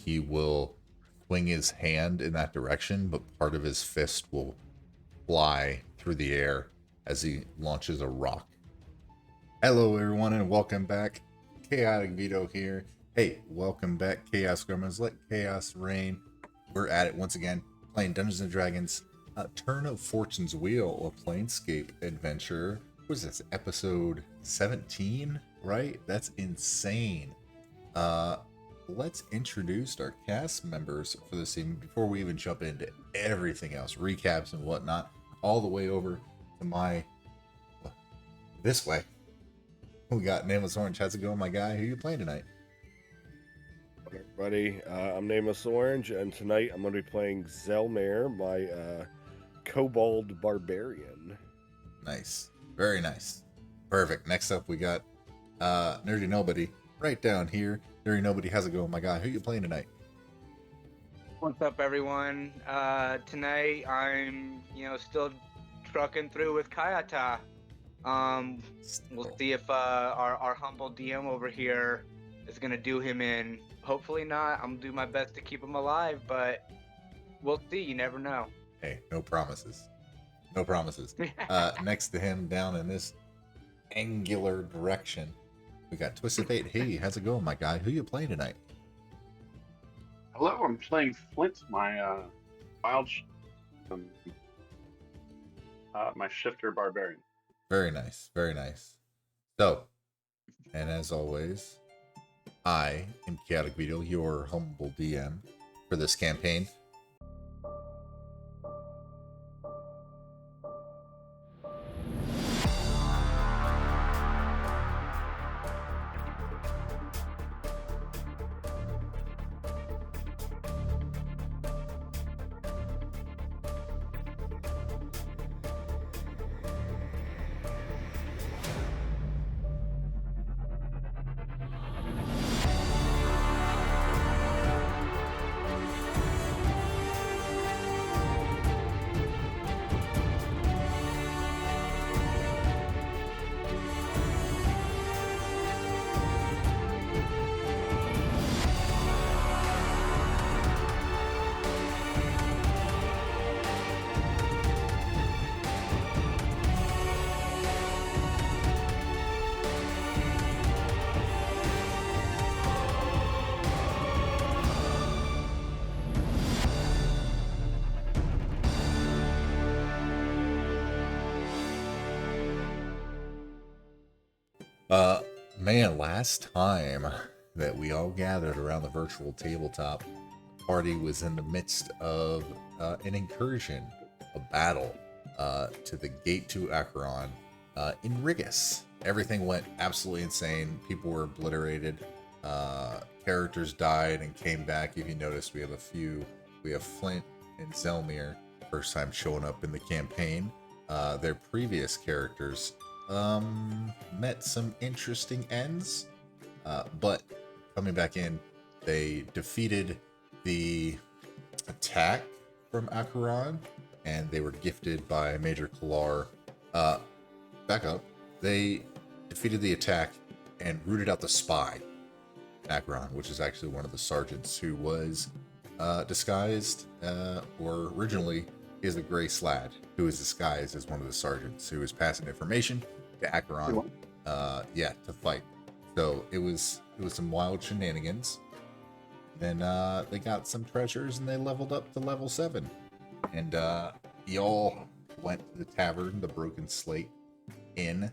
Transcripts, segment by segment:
he will swing his hand in that direction, but part of his fist will fly through the air as he launches a rock. Hello, everyone, and welcome back. Chaotic Vito here. Hey, welcome back, Chaos Gremlins. Let chaos reign. We're at it once again, playing Dungeons and Dragons. Turn of Fortune's Wheel, a Plancescape adventure. What is this, episode 17? Right? That's insane. Let's introduce our cast members for this evening before we even jump into everything else, recaps and whatnot, all the way over to my this way. We got Nameless Orange. How's it going, my guy? Who are you playing tonight? Hi, everybody. I'm Nameless Orange, and tonight I'm going to be playing Zelmare, my Kobold Barbarian. Nice. Very nice. Perfect. Next up, we got Nerdy Nobody right down here. Nerdy Nobody, how's it going, my guy? Who are you playing tonight? What's up, everyone? Tonight I'm, still trucking through with Kayata. We'll see if our humble DM over here is gonna do him in. Hopefully not. I'm gonna do my best to keep him alive, but we'll see. You never know. Hey, no promises. No promises. Next to him, down in this angular direction, we got Twisted Fate. Hey, how's it going, my guy? Who you playing tonight? Hello, I'm playing Flint, my my shifter barbarian. Very nice, very nice. So, and as always, I am Chaotic Vito, your humble DM for this campaign. Man, last time that we all gathered around the virtual tabletop, the party was in the midst of an incursion, a battle to the gate to Acheron in Rigus. Everything went absolutely insane. People were obliterated. Characters died and came back. If you notice, we have Flint and Zelmare, first time showing up in the campaign. Their previous characters met some interesting ends, but coming back in, they defeated the attack from Acheron, and they were gifted by Major Kalar. Back up. They defeated the attack and rooted out the spy, Acheron, which is actually one of the sergeants who was disguised, or originally is the Gray Slad, who is disguised as one of the sergeants who is passing information to Acheron, to fight. So it was some wild shenanigans. Then they got some treasures and they leveled up to level 7. And y'all went to the tavern, the Broken Slate Inn,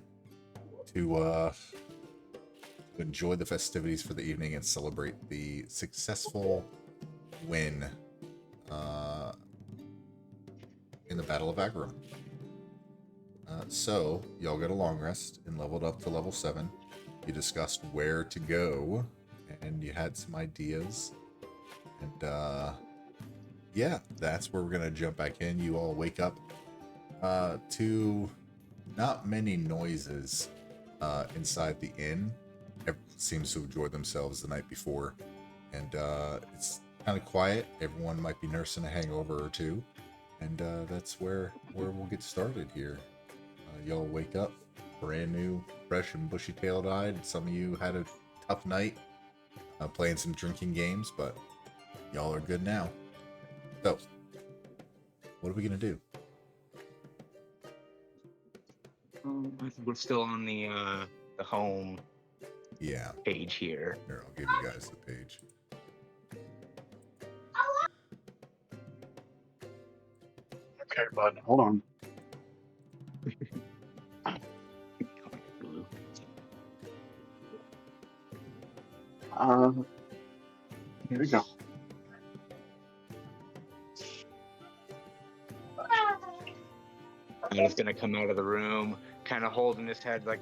to enjoy the festivities for the evening and celebrate the successful win in the Battle of Acheron. So, y'all got a long rest and leveled up to level 7. You discussed where to go, and you had some ideas. And, yeah, that's where we're going to jump back in. You all wake up to not many noises inside the inn. Everyone seems to have enjoyed themselves the night before. And it's kind of quiet. Everyone might be nursing a hangover or two. And that's where we'll get started here. Y'all wake up brand new, fresh and bushy-tailed eyed. Some of you had a tough night playing some drinking games, but Y'all are good now. So, what are we gonna do? We're still on the home Yeah, page here. here, I'll give you guys the page. Okay, bud. Hold on. Here we go. He's gonna come out of the room, kind of holding his head like,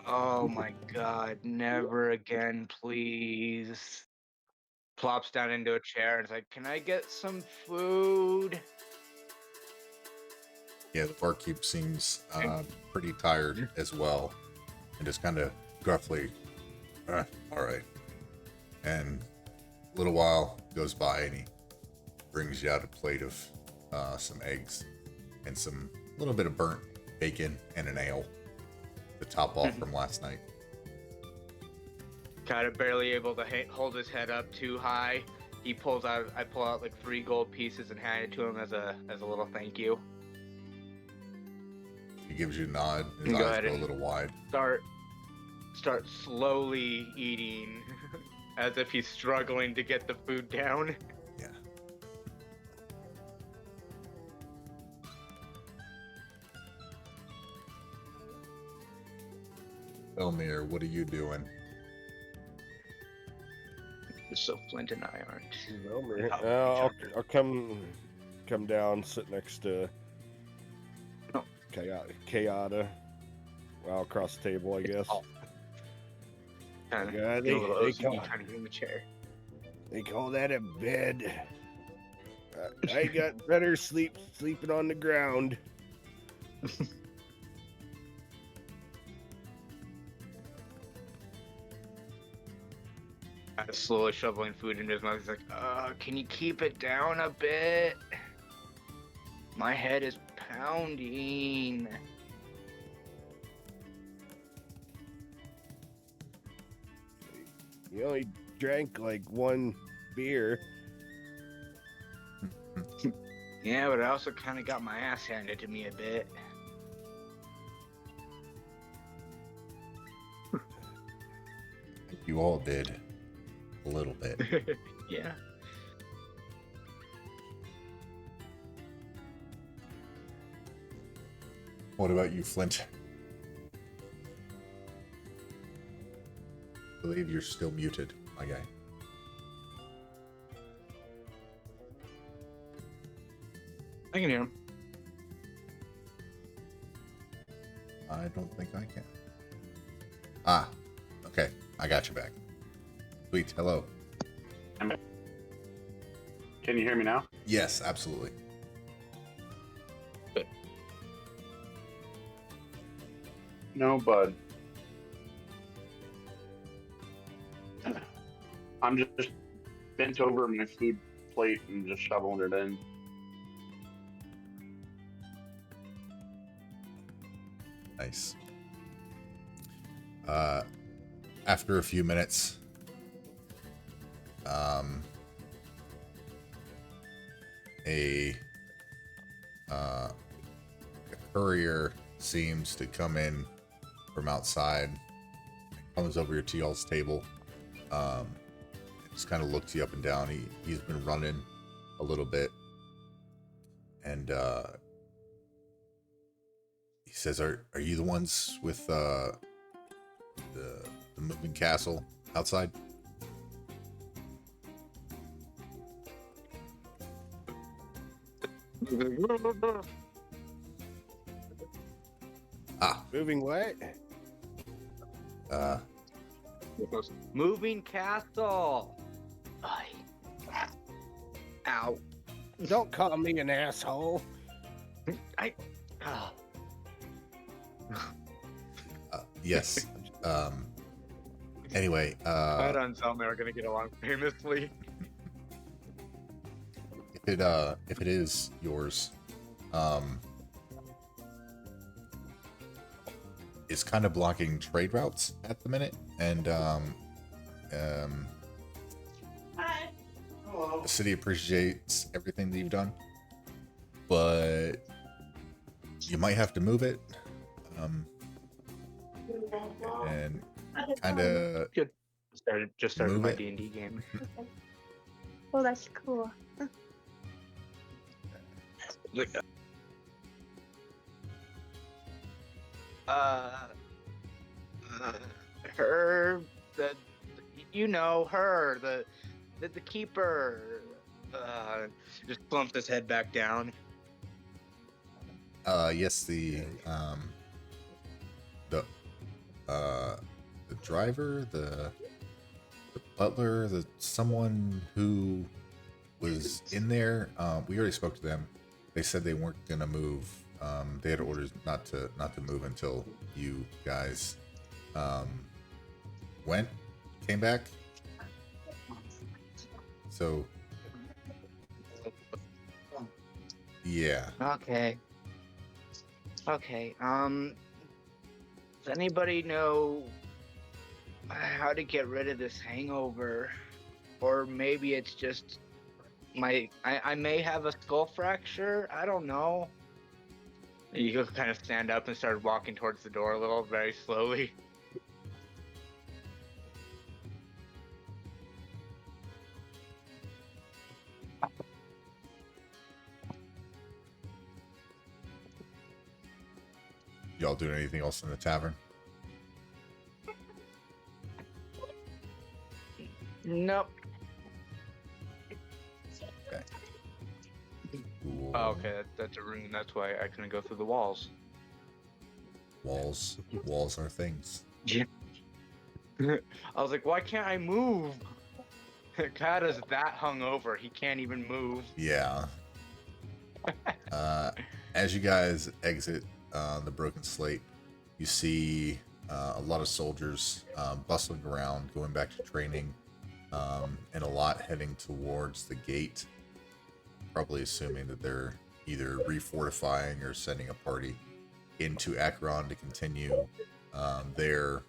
"Oh my God, never again, please." Plops down into a chair and is like, "Can I get some food?" Yeah, the barkeep seems pretty tired as well, and just kind of gruffly, all right. And a little while goes by, and he brings you out a plate of some eggs and some little bit of burnt bacon and an ale to top off from last night. Kind of barely able to hold his head up too high. I pull out like 3 gold pieces and hand it to him as a little thank you. He gives you a nod. His Go eyes ahead go a and little wide. Start slowly eating, as if he's struggling to get the food down. Yeah. Elmir, what are you doing? So Flint and I aren't. Elmer. Help each I'll come down, sit next to Oh. Kayada. Well, across the table, I guess. Kind of Yeah, they trying to get in the chair. They call that a bed. I got better sleeping on the ground. Slowly shoveling food into his mouth. He's like, can you keep it down a bit? My head is pounding. You only drank like 1 beer. Yeah, but I also kind of got my ass handed to me a bit. You all did. A little bit. Yeah. What about you, Flint? I believe you're still muted, my guy. I can hear him. I don't think I can. Ah, okay. I got you back. Sweet. Hello. Can you hear me now? Yes, absolutely. No, bud. I'm just bent over my food plate and just shoveling it in. Nice. After a few minutes, a courier seems to come in from outside, comes over to y'all's table, just kind of looks you up and down. He's been running a little bit, and he says, "Are you the ones with the moving castle outside?" Moving what? Moving castle. Ow. Don't call me an asshole. Yes. Anyway, Ed and Zelmer are gonna get along famously. if it is yours, it's kind of blocking trade routes at the minute, and Hi. Hello. the city appreciates everything that you've done, but you might have to move it, and kind of Good. Just started move my it. D&D game. Well, that's cool. Uh, her, you know her, the keeper. Just plumps his head back down. Yes, the driver, the butler, the someone who was in there. We already spoke to them. They said they weren't gonna move. They had orders not to move until you guys came back. So yeah. Okay. Does anybody know how to get rid of this hangover? Or maybe it's just I may have a skull fracture. I don't know. You kind of stand up and start walking towards the door a little, very slowly. Y'all doing anything else in the tavern? Nope. Okay. Cool. Oh, okay, that's a room. That's why I couldn't go through the walls. Walls are things. Yeah. I was like, why can't I move? Kata's that hungover, he can't even move. Yeah. As you guys exit the Broken Slate, you see a lot of soldiers bustling around, going back to training, and a lot heading towards the gate, probably assuming that they're either refortifying or sending a party into Akron to continue their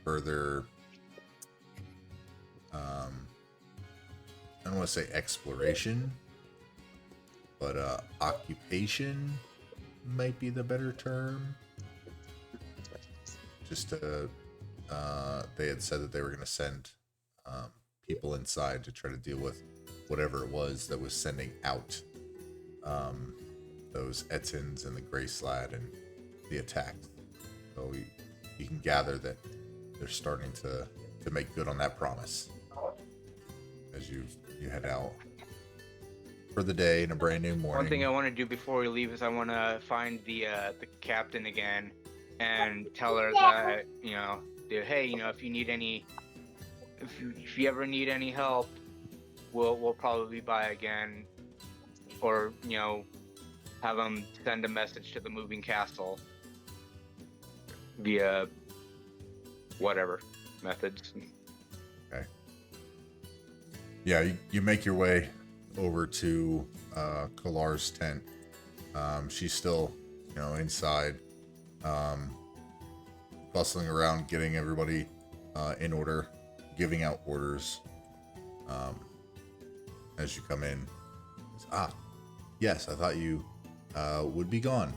further, I don't want to say exploration, but occupation might be the better term. Just to, they had said that they were going to send people inside to try to deal with whatever it was that was sending out those Etins and the Grey Slad and the attacks. So you can gather that they're starting to make good on that promise as you head out for the day in a brand new morning. One thing I want to do before we leave is I want to find the captain again and tell her that, you know, hey, you know, if you need any, if you ever need any help, we'll probably be by again, or, you know, have them send a message to the moving castle via whatever methods. Okay. Yeah, you make your way over to Kalar's tent. She's still, you know, inside, bustling around, getting everybody in order, giving out orders. As you come in, yes, I thought you would be gone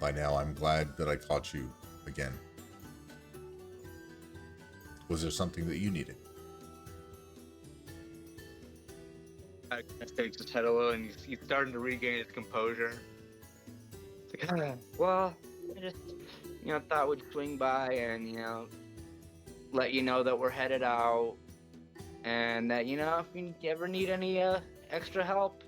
by now. I'm glad that I caught you again. Was there something that you needed? Takes his head a little, and he's starting to regain his composure. It's like, well, I just, you know, thought we'd swing by and, you know, let you know that we're headed out, and that, you know, if you ever need any extra help,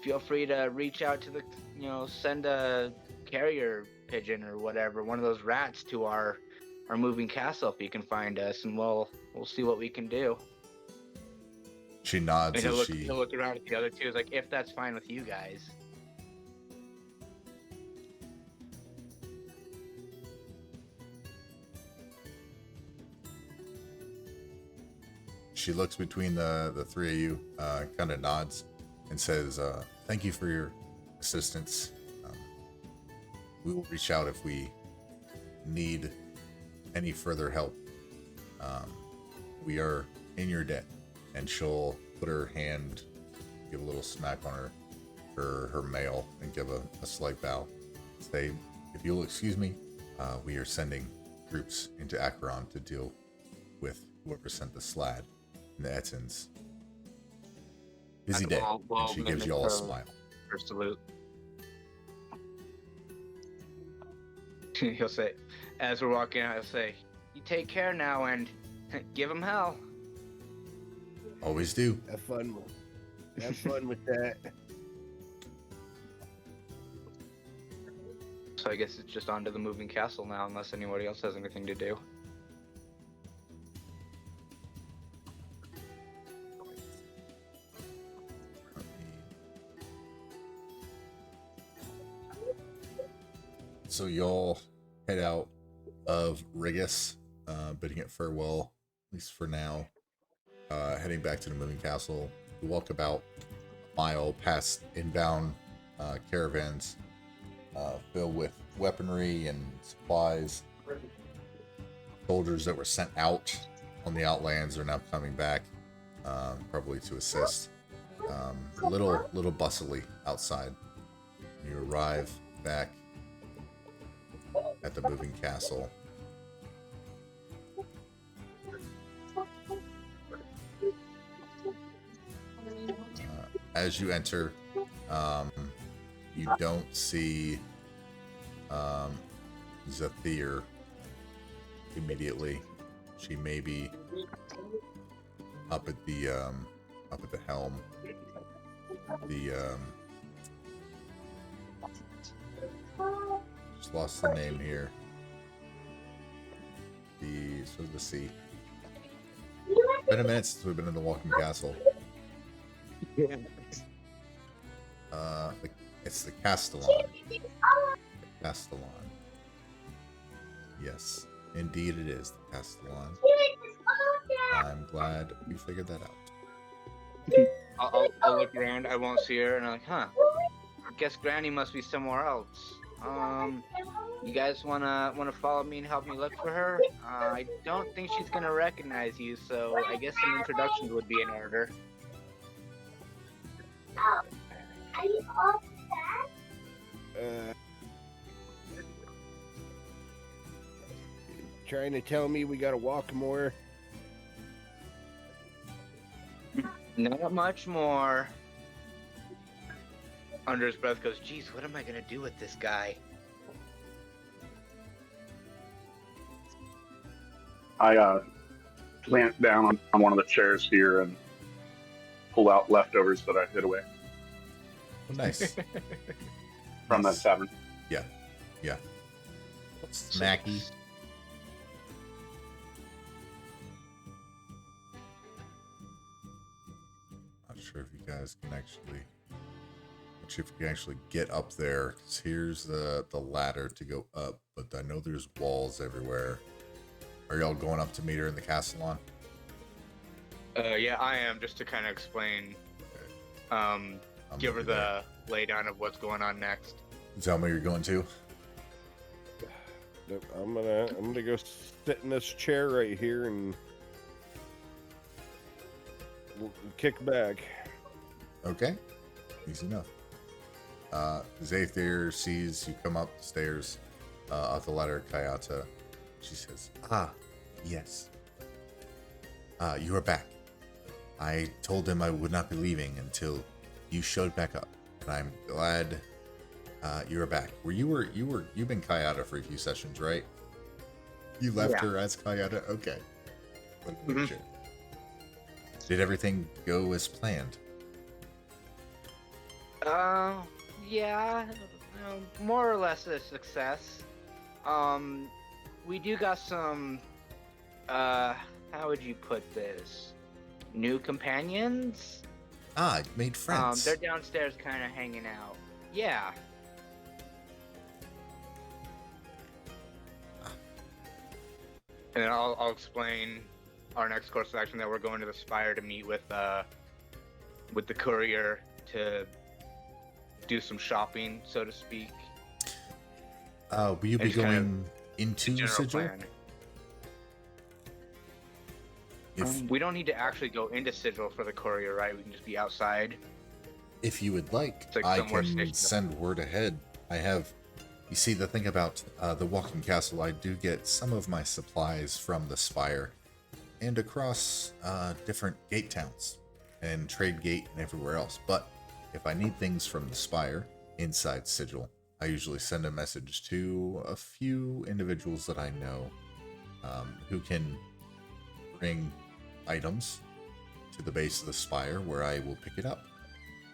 feel free to reach out to the, you know, send a carrier pigeon or whatever, one of those rats to our moving castle if you can find us, and we'll see what we can do. She nods And as he'll look around at the other two, is like, if that's fine with you guys. she looks between the three of you, kind of nods and says, thank you for your assistance. We will reach out if we need any further help. We are in your debt. And she'll put her hand, give a little smack on her mail, and give a slight bow. Say, if you'll excuse me, we are sending troops into Acheron to deal with whoever sent the Slad and the Ettins. Busy day. And she gives you all a smile. Her salute. He'll say, as we're walking out, he'll say, "You take care now and give him hell." Always do. Have fun with that. So I guess it's just on to the moving castle now, unless anybody else has anything to do. So y'all head out of Rigus, bidding it farewell, at least for now. Heading back to the moving castle. You walk about a mile past inbound caravans filled with weaponry and supplies. Soldiers that were sent out on the Outlands are now coming back, probably to assist. A little bustily outside. You arrive back at the moving castle. As you enter, you don't see Zathir immediately. She may be up at the helm. Just lost the name here. The sea. Been a minute since we've been in the Walking Castle. It's the Castellan. Castellan. Yes, indeed it is the Castellan. I'm glad we figured that out. I'll look around. I won't see her, and I'm like, huh. I guess Granny must be somewhere else. You guys wanna follow me and help me look for her? I don't think she's gonna recognize you, so I guess some introductions would be in order. Are you all set? Trying to tell me we gotta walk more? Not much more. Under his breath goes, "Geez, what am I gonna do with this guy?" I plant down on one of the chairs here and pull out leftovers that I hid away Oh, nice. from Nice. that tavern. Yeah. Snacky. Not sure if you guys can actually. Not sure if you can actually get up there. 'Cause here's the ladder to go up, but I know there's walls everywhere. Are y'all going up to meet her in the Castellan? Yeah, I am, just to kind of explain, give her the laydown of what's going on next. Tell me you're going to. I'm gonna go sit in this chair right here and kick back. Okay. Easy enough. Zathir sees you come up the stairs up the ladder, Kayata. She says, yes. You are back. I told him I would not be leaving until you showed back up. And I'm glad you are back. You've been Kayata for a few sessions, right? You left her as Kayata? Okay. Mhm. Did everything go as planned? Yeah, more or less a success. We do got some, how would you put this? New companions? You made friends. They're downstairs kind of hanging out. Yeah. And then I'll explain our next course of action, that we're going to the Spire to meet with the courier to do some shopping, so to speak. Will you be just kind of going into General Sigil? plan. If We don't need to actually go into Sigil for the courier, right? We can just be outside. if you would like, It's like I somewhere can stationed. send word ahead. I have. You see, the thing about the Walking Castle, I do get some of my supplies from the Spire and across different gate towns and Trade Gate and everywhere else. But if I need things from the Spire inside Sigil, I usually send a message to a few individuals that I know who can bring items to the base of the Spire where I will pick it up.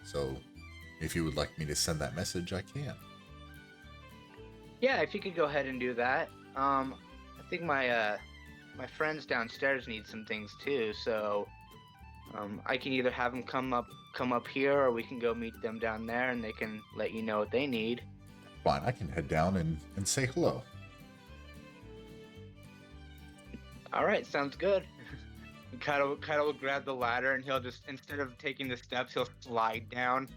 So if you would like me to send that message, I can. Yeah, if you could go ahead and do that. I think my my friends downstairs need some things too, so I can either have them come up here, or we can go meet them down there, and they can let you know what they need. Fine, I can head down and say hello. All right, sounds good. Kyle will grab the ladder, and he'll just, instead of taking the steps, he'll slide down.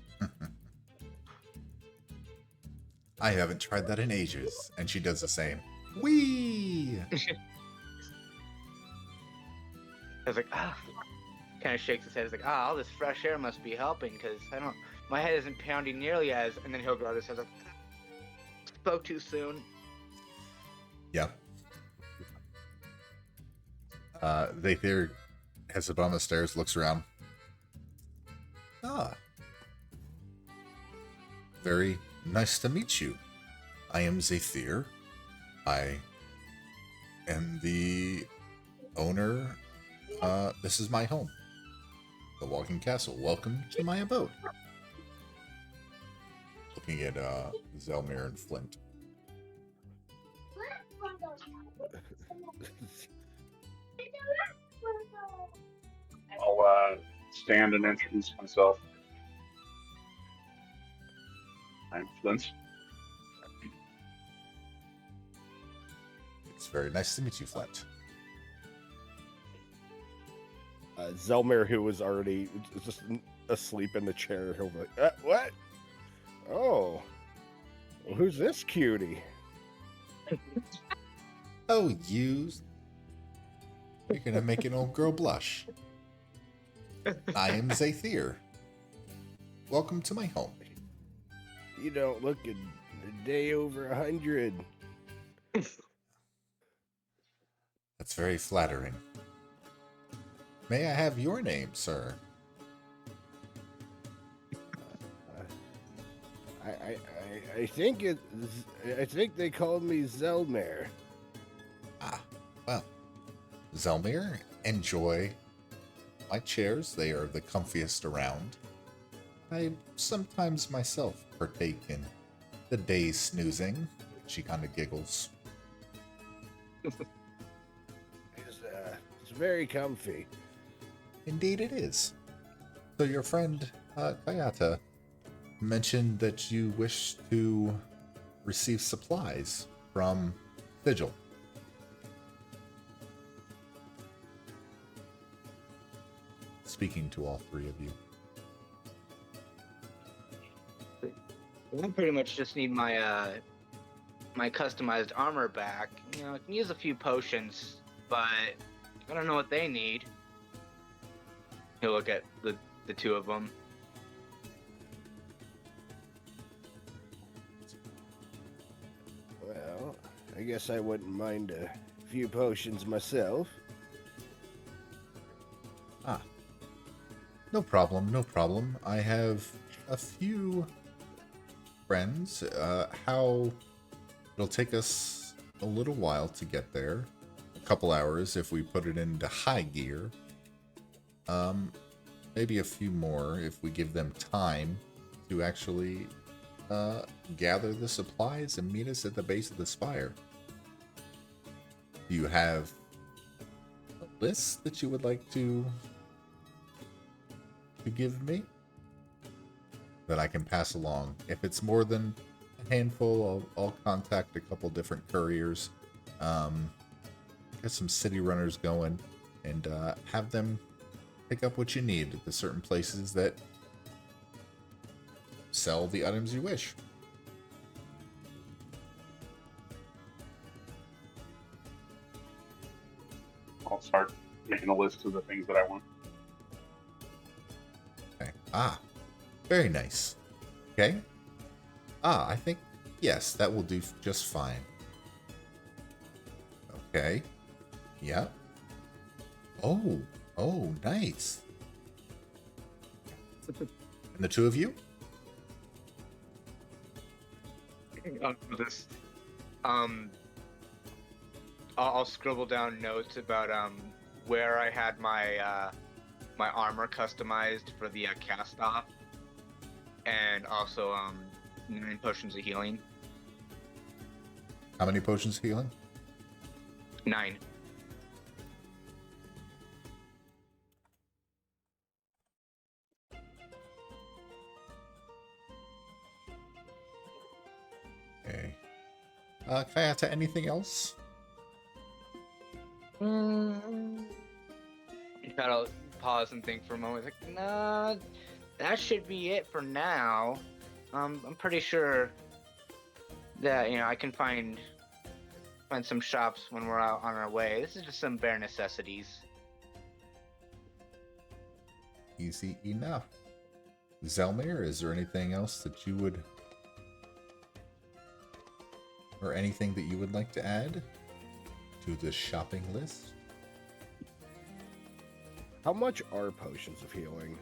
I haven't tried that in ages. And she does the same. Whee! I was like, kind of shakes his head. He's like, all this fresh air must be helping, because my head isn't pounding nearly as, and then he'll grab his head like, spoke too soon. Yeah. They hear heads up on the stairs, looks around. Ah. Very nice to meet you. I am Zephyr. I am the owner. This is my home. The Walking Castle. Welcome to my abode. Looking at Zelmir and Flint. I'll stand and introduce myself. I'm Flint. It's very nice to meet you, Flint. Zelmir, who was already just asleep in the chair, he'll be like, what? Oh, well, who's this cutie? Oh, you're gonna make an old girl blush. I am Zephyr. Welcome to my home. You don't look a day over 100. That's very flattering. May I have your name, sir? I think I think they called me Zelmir. Ah, well, Zelmir, enjoy my chairs. They are the comfiest around. I sometimes myself partake in the day's snoozing. She kind of giggles. It's very comfy. Indeed it is. So your friend, Kayata, mentioned that you wish to receive supplies from Sigil. Speaking to all three of you. I pretty much just need my my customized armor back. You know, I can use a few potions, but I don't know what they need. He'll look at the two of them. Well, I guess I wouldn't mind a few potions myself. Ah. No problem, no problem. I have a few friends. It'll take us a little while to get there. A couple hours if we put it into high gear. Maybe a few more if we give them time to actually gather the supplies and meet us at the base of the spire. Do you have a list that you would like to give me that I can pass along? If it's more than a handful, I'll contact a couple different couriers, get some city runners going, and have them pick up what you need at the certain places that sell the items you wish. I'll start making a list of the things that I want. Okay. Ah, very nice. Okay. Ah, I think, yes, that will do just fine. Okay. Yep. Oh, nice. And the two of you? This, I'll scribble down notes about where I had my my armor customized for the cast off, and also 9 potions of healing. How many potions of healing? 9. Okay. Kayata, anything else? Gotta pause and think for a moment. Like, nah, that should be it for now. I'm pretty sure that I can find some shops when we're out on our way. This is just some bare necessities. Easy enough. Zelmir, is there anything else that you would... or anything that you would like to add to the shopping list? How much are potions of healing?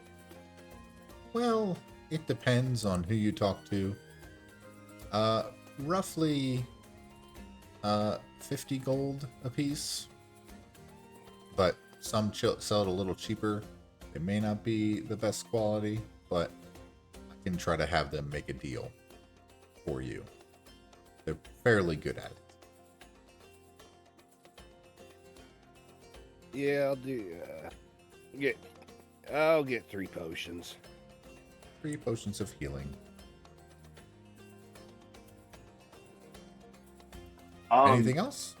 Well, it depends on who you talk to. Roughly 50 gold a piece. But some sell it a little cheaper. It may not be the best quality, but I can try to have them make a deal for you. They're fairly good at it. Yeah, I'll do. I'll get 3 potions. 3 potions of healing. Anything else?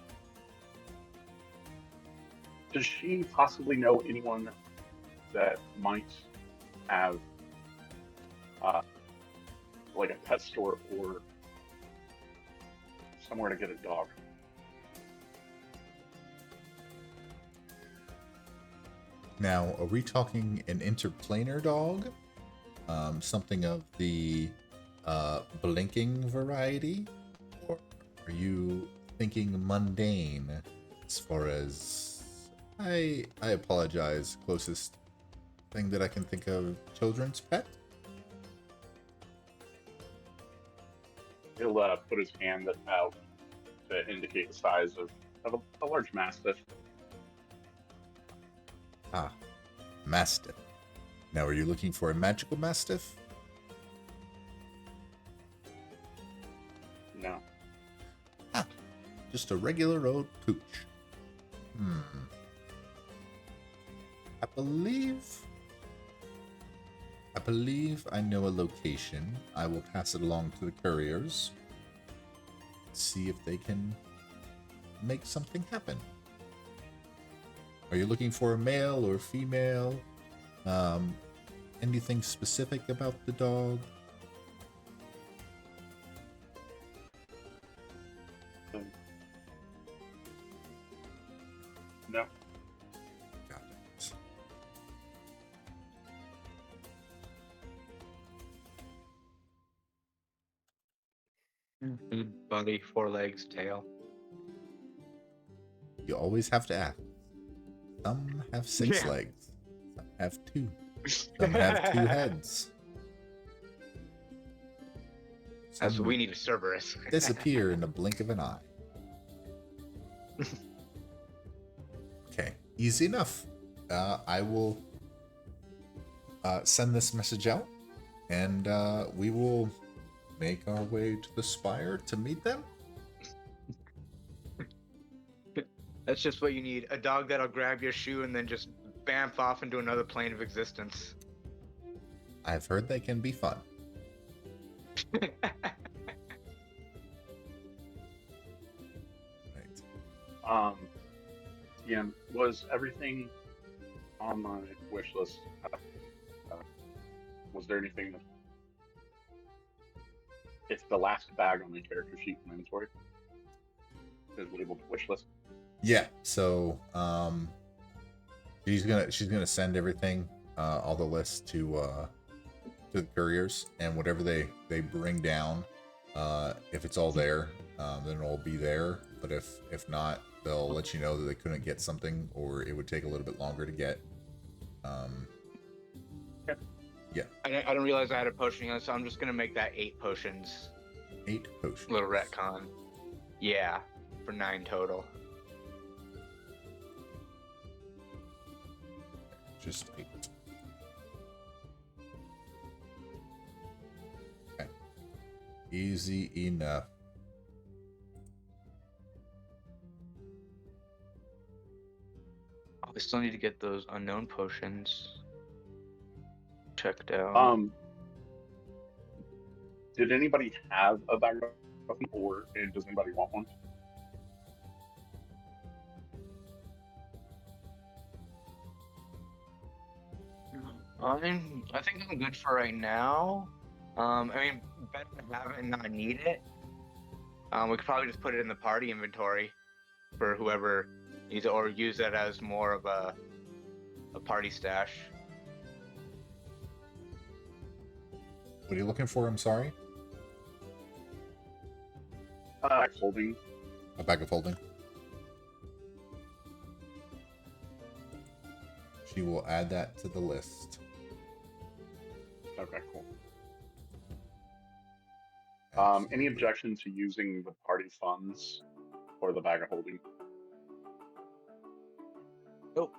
Does she possibly know anyone that might have like a pet store or somewhere to get a dog? Now, are we talking an interplanar dog? Something of the blinking variety? Or are you thinking mundane as far as... I apologize, closest thing that I can think of, children's pet? He'll put his hand out to indicate the size of a large mastiff. Ah, mastiff. Now, are you looking for a magical mastiff? No. Ah, just a regular old pooch. I believe I know a location. I will pass it along to the couriers. See if they can make something happen. Are you looking for a male or female? Anything specific about the dog? No. Got it. Body, 4 legs, tail. You always have to ask. Some have 6 legs. Some have 2. Some have 2 heads. That's Some what we need a Cerberus. disappear in the blink of an eye. Okay, easy enough. I will send this message out, and we will make our way to the spire to meet them. That's just what you need. A dog that'll grab your shoe and then just bamf off into another plane of existence. I've heard they can be fun. Right. Yeah, was everything on my wish list? Was there anything that... It's the last bag on the character sheet in inventory is labeled wish list. Yeah, so She's gonna send everything, all the lists to the couriers, and whatever they bring down, if it's all there, then it'll be there. But if not, they'll let you know that they couldn't get something, or it would take a little bit longer to get. Yeah. I didn't realize I had a potion, so I'm just gonna make that 8 potions. 8 potions. Little retcon. Yeah, for 9 total. Just 8. Okay. Easy enough. I still need to get those unknown potions checked out. Did anybody have a bag of them, or does anybody want one? I think I'm good for right now. I mean, better to have it and not need it. We could probably just put it in the party inventory for whoever needs it, or use it as more of a party stash. What are you looking for? I'm sorry. Holding. A bag of holding. She will add that to the list. Okay, cool. Any objection to using the party funds or the bag of holding? Nope.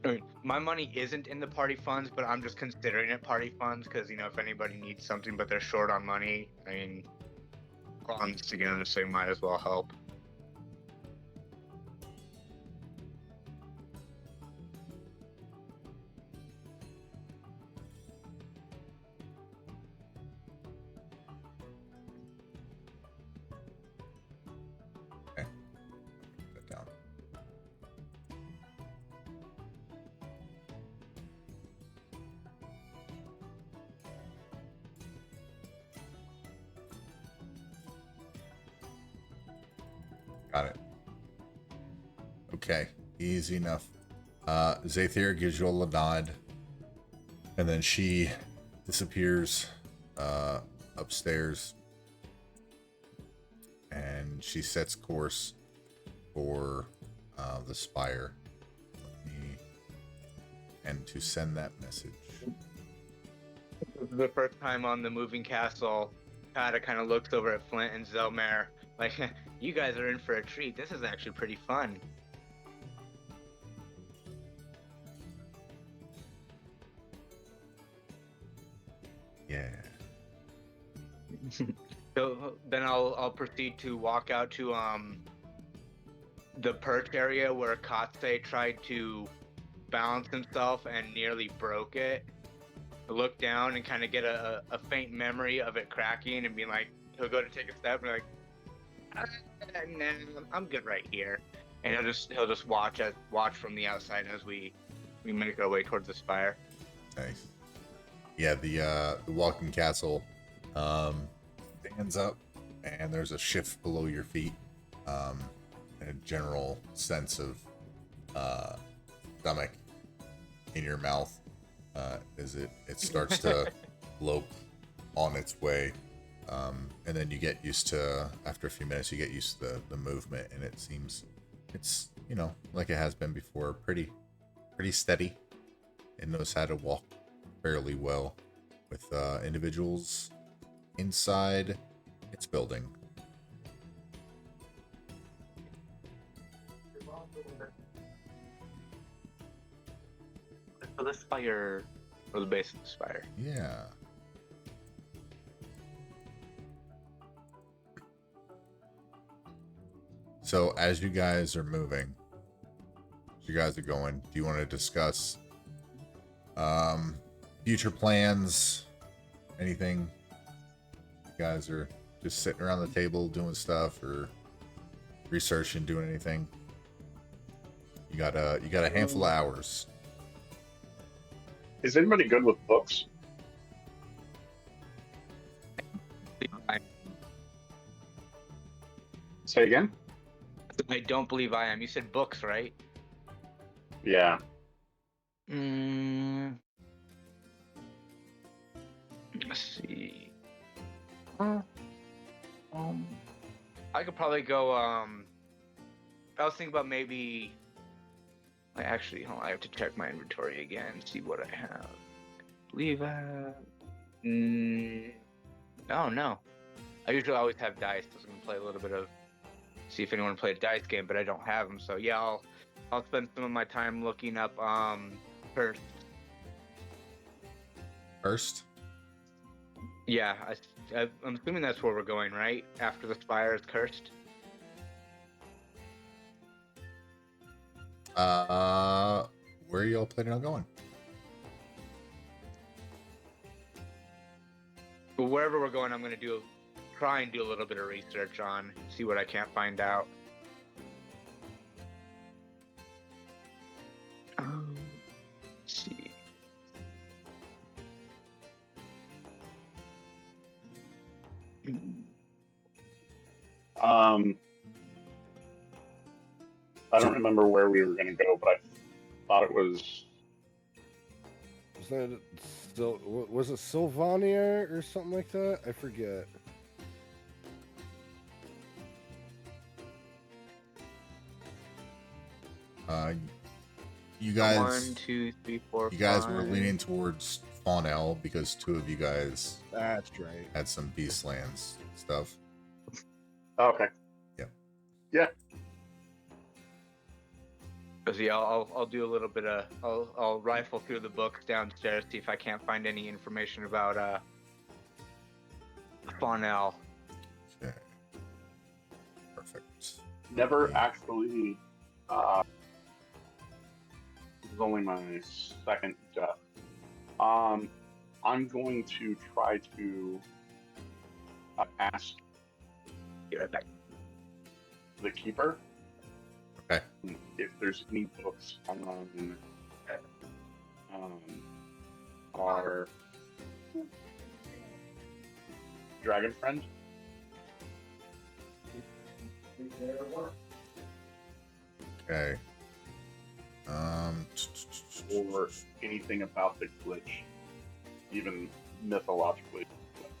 I mean, my money isn't in the party funds, but I'm just considering it party funds because, you know, if anybody needs something but they're short on money, I mean, funds together, so you might as well help. Okay. Put that down. Got it. Okay, easy enough. Zathir gives you a nod, and then she disappears upstairs, and she sets course for the spire. And to send that message. The first time on the moving castle, Kata kind of looks over at Flint and Zelmare, like, you guys are in for a treat. This is actually pretty fun. Yeah. So then I'll proceed to walk out to the perch area where Katse tried to balance himself and nearly broke it. Look down and kind of get a faint memory of it cracking and being like, he'll go to take a step and be like, nah, I'm good right here. And he'll just watch from the outside as we make our way towards the spire. Nice. Yeah, the walking castle stands up, and there's a shift below your feet, and a general sense of stomach in your mouth as it starts to lope on its way, and then you get used to, after a few minutes, you get used to the movement, and it seems it's, you know, like it has been before, pretty steady. It knows how to walk fairly well with individuals inside its building. So the spire, or the base of the spire. Yeah. So as you guys are moving, as you guys are going, do you want to discuss future plans? Anything? You guys are just sitting around the table doing stuff, or researching, doing anything? You got a handful of hours. Is anybody good with books? Say again? I don't believe I am. You said books, right? Yeah. Let's see. I could probably go. I was thinking about maybe. Actually, hold on, I have to check my inventory again, see what I have. I believe I have. Oh no. I usually always have dice. I was gonna play a little bit of. See if anyone played a dice game, but I don't have them. So yeah, I'll spend some of my time looking up first. First? Yeah, I'm assuming that's where we're going, right? After the spire is cursed. Where are y'all planning on going? But wherever we're going, I'm gonna try and do a little bit of research on, see what I can't find out. Let's see. I don't remember where we were going to go, but I thought it was. Was it Sylvania or something like that? I forget. You guys. 1, 2, 3, 4. You guys 5. were leaning towards Faunel because two of you guys That's right. had some Beastlands stuff. Okay. Yeah. Yeah, I'll do a little bit of I'll rifle through the books downstairs, see if I can't find any information about Faunel. Okay. Perfect. Never actually. This is only my second death. I'm going to try to ask Be right back. the keeper. Okay. If there's any books on our dragon friend. Okay. Or anything about the glitch, even mythologically,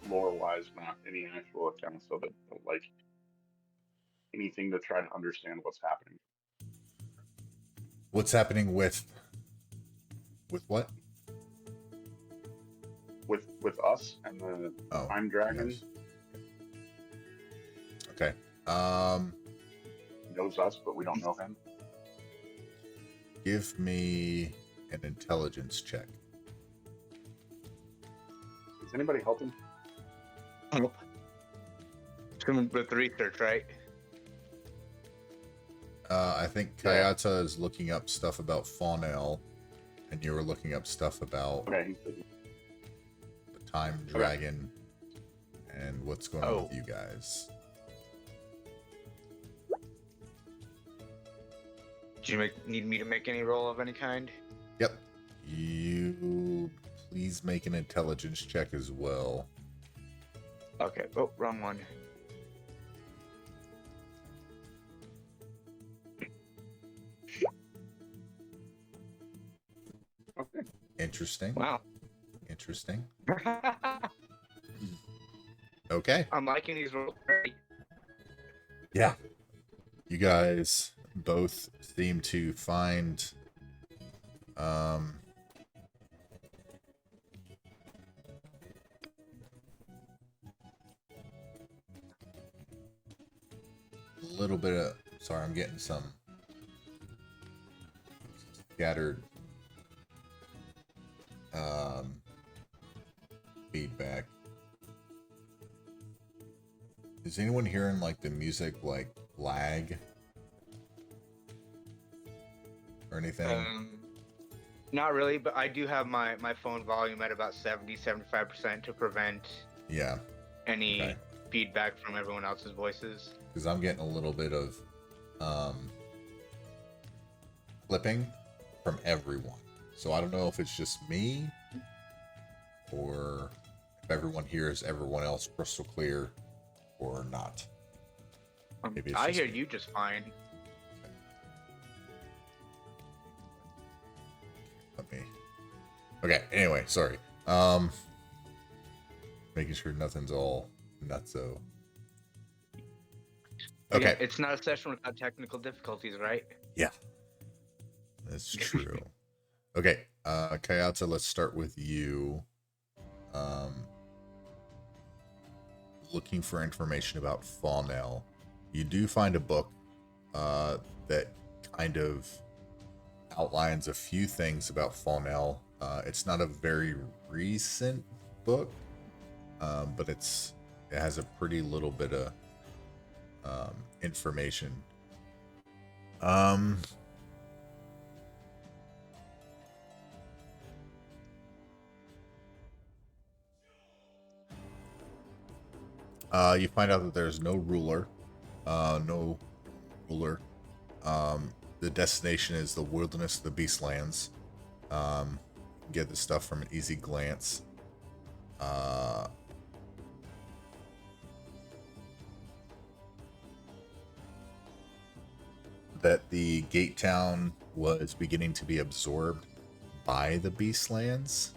lore-wise, not any actual accounts of it, but like anything to try to understand what's happening. What's happening with what? With us and the Time Dragon. Yes. Okay. He knows us, but we don't know him. Give me an intelligence check. Is anybody helping? Nope. With research, right? I think Kayata is looking up stuff about Faunel, and you were looking up stuff about Okay. the Time Dragon and what's going on with you guys. Do you need me to make any roll of any kind? Yep. You please make an intelligence check as well. Okay. Oh, wrong one. Okay. Interesting. Wow. Interesting. Okay. I'm liking these rolls. Yeah. You guys both seem to find a little bit of, sorry, I'm getting some scattered feedback. Is anyone hearing like the music like lag or anything? Not really, but I do have my phone volume at about 70-75% to prevent any feedback from everyone else's voices. Because I'm getting a little bit of clipping from everyone. So I don't know if it's just me or if everyone hears everyone else crystal clear or not. I hear you just fine. Okay, anyway, sorry. Making sure nothing's all nutso. Again, Okay. it's not a session without technical difficulties, right? Yeah, that's true. Okay, Kayata, let's start with you. Looking for information about Faunel. You do find a book that kind of outlines a few things about Faunel. It's not a very recent book, but it has a pretty little bit of information. You find out that there's no ruler. No ruler. The destination is the wilderness of the Beastlands. Get the stuff from an easy glance. That the gate town was beginning to be absorbed by the Beastlands,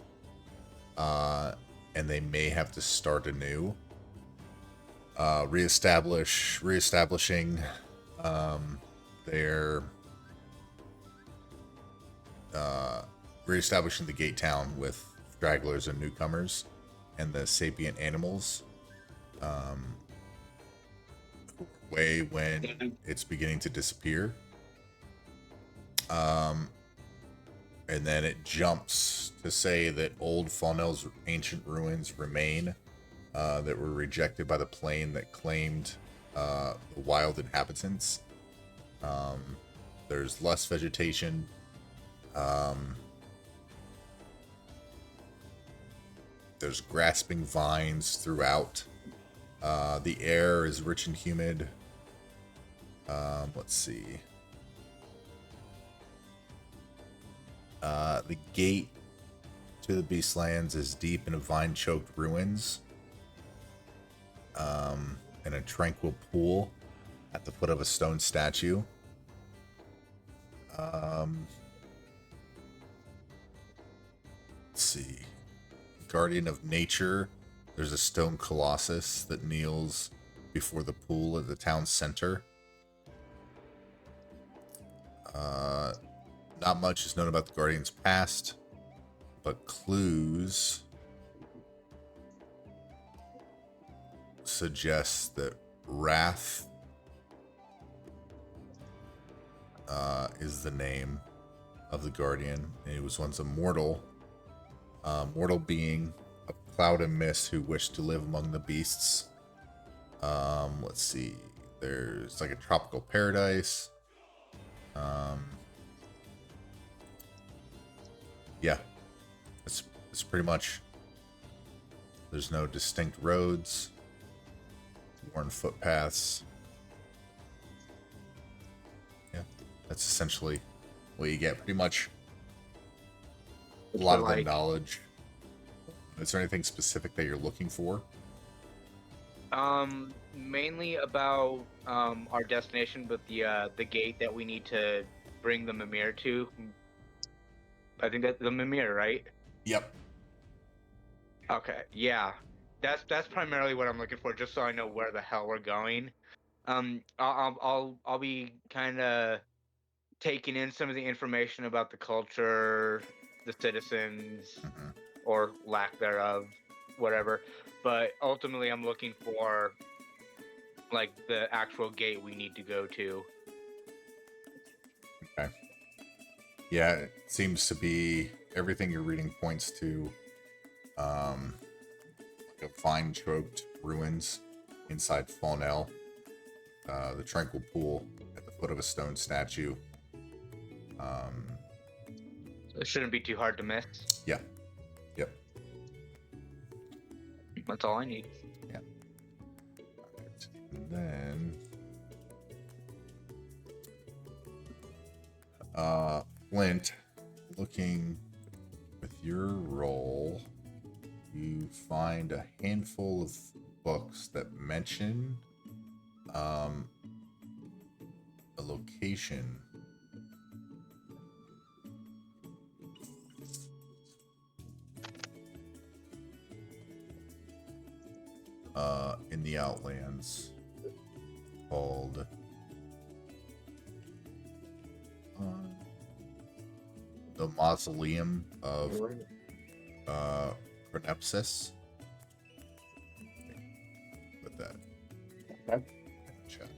and they may have to start anew. Reestablishing their reestablishing the gate town with stragglers and newcomers and the sapient animals. Way when it's beginning to disappear. And then it jumps to say that old Faunel's ancient ruins remain that were rejected by the plane that claimed the wild inhabitants. There's less vegetation. There's grasping vines throughout. The air is rich and humid. Let's see. The gate to the Beastlands is deep in a vine-choked ruins. In a tranquil pool at the foot of a stone statue. Let's see. Guardian of Nature. There's a stone colossus that kneels before the pool at the town's center. Not much is known about the Guardian's past, but clues suggest that Wrath is the name of the Guardian. And he was once a mortal being, a cloud and mist who wished to live among the beasts. Let's see. There's like a tropical paradise. Yeah, it's pretty much. There's no distinct roads, worn footpaths. Yeah, that's essentially what you get. Pretty much a lot of the knowledge. Is there anything specific that you're looking for? Mainly about our destination, but the gate that we need to bring the Mimir to. I think that's the Mimir, right? Yep. Okay, yeah. That's primarily what I'm looking for, just so I know where the hell we're going. I'll be kind of taking in some of the information about the culture, the citizens, or lack thereof, whatever. But ultimately, I'm looking for like the actual gate we need to go to. Okay. Yeah, it seems to be everything you're reading points to like a vine-choked ruins inside Faunel, the tranquil pool at the foot of a stone statue. It shouldn't be too hard to miss. Yeah. Yep. That's all I need. Yeah. Right. And then Flint, looking with your roll, you find a handful of books that mention a location in the Outlands called the Mausoleum of Conceals. Put that Okay. in the chat.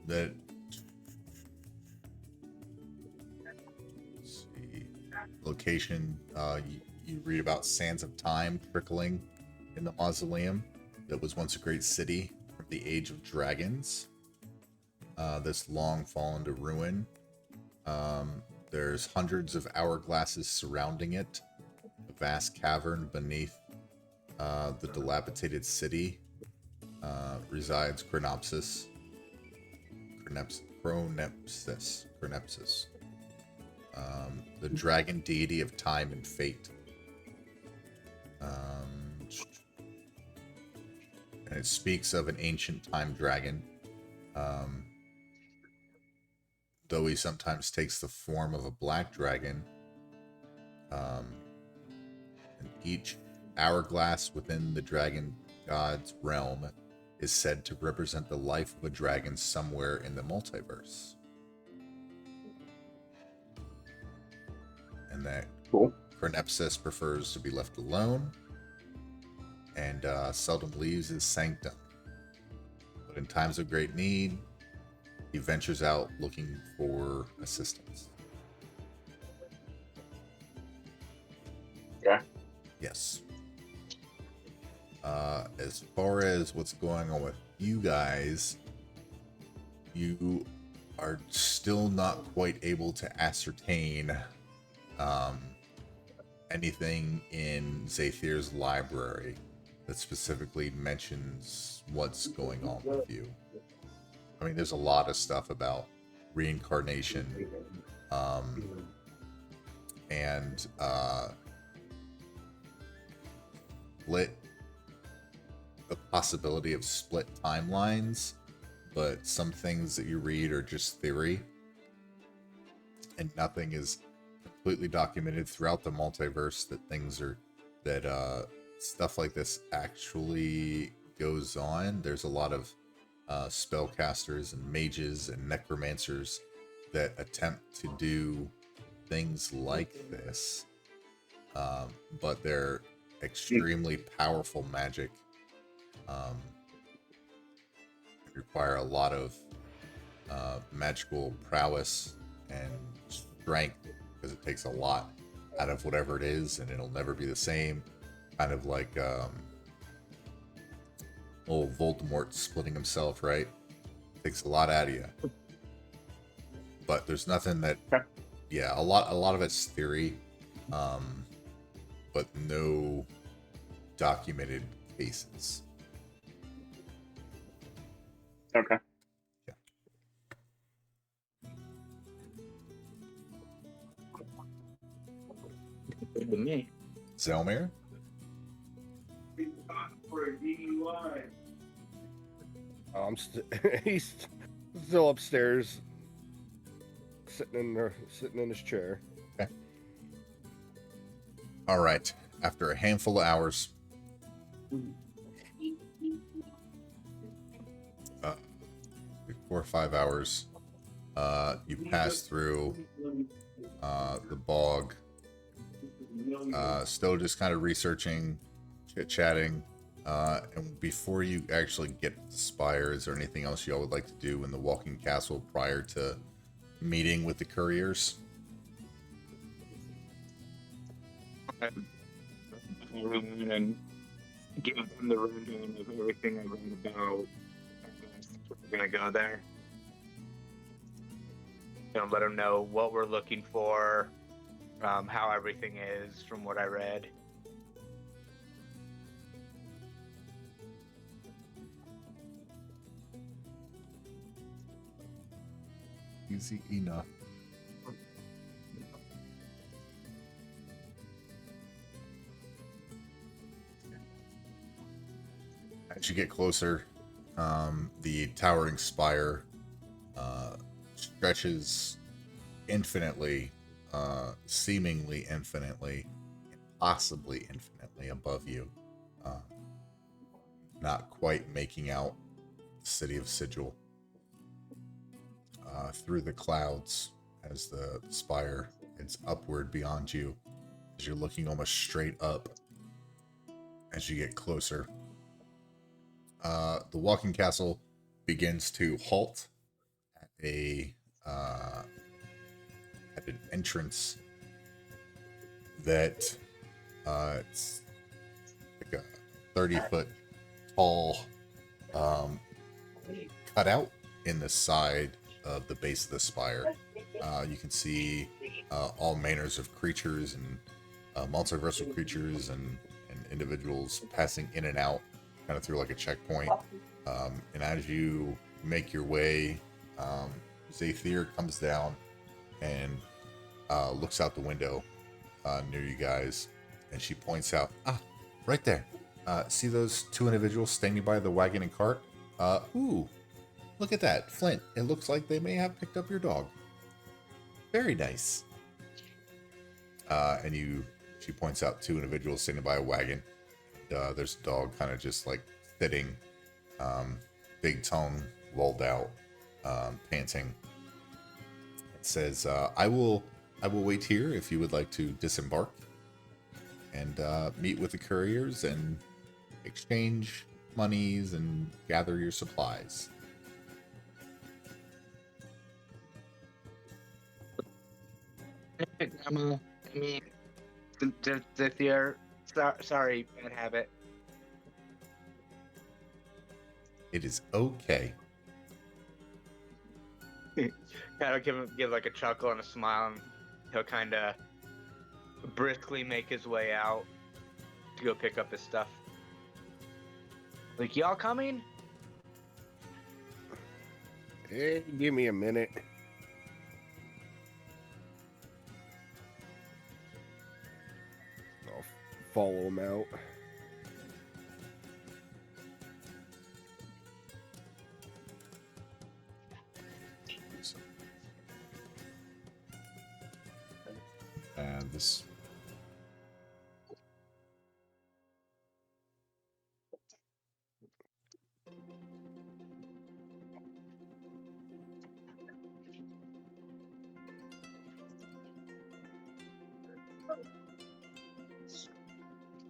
That let's see, location you read about sands of time trickling in the mausoleum that was once a great city from the age of dragons, that's long fallen to ruin. There's hundreds of hourglasses surrounding it, a vast cavern beneath the dilapidated city resides Chronopsis. The dragon deity of time and fate. And it speaks of an ancient time dragon. Though he sometimes takes the form of a black dragon. And each hourglass within the dragon god's realm is said to represent the life of a dragon somewhere in the multiverse. And that Cool. Chronopsis prefers to be left alone and seldom leaves his sanctum. But in times of great need, he ventures out looking for assistance. Okay. Yes. As far as what's going on with you guys, you are still not quite able to ascertain anything in Zathir's library that specifically mentions what's going on with you. I mean, there's a lot of stuff about reincarnation, and the possibility of split timelines, but some things that you read are just theory, and nothing is completely documented throughout the multiverse that stuff like this actually goes on. There's a lot of spellcasters and mages and necromancers that attempt to do things like this, but they're extremely powerful magic. Require a lot of magical prowess and strength, because it takes a lot out of whatever it is, and it'll never be the same. Kind of like old Voldemort splitting himself, right? Takes a lot out of you. But there's nothing that, yeah, a lot of it's theory, but no documented cases. Okay. Yeah. Good to me. Zelmir? He's still upstairs, sitting in his chair. Okay. All right. After a handful of hours, 4 or 5 hours, you pass through the bog, still just kind of researching, chit-chatting, and before you actually get to the spire, is there anything else y'all would like to do in the walking castle prior to meeting with the couriers? And give them the rundown of everything I read about. We're gonna go there. And let them know what we're looking for, how everything is from what I read. Easy enough. As you get closer, The towering spire stretches infinitely, seemingly infinitely, possibly infinitely above you. Not quite making out the city of Sigil. Through the clouds as the spire heads upward beyond you, as you're looking almost straight up as you get closer. The walking castle begins to halt at an entrance that it's like a 30-foot tall cutout in the side of the base of the spire. You can see all manners of creatures and multiversal creatures and individuals passing in and out, kind of through like a checkpoint. And as you make your way, Zaythir comes down and looks out the window near you guys, and she points out, right there. See those two individuals standing by the wagon and cart? Ooh, look at that, Flint. It looks like they may have picked up your dog. Very nice. She points out two individuals standing by a wagon. There's a dog kind of just like sitting, big tongue rolled out, panting. It says, I will wait here if you would like to disembark and meet with the couriers and exchange monies and gather your supplies. Grandma, I mean, this year, sorry, bad habit. It is okay. Kind of give like a chuckle and a smile, and he'll kind of briskly make his way out to go pick up his stuff. Like, y'all coming? Hey, give me a minute. I'll follow him out. And this.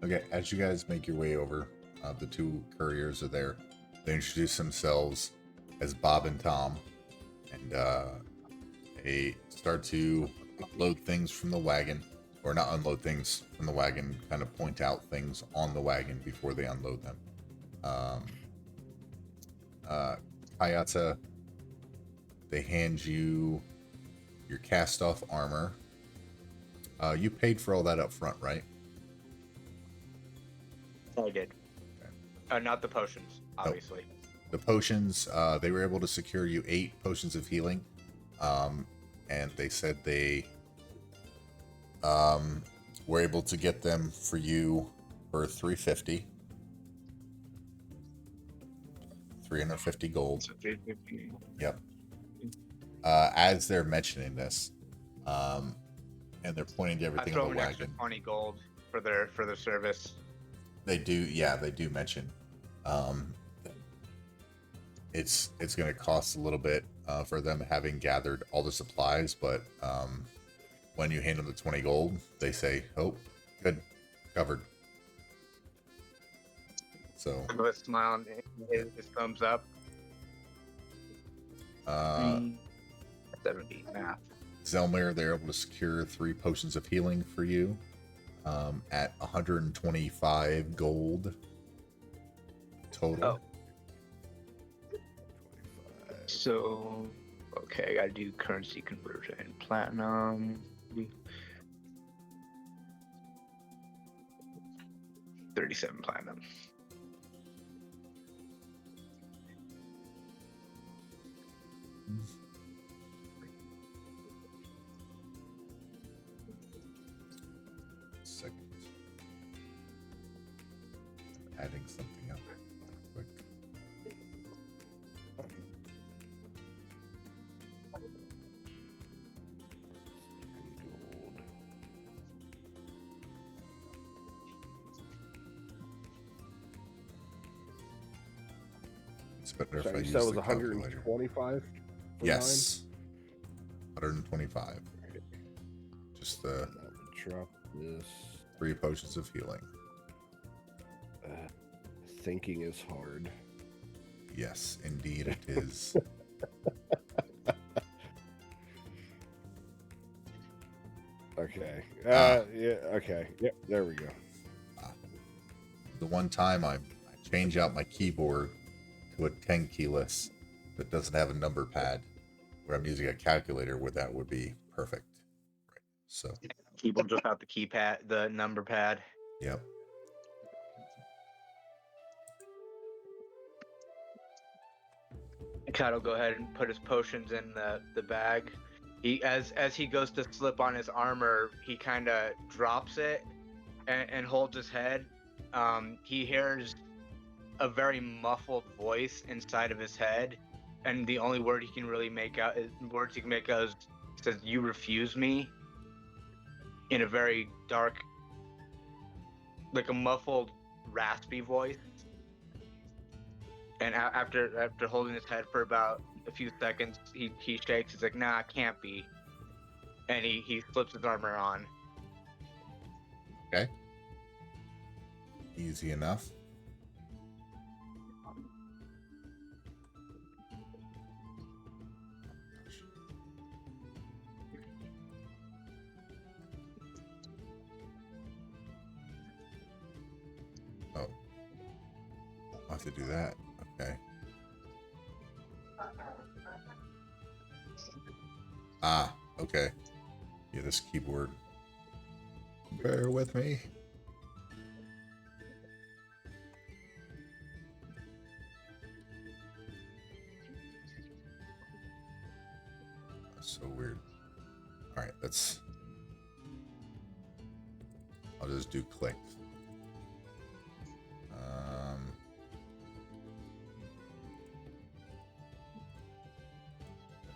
Okay, as you guys make your way over, the two couriers are there. They introduce themselves as Bob and Tom, and they start to load things from the wagon, or not unload things from the wagon, kind of point out things on the wagon before they unload them. Kayata, they hand you your cast-off armor. You paid for all that up front, right? I did. Okay. Not the potions, obviously. Nope. The potions, they were able to secure you 8 potions of healing. And they said they were able to get them for you for 350 gold. Yep. As they're mentioning this, and they're pointing to everything on the wagon. Extra 20 gold for their service. They do, yeah, they do mention. It's going to cost a little bit for them having gathered all the supplies, but when you hand them the 20 gold, they say, "Oh, good, covered." So with a smile and his thumbs up. 70 math. Zelmir, they're able to secure 3 potions of healing for you at 125 gold total. Oh. So, okay, I gotta do currency conversion. Platinum. 37 platinum. Second. Adding something up quick. It's better if Sorry, I you use said it was the calculator. 125 for Yes. 125. Just the 9? Drop this. 3 potions of healing. Thinking is hard. Yes, indeed it is. Okay. Okay. Yep. There we go. The one time I change out my keyboard to a 10 keyless that doesn't have a number pad, where I'm using a calculator, where that would be perfect. Right. So. Keyboard without the keypad, the number pad. Yep. Kat will go ahead and put his potions in the bag. He as he goes to slip on his armor, he kind of drops it and holds his head. He hears a very muffled voice inside of his head, and the only word he can really make out is says "You refuse me," in a very dark, like a muffled, raspy voice. And after holding his head for about a few seconds, he shakes. He's like, "Nah, it can't be." And he flips his armor on. Okay. Easy enough. Oh. I'll have to do that. Okay. Ah, okay. Yeah, this keyboard. Bear with me. That's so weird. Alright, I'll just do click.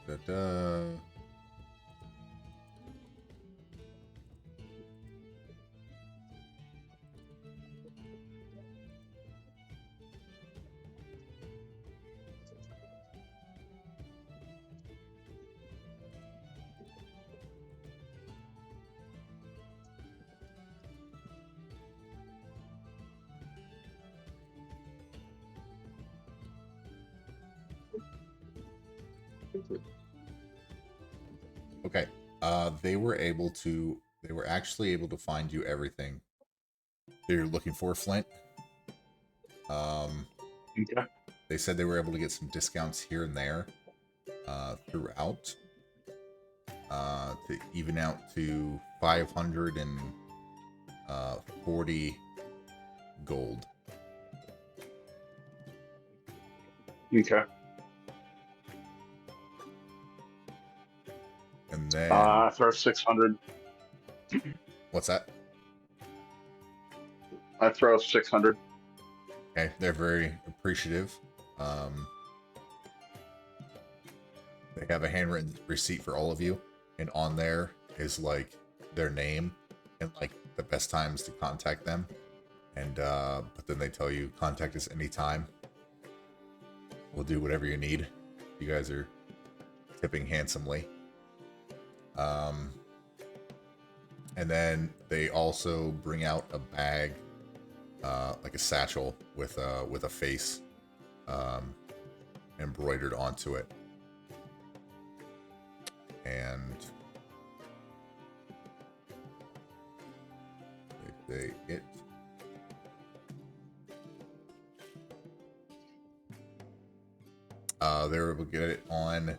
Da-da. Okay. They were actually able to find you everything they're looking for, Flint. Okay. They said they were able to get some discounts here and there throughout to even out to 540 gold. Okay. And then I throw 600. what's that? I throw 600. Okay, they're very appreciative. They have a handwritten receipt for all of you, and on there is like their name and like the best times to contact them. And but then they tell you contact us anytime. We'll do whatever you need. You guys are tipping handsomely. And then they also bring out a bag, like a satchel with a face embroidered onto it. And they were able to get it on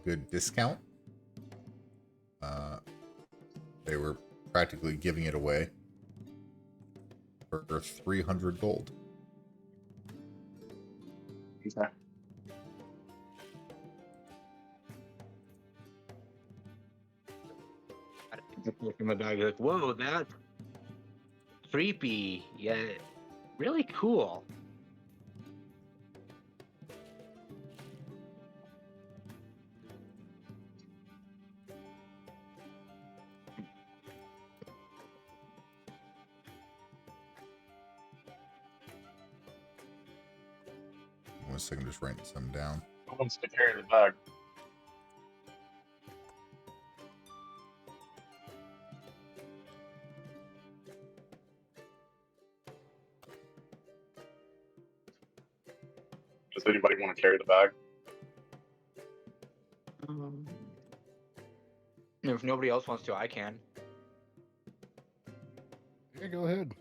good discount. They were practically giving it away for 300 gold. Okay. My dog like, "Whoa, that's creepy. Yeah, really cool." 1 second, I'm just writing some down. Who wants to carry the bag? Does anybody want to carry the bag? If nobody else wants to, I can. Yeah, go ahead.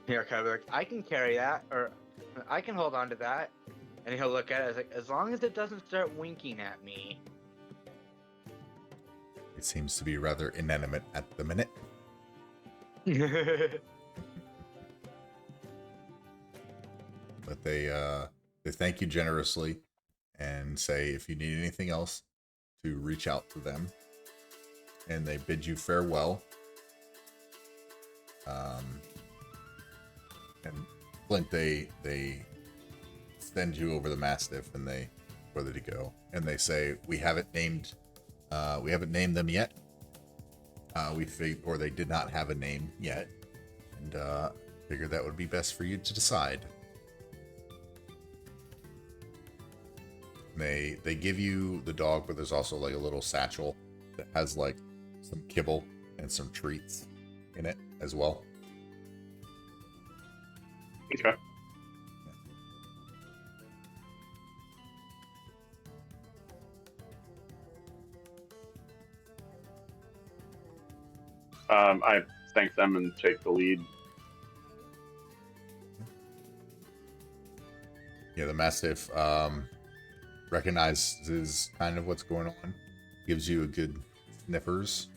Here, kind of like, I can carry that, or I can hold on to that. And he'll look at it as like, as long as it doesn't start winking at me. It seems to be rather inanimate at the minute. But they thank you generously and say if you need anything else to reach out to them. And they bid you farewell. And Flint, they send you over the Mastiff, and they whether to go, and they say we haven't named them yet. Or they did not have a name yet, and figured that would be best for you to decide. They give you the dog, but there's also like a little satchel that has like some kibble and some treats in it as well. Okay. I thank them and take the lead. Yeah, the Mastiff recognizes kind of what's going on, gives you a good sniffers,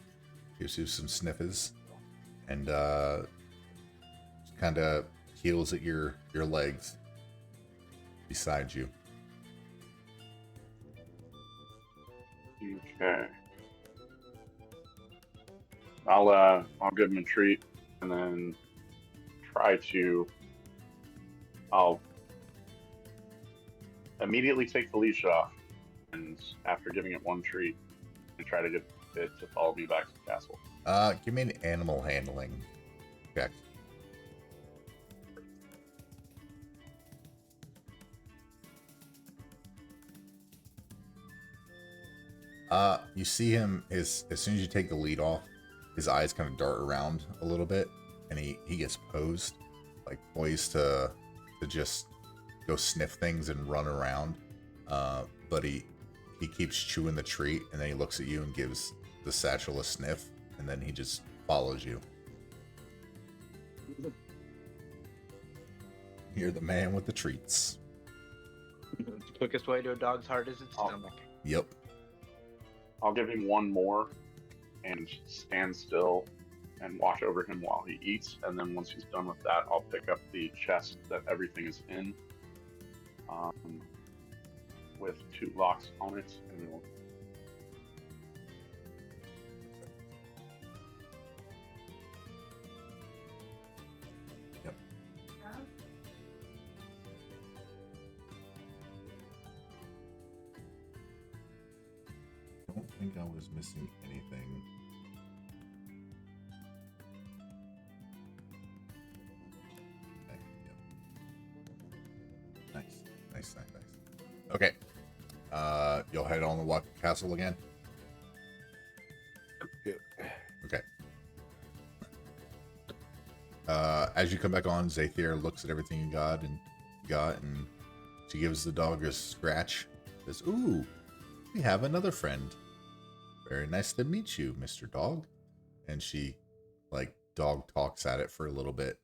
gives you some sniffers, and kind of heals at your legs beside you. Okay. I'll give him a treat, and then I'll immediately take the leash off, and after giving it one treat, and try to get it to follow me back to the castle. Give me an animal handling check. You see him as soon as you take the lead off, his eyes kind of dart around a little bit, and he gets poised to just go sniff things and run around. But he keeps chewing the treat, and then he looks at you and gives the satchel a sniff, and then he just follows you. You're the man with the treats. The quickest way to a dog's heart is its stomach. Yep. I'll give him one more and stand still and watch over him while he eats, and then once he's done with that, I'll pick up the chest that everything is in, with 2 locks on it, and we'll... Yep. I don't think I was missing anything. Okay, yep. Nice. Okay. You'll head on the walk to the castle again? Yep. Okay. As you come back on, Zathier looks at everything you got, and she gives the dog a scratch. Says, "Ooh, we have another friend. Very nice to meet you, Mr. Dog." And she, dog talks at it for a little bit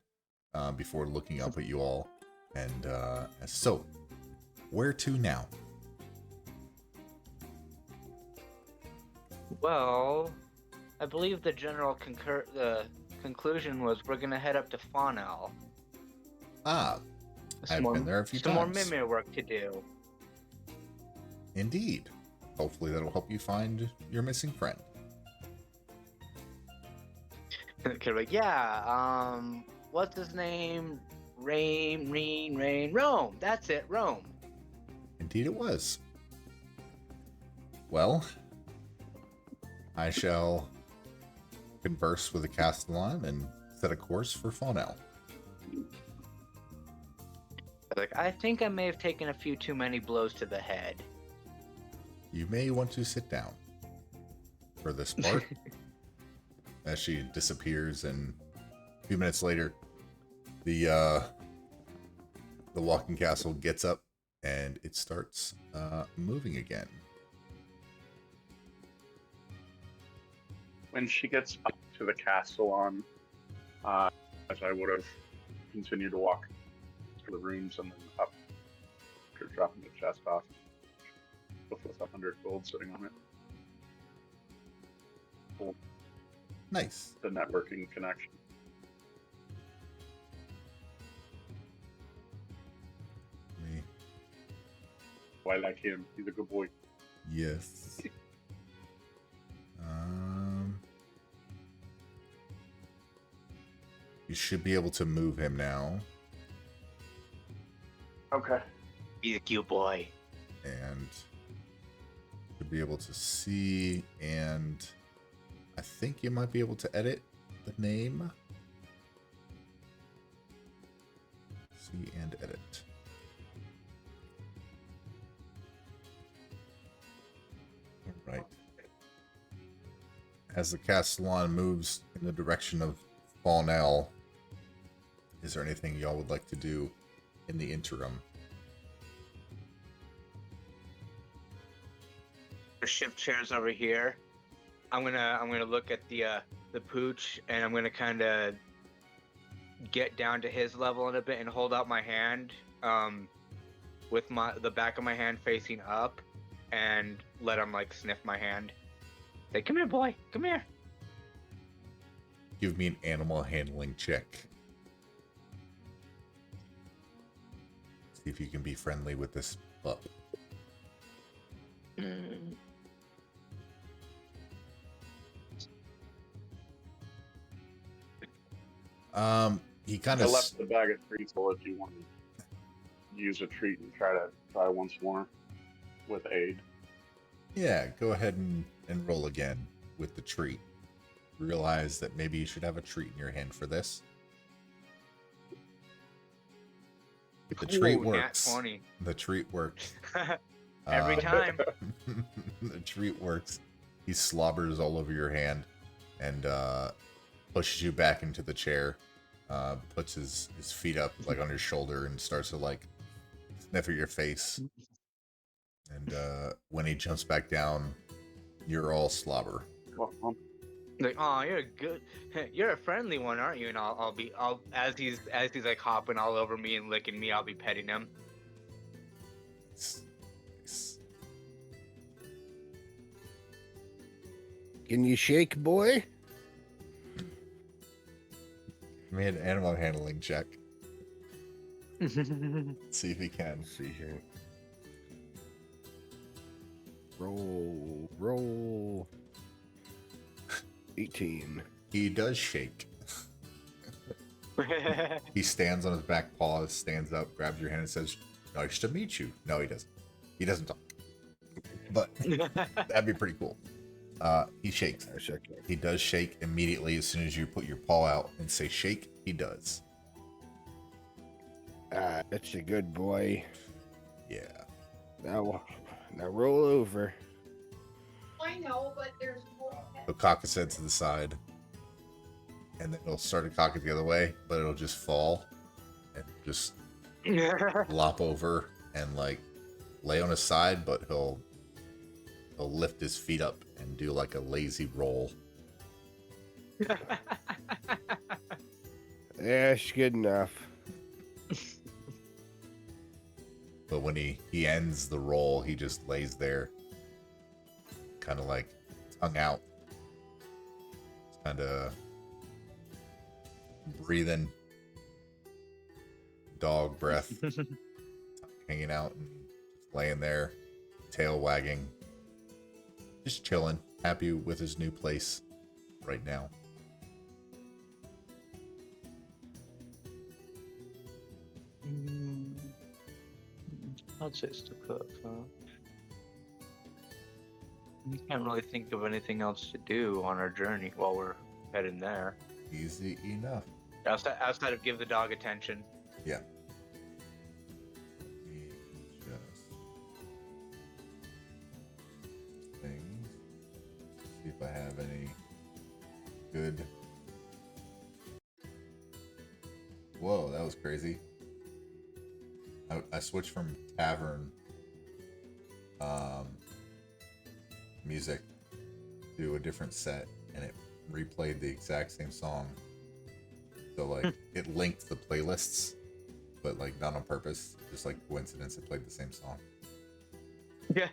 before looking up at you all. And so, where to now? Well, I believe the general conclusion was we're gonna head up to Faunel. Ah, I've been there a few some times. Some more Mimir work to do. Indeed. Hopefully that'll help you find your missing friend. Yeah, what's his name? Rome. That's it, Rome. Indeed it was. Well, I shall converse with the Castellan and set a course for Faunel. Like, I think I may have taken a few too many blows to the head. You may want to sit down for this part. As she disappears, and a few minutes later, the walking castle gets up and it starts moving again. When she gets up to the castle as I would have continued to walk through the rooms and then up after dropping the chest off with 100 gold sitting on it. Cool. Nice. The networking connection. Me. Oh, I like him. He's a good boy. Yes. You should be able to move him now. Okay. He's a cute boy. And should be able to see, and I think you might be able to edit the name. See and edit. All right. As the Castellan moves in the direction of Faunel, is there anything y'all would like to do in the interim? Shift chairs over here. I'm gonna look at the pooch, and I'm gonna kind of get down to his level in a bit and hold out my hand, with the back of my hand facing up, and let him like sniff my hand. Say, "Come here, boy. Come here." Give me an animal handling check. See if you can be friendly with this pup. He kind I of left the bag of treats, so if you want to use a treat and try once more with aid. Yeah, go ahead and roll again with the treat. Realize that maybe you should have a treat in your hand for this. The treat Ooh, nat works. 20. The treat works. Every time. The treat works. He slobbers all over your hand and pushes you back into the chair. Puts his feet up like on your shoulder and starts to like sniff at your face. And when he jumps back down, you're all slobber. Like, oh, you're good. You're a friendly one, aren't you? And I'll as he's like hopping all over me and licking me, I'll be petting him. Nice. Can you shake, boy? Made an animal handling check. See if he can. Let's see here. Roll. 18. He does shake. He stands on his back paws, stands up, grabs your hand and says, "Nice to meet you." No, he doesn't. He doesn't talk. But that'd be pretty cool. He shakes. He does shake immediately as soon as you put your paw out and say shake, he does. That's a good boy. Yeah. Now roll over. I know, but there's more. He'll cock his head to the side. And then he'll start to cock it the other way, but it'll just fall and just lop over and like lay on his side, but he'll lift his feet up and do like a lazy roll. Yeah, it's good enough. But when he ends the roll, he just lays there, kind of like tongue out, kind of breathing, dog breath, hanging out and just laying there, tail wagging, just chilling, happy with his new place right now. I'd say it's the cook. We can't really think of anything else to do on our journey while we're heading there. Easy enough. Outside of give the dog attention. Yeah. good. Whoa, that was crazy. I switched from tavern music to a different set, and it replayed the exact same song. So like it linked the playlists, but like not on purpose, just like coincidence. It played the same song. Yeah.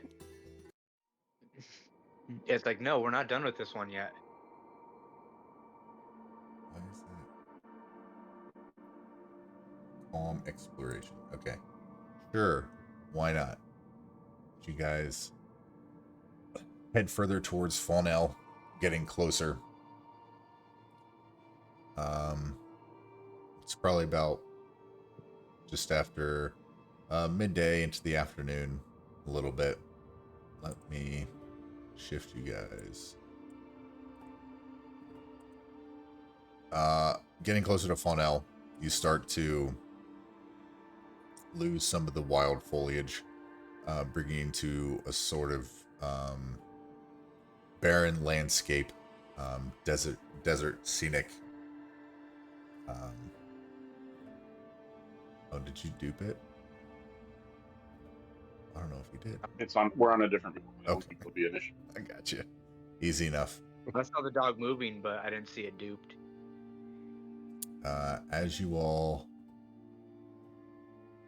It's like, no, we're not done with this one yet. Why is that? Calm exploration. Okay, sure. Why not? You guys head further towards Faunel, getting closer. It's probably about just after midday into the afternoon, a little bit. Let me shift you guys. Getting closer to Faunel, you start to lose some of the wild foliage, bringing to a sort of barren landscape, desert scenic. Oh, did you dupe it? I don't know if you did. It's on. We're on a different. I don't Okay. think it'll be an issue. I got you. Easy enough. I saw the dog moving, but I didn't see it duped. As you all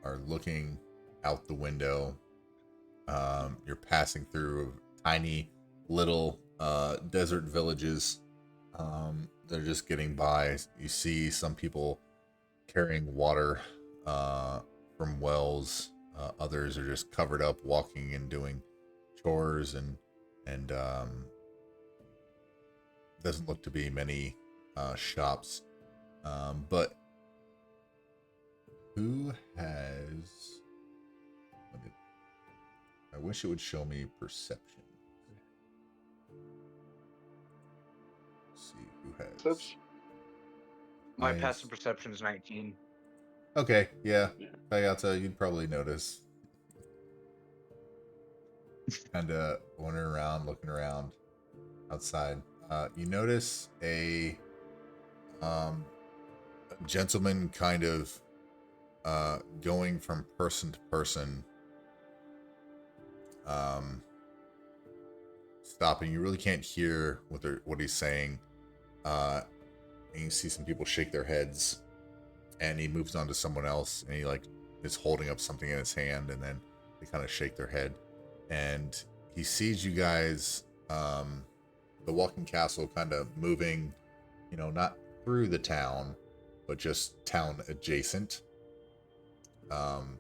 are looking out the window, you're passing through tiny little desert villages. They're just getting by. You see some people carrying water from wells. Others are just covered up, walking and doing chores, and doesn't look to be many shops. But who has? I wish it would show me perception. Let's see who has. Oops. My Nice. passive perception is 19. Okay, yeah. Yeah. Kayata, you'd probably notice. Kind of wandering around, looking around outside. You notice a gentleman kind of going from person to person, stopping. You really can't hear what he's saying. And you see some people shake their heads, and he moves on to someone else, and he like is holding up something in his hand, and then they kind of shake their head, and he sees you guys, the walking castle, kind of moving, not through the town, but just town adjacent. And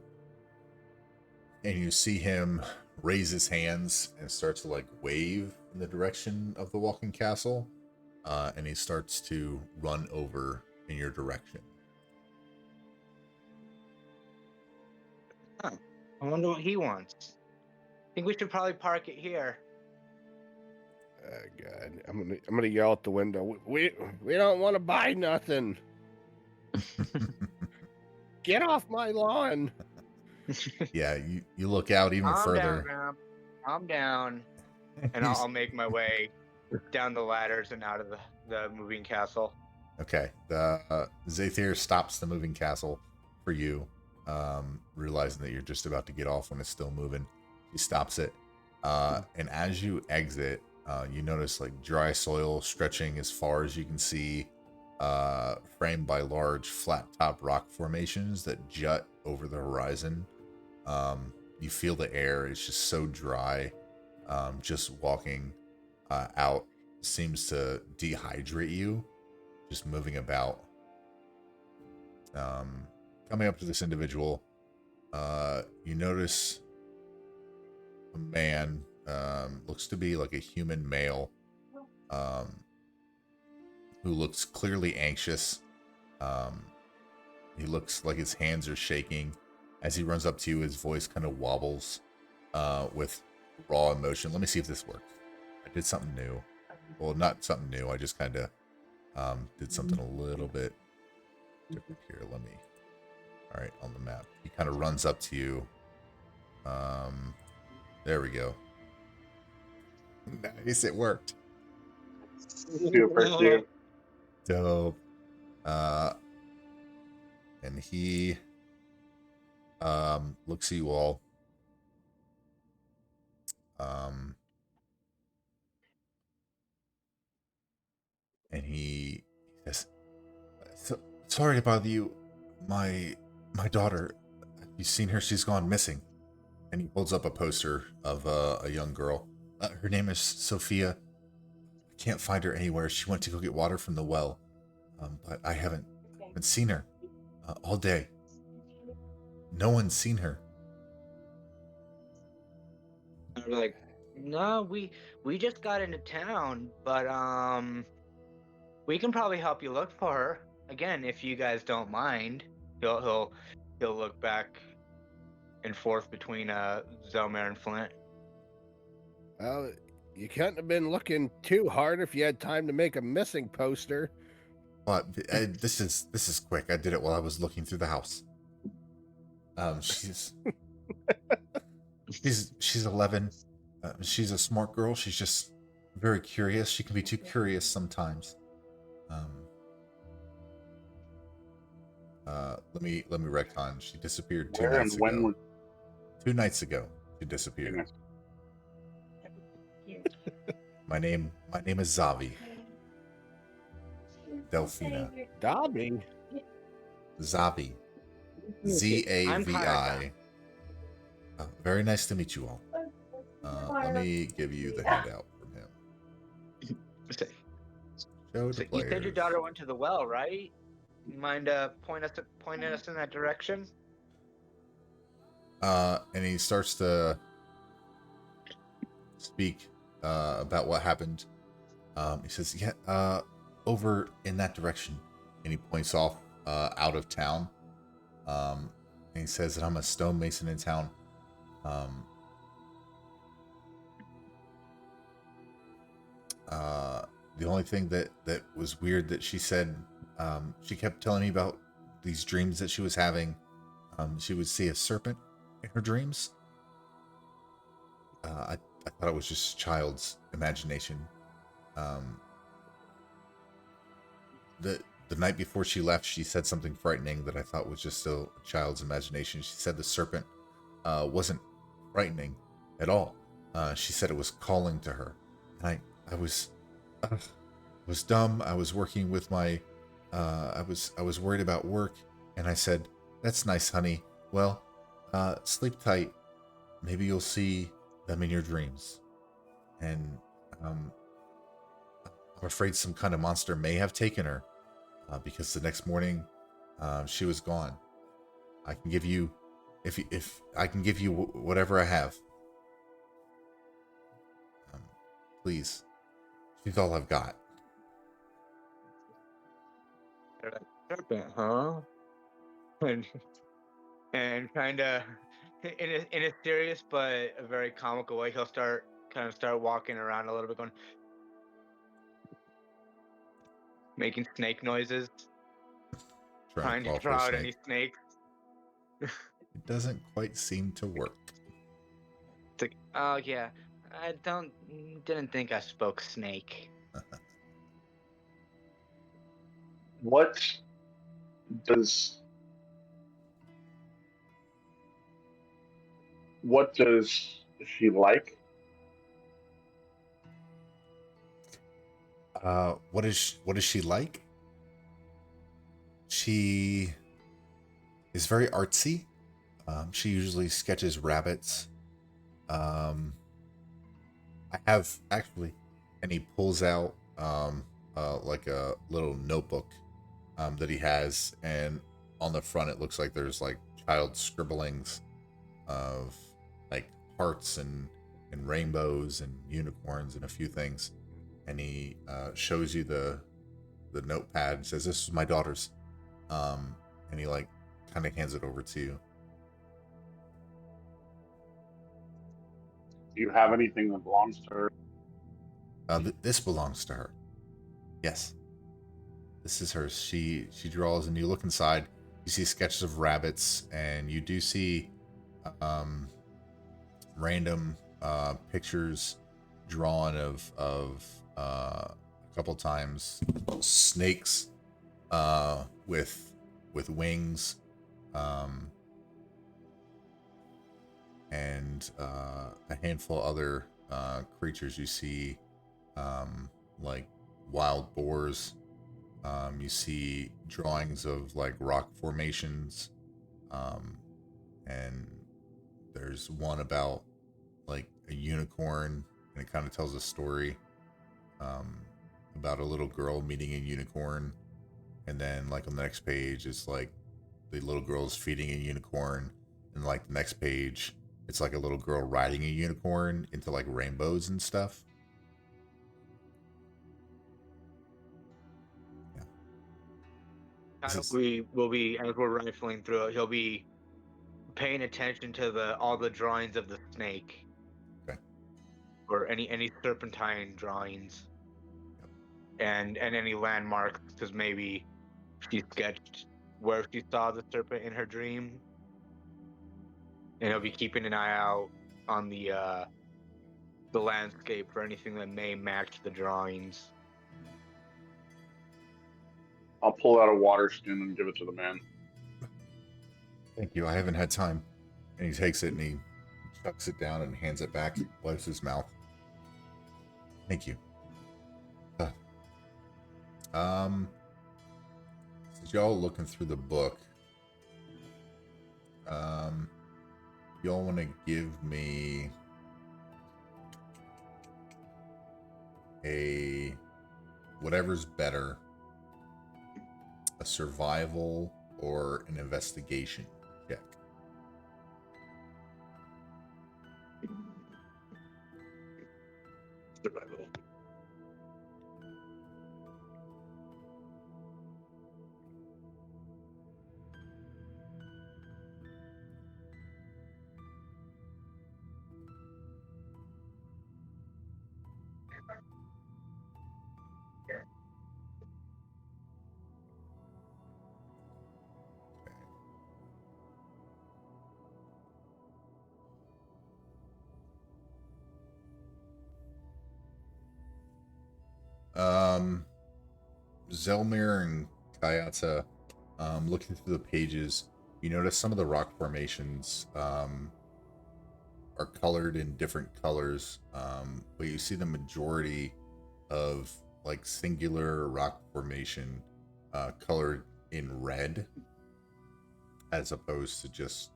you see him raise his hands and start to like wave in the direction of the walking castle, and he starts to run over in your direction. Huh. I wonder what he wants. I think we should probably park it here. God, I'm gonna yell out the window. We don't want to buy nothing. Get off my lawn. Yeah, you look out even further. I'm down. And I'll make my way down the ladders and out of the moving castle. Okay, the Zathir stops the moving castle for you, realizing that you're just about to get off when it's still moving. He stops it, and as you exit, you notice like dry soil stretching as far as you can see, framed by large flat-top rock formations that jut over the horizon. You feel the air is just so dry. Just walking out seems to dehydrate you. Just moving about. Coming up to this individual, you notice a man, looks to be like a human male, who looks clearly anxious. He looks like his hands are shaking. As he runs up to you, his voice kind of wobbles with raw emotion. Let me see if this works. I did something new. Well, not something new. I just kind of did something a little bit different here. Let me. All right, on the map. He kind of runs up to you. There we go. Nice, it worked. Super cute. Dope. And he looks at you all. And he says, sorry to bother you. My daughter, have you seen her? She's gone missing. And he holds up a poster of a young girl. Her name is Sophia. I can't find her anywhere. She went to go get water from the well, but I haven't seen her all day. No one's seen her. We're like, no, we just got into town, but we can probably help you look for her again if you guys don't mind. He'll look back and forth between Zelmer and Flint. Well, you couldn't have been looking too hard if you had time to make a missing poster. But this is quick. I did it while I was looking through the house. She's 11. She's a smart girl. She's just very curious. She can be too curious sometimes. Let me retcon. She disappeared 2 Where and nights when ago. was 2 nights ago, she disappeared. My name is Zavi. Delphina. Dobby? Zavi. I'm Zavi. Kayaka. Very nice to meet you all. Let me give you the handout from him. Show So the you said your players. daughter went to the well, right? You mind pointing us in that direction? And he starts to speak about what happened. He says, yeah, over in that direction. And he points off out of town. And he says that I'm a stonemason in town. The only thing that was weird that she said, she kept telling me about these dreams that she was having. She would see a serpent in her dreams. I thought it was just child's imagination. The night before she left, she said something frightening that I thought was just still a child's imagination. She said the serpent wasn't frightening at all. She said it was calling to her, and I was dumb. I was working with my I was worried about work, and I said, "That's nice, honey. Well, sleep tight. Maybe you'll see them in your dreams." And I'm afraid some kind of monster may have taken her, because the next morning she was gone. I can give you, if I can give you whatever I have. Please, she's all I've got. Serpent, huh? And kind of in a serious but a very comical way, he'll start walking around a little bit, making snake noises, trying to call for draw a out snake. any snakes. It doesn't quite seem to work. It's like, oh yeah, I didn't think I spoke snake. what does she like? What is she like? She is very artsy. She usually sketches rabbits. I have actually, and he pulls out like a little notebook that he has, and on the front it looks like there's like child scribblings of like hearts and rainbows and unicorns and a few things. And he shows you the notepad and says, "This is my daughter's," and he like kind of hands it over to you. Do you have anything that belongs to her? This belongs to her. Yes, this is hers. She draws, and you look inside. You see sketches of rabbits, and you do see random pictures drawn of a couple times snakes with wings, and a handful of other creatures you see, like wild boars. You see drawings of like rock formations, and there's one about like a unicorn, and it kind of tells a story about a little girl meeting a unicorn. And then like on the next page it's like the little girl's feeding a unicorn, and like the next page it's like a little girl riding a unicorn into like rainbows and stuff. Yeah. We will be, as we're rifling through it, he'll be paying attention to all the drawings of the snake. Okay. Or any serpentine drawings. And any landmarks, because maybe she sketched where she saw the serpent in her dream. And he'll be keeping an eye out on the landscape for anything that may match the drawings. I'll pull out a water skin and give it to the man. Thank you. I haven't had time. And he takes it and he chucks it down and hands it back, wipes his mouth. Thank you. Since y'all looking through the book, y'all want to give me a whatever's better, a survival or an investigation check. Survival. Zelmir and Kayata, looking through the pages, you notice some of the rock formations are colored in different colors, but you see the majority of like singular rock formation colored in red, as opposed to just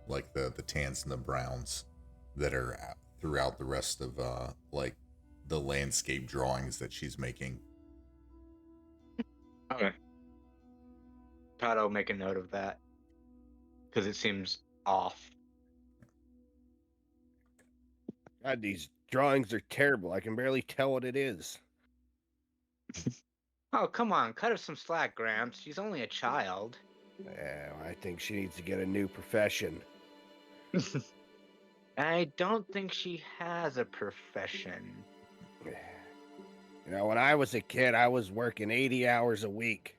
like the tans and the browns that are throughout the rest of like the landscape drawings that she's making. Okay. I'll make a note of that, because it seems off. God, these drawings are terrible. I can barely tell what it is. Oh, come on, cut her some slack, Gramps. She's only a child. I think she needs to get a new profession. I don't think she has a profession. You know, when I was a kid, I was working 80 hours a week.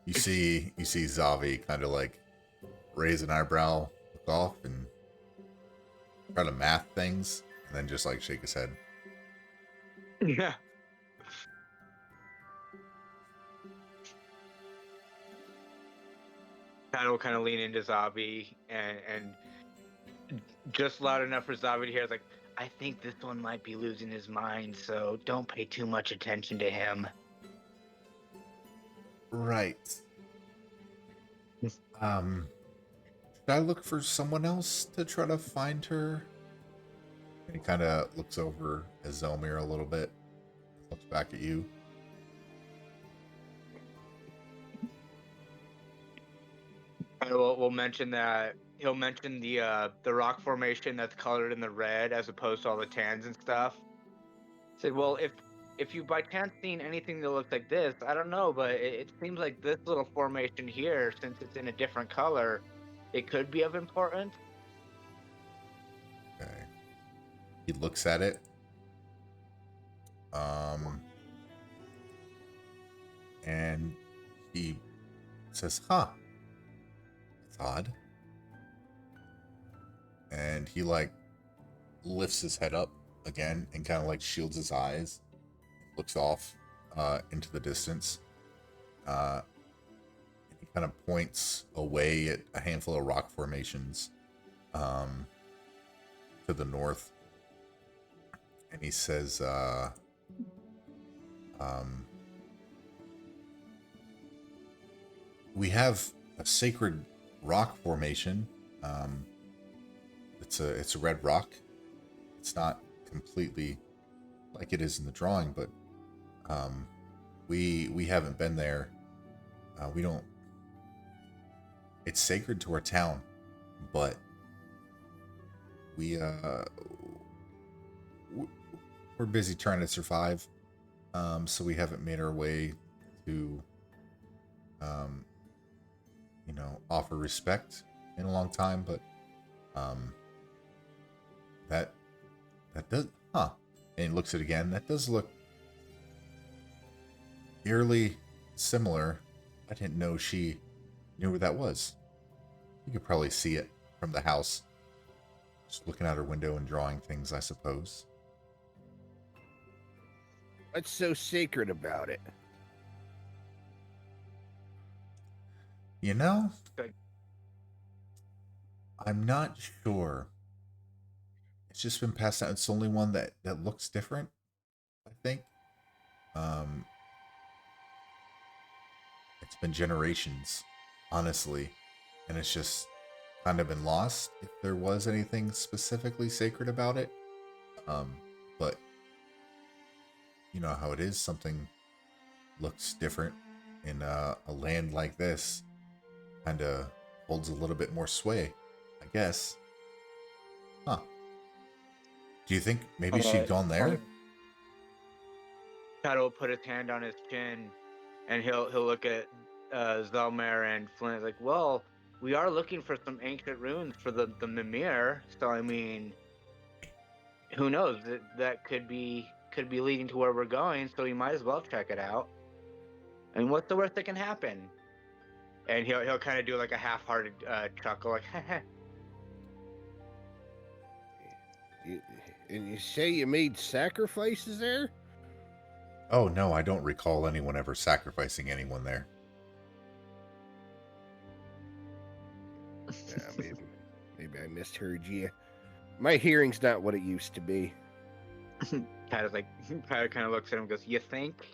You see Zavi kind of like raise an eyebrow, look off, and try to math things, and then just like shake his head. Yeah. Pat will kind of lean into Zavi and just loud enough for Zavi to hear. It's like, I think this one might be losing his mind, so don't pay too much attention to him. Right. Should I look for someone else to try to find her? And he kind of looks over at Zelmir a little bit, looks back at you. We'll mention that he'll mention the rock formation that's colored in the red as opposed to all the tans and stuff. Said, well, if you by chance seen anything that looks like this, I don't know, but it seems like this little formation here, since it's in a different color, it could be of importance. Okay. He looks at it. And he says, huh. That's odd. And he like lifts his head up again and kind of like shields his eyes, looks off into the distance. And he kind of points away at a handful of rock formations to the north. And he says, we have a sacred rock formation. It's a red rock. It's not completely like it is in the drawing, but we haven't been there. We don't. It's sacred to our town, but we're busy trying to survive, so we haven't made our way to offer respect in a long time. But that does, and he looks at it again. That does look eerily similar. I didn't know she knew where that was. You could probably see it from the house, just looking out her window and drawing things, I suppose. What's so sacred about it? You know, Good. I'm not sure. It's just been passed out. It's the only one that looks different, I think. It's been generations, honestly, and it's just kind of been lost if there was anything specifically sacred about it. But you know how it is. Something looks different in a land like this. Kind of holds a little bit more sway, I guess. Huh. Do you think maybe she'd gone there? Shadow will put his hand on his chin, and he'll look at Zelmer and Flint. Like, well, we are looking for some ancient runes for the Mimir. So I mean, who knows? That could be leading to where we're going. So we might as well check it out. I mean, what's the worst that can happen? And he'll kind of do like a half-hearted chuckle, like, And you say you made sacrifices there? Oh no, I don't recall anyone ever sacrificing anyone there. Yeah, maybe I misheard you. My hearing's not what it used to be. kind of looks at him and goes, "You think?"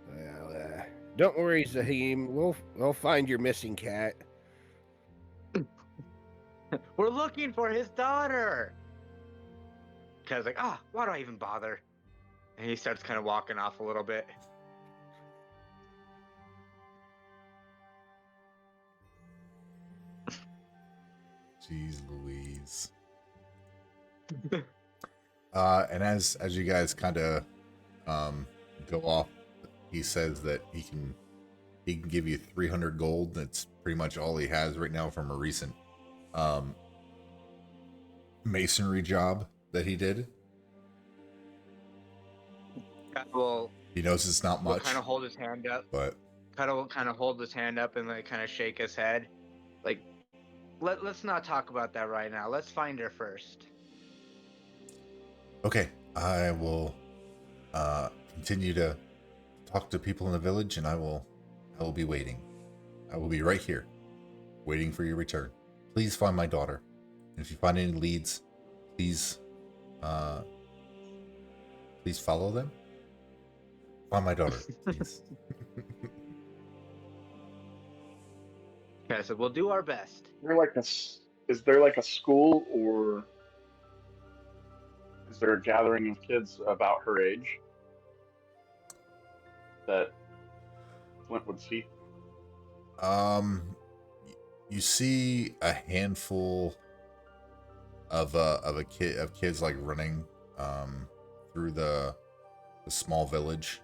Well, don't worry, Zahim. We'll find your missing cat. We're looking for his daughter. Kai's like, why do I even bother? And he starts kind of walking off a little bit. Jeez Louise. And as you guys kind of go off, he says that he can give you 300 gold. That's pretty much all he has right now from a recent masonry job that he did. Well, he knows it's not much. Kind of hold his hand up, but kind of hold his hand up and like kind of shake his head, like, let's not talk about that right now. Let's find her first. Okay, I will continue to talk to people in the village, and I will be waiting. I will be right here, waiting for your return. Please find my daughter. And if you find any leads, please follow them. Find my daughter, please. Okay, I said we'll do our best. Is there like a school, or is there a gathering of kids about her age that Flint would see? You see a handful of kids like running through the small village,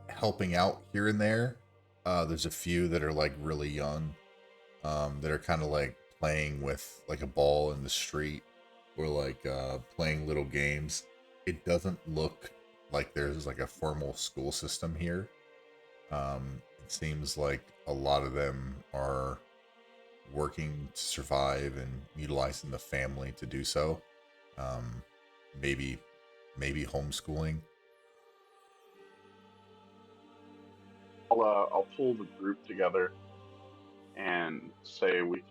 helping out here and there. There's a few that are like really young, that are kind of like playing with like a ball in the street, or like playing little games. It doesn't look like there's like a formal school system here. It seems like a lot of them are working to survive and utilizing the family to do so. Um, maybe homeschooling. I'll pull the group together and say we've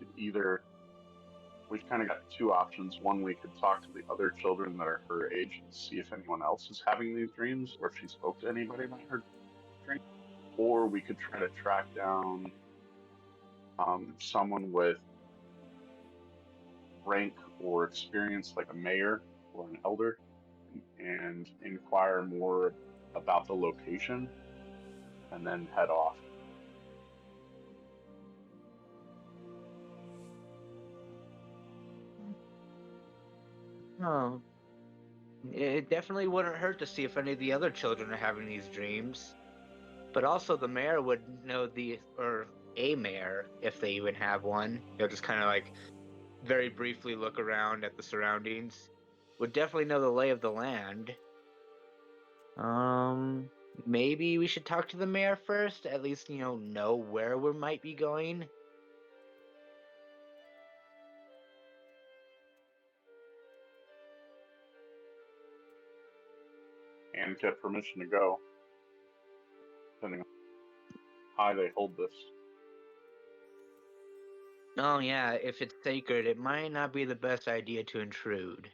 kind of got two options. One, we could talk to the other children that are her age and see if anyone else is having these dreams or if she spoke to anybody about her dream. Or we could try to track down someone with rank or experience, like a mayor or an elder, and inquire more about the location and then head off. Oh, it definitely wouldn't hurt to see if any of the other children are having these dreams. But also, the mayor would know or a mayor, if they even have one. They'll just kind of like very briefly look around at the surroundings. Would definitely know the lay of the land. Maybe we should talk to the mayor first. At least know where we might be going. And get permission to go, depending on how high they hold this. Oh yeah, if it's sacred, it might not be the best idea to intrude.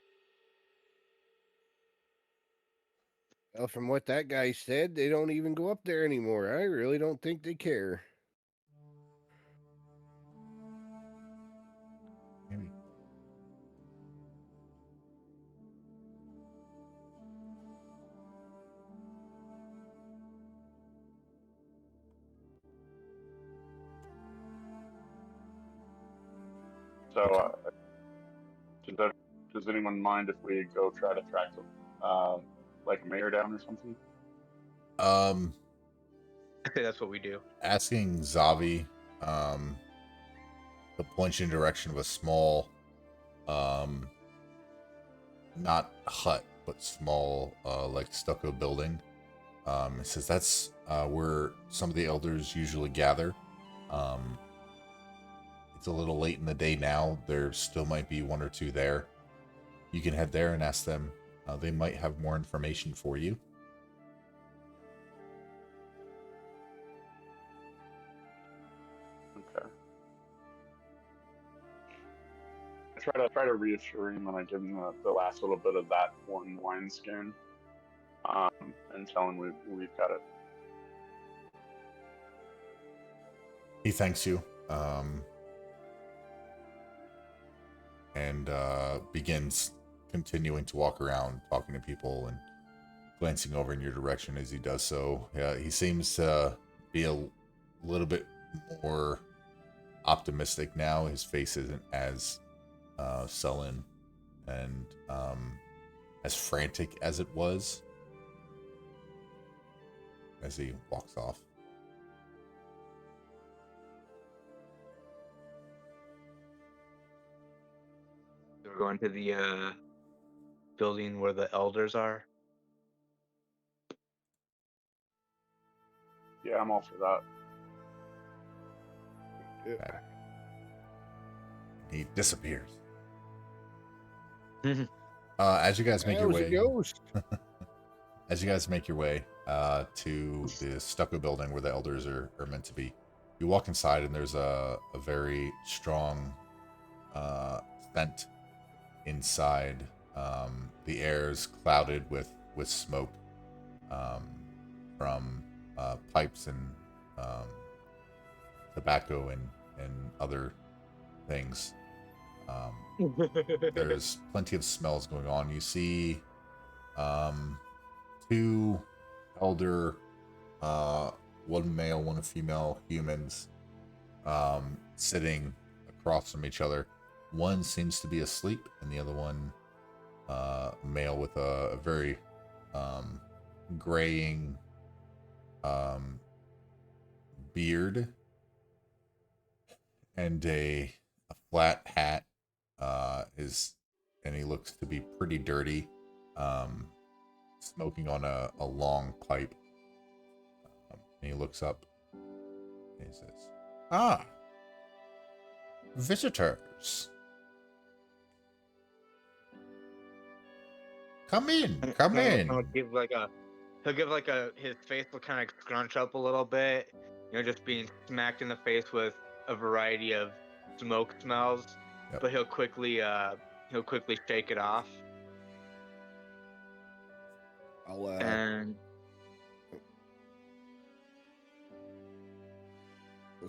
Well, from what that guy said, they don't even go up there anymore. I really don't think they care. Maybe. So, does anyone mind if we go try to track like a mayor down or something? That's what we do. Asking Zavi, to point you in the direction of a small, not hut, but small, like stucco building. It says that's where some of the elders usually gather. Um, it's a little late in the day now. There still might be one or two there. You can head there and ask them. They might have more information for you. Okay. I try to reassure him, and I give him the last little bit of that one wineskin, and tell him we've got it. He thanks you, and begins continuing to walk around, talking to people and glancing over in your direction as he does so. He seems to be a little bit more optimistic now. His face isn't as sullen and as frantic as it was as he walks off. We're going to the building where the elders are. Yeah, I'm all for that. Yeah. He disappears. As you guys make your way, as you guys make your way to the stucco building where the elders are meant to be, you walk inside and there's a very strong scent inside. The air is clouded with smoke from pipes and tobacco and other things. There's plenty of smells going on. You see two elder, one male, one female humans sitting across from each other. One seems to be asleep, and the other one, male with a very graying beard and a flat hat, and he looks to be pretty dirty, smoking on a long pipe. And he looks up and he says, "Ah, visitors. Come in, come in." He'll give like his face will kind of scrunch up a little bit, just being smacked in the face with a variety of smoke smells. Yep. But he'll quickly shake it off. I'll And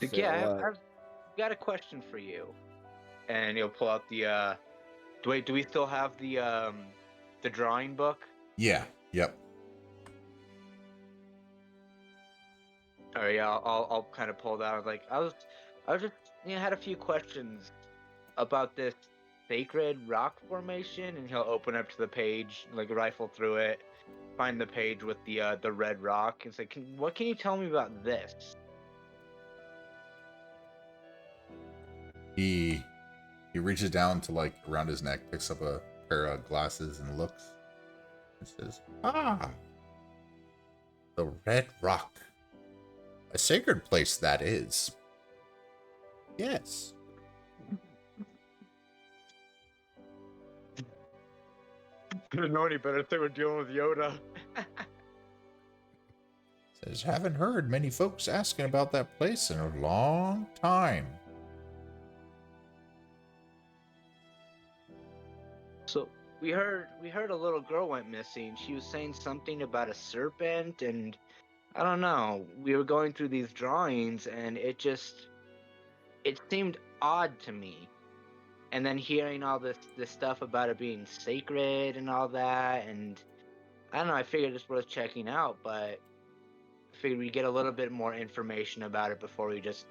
say, yeah, I've got a question for you. And he'll pull out the do we still have the drawing book? Yeah, yep. Oh yeah, I'll kind of pull that. I was just had a few questions about this sacred rock formation, and he'll open up to the page, like rifle through it, find the page with the red rock, and say, "What can you tell me about this?" He reaches down to like around his neck, picks up a pair of glasses and looks and says, "Ah, the red rock. A sacred place that is. Yes. Didn't know any better. They were dealing with Yoda. Says, haven't heard many folks asking about that place in a long time." So we heard a little girl went missing. She was saying something about a serpent, and I don't know. We were going through these drawings, and it seemed odd to me. And then hearing all this stuff about it being sacred and all that, and I don't know. I figured it's worth checking out, but I figured we'd get a little bit more information about it before we just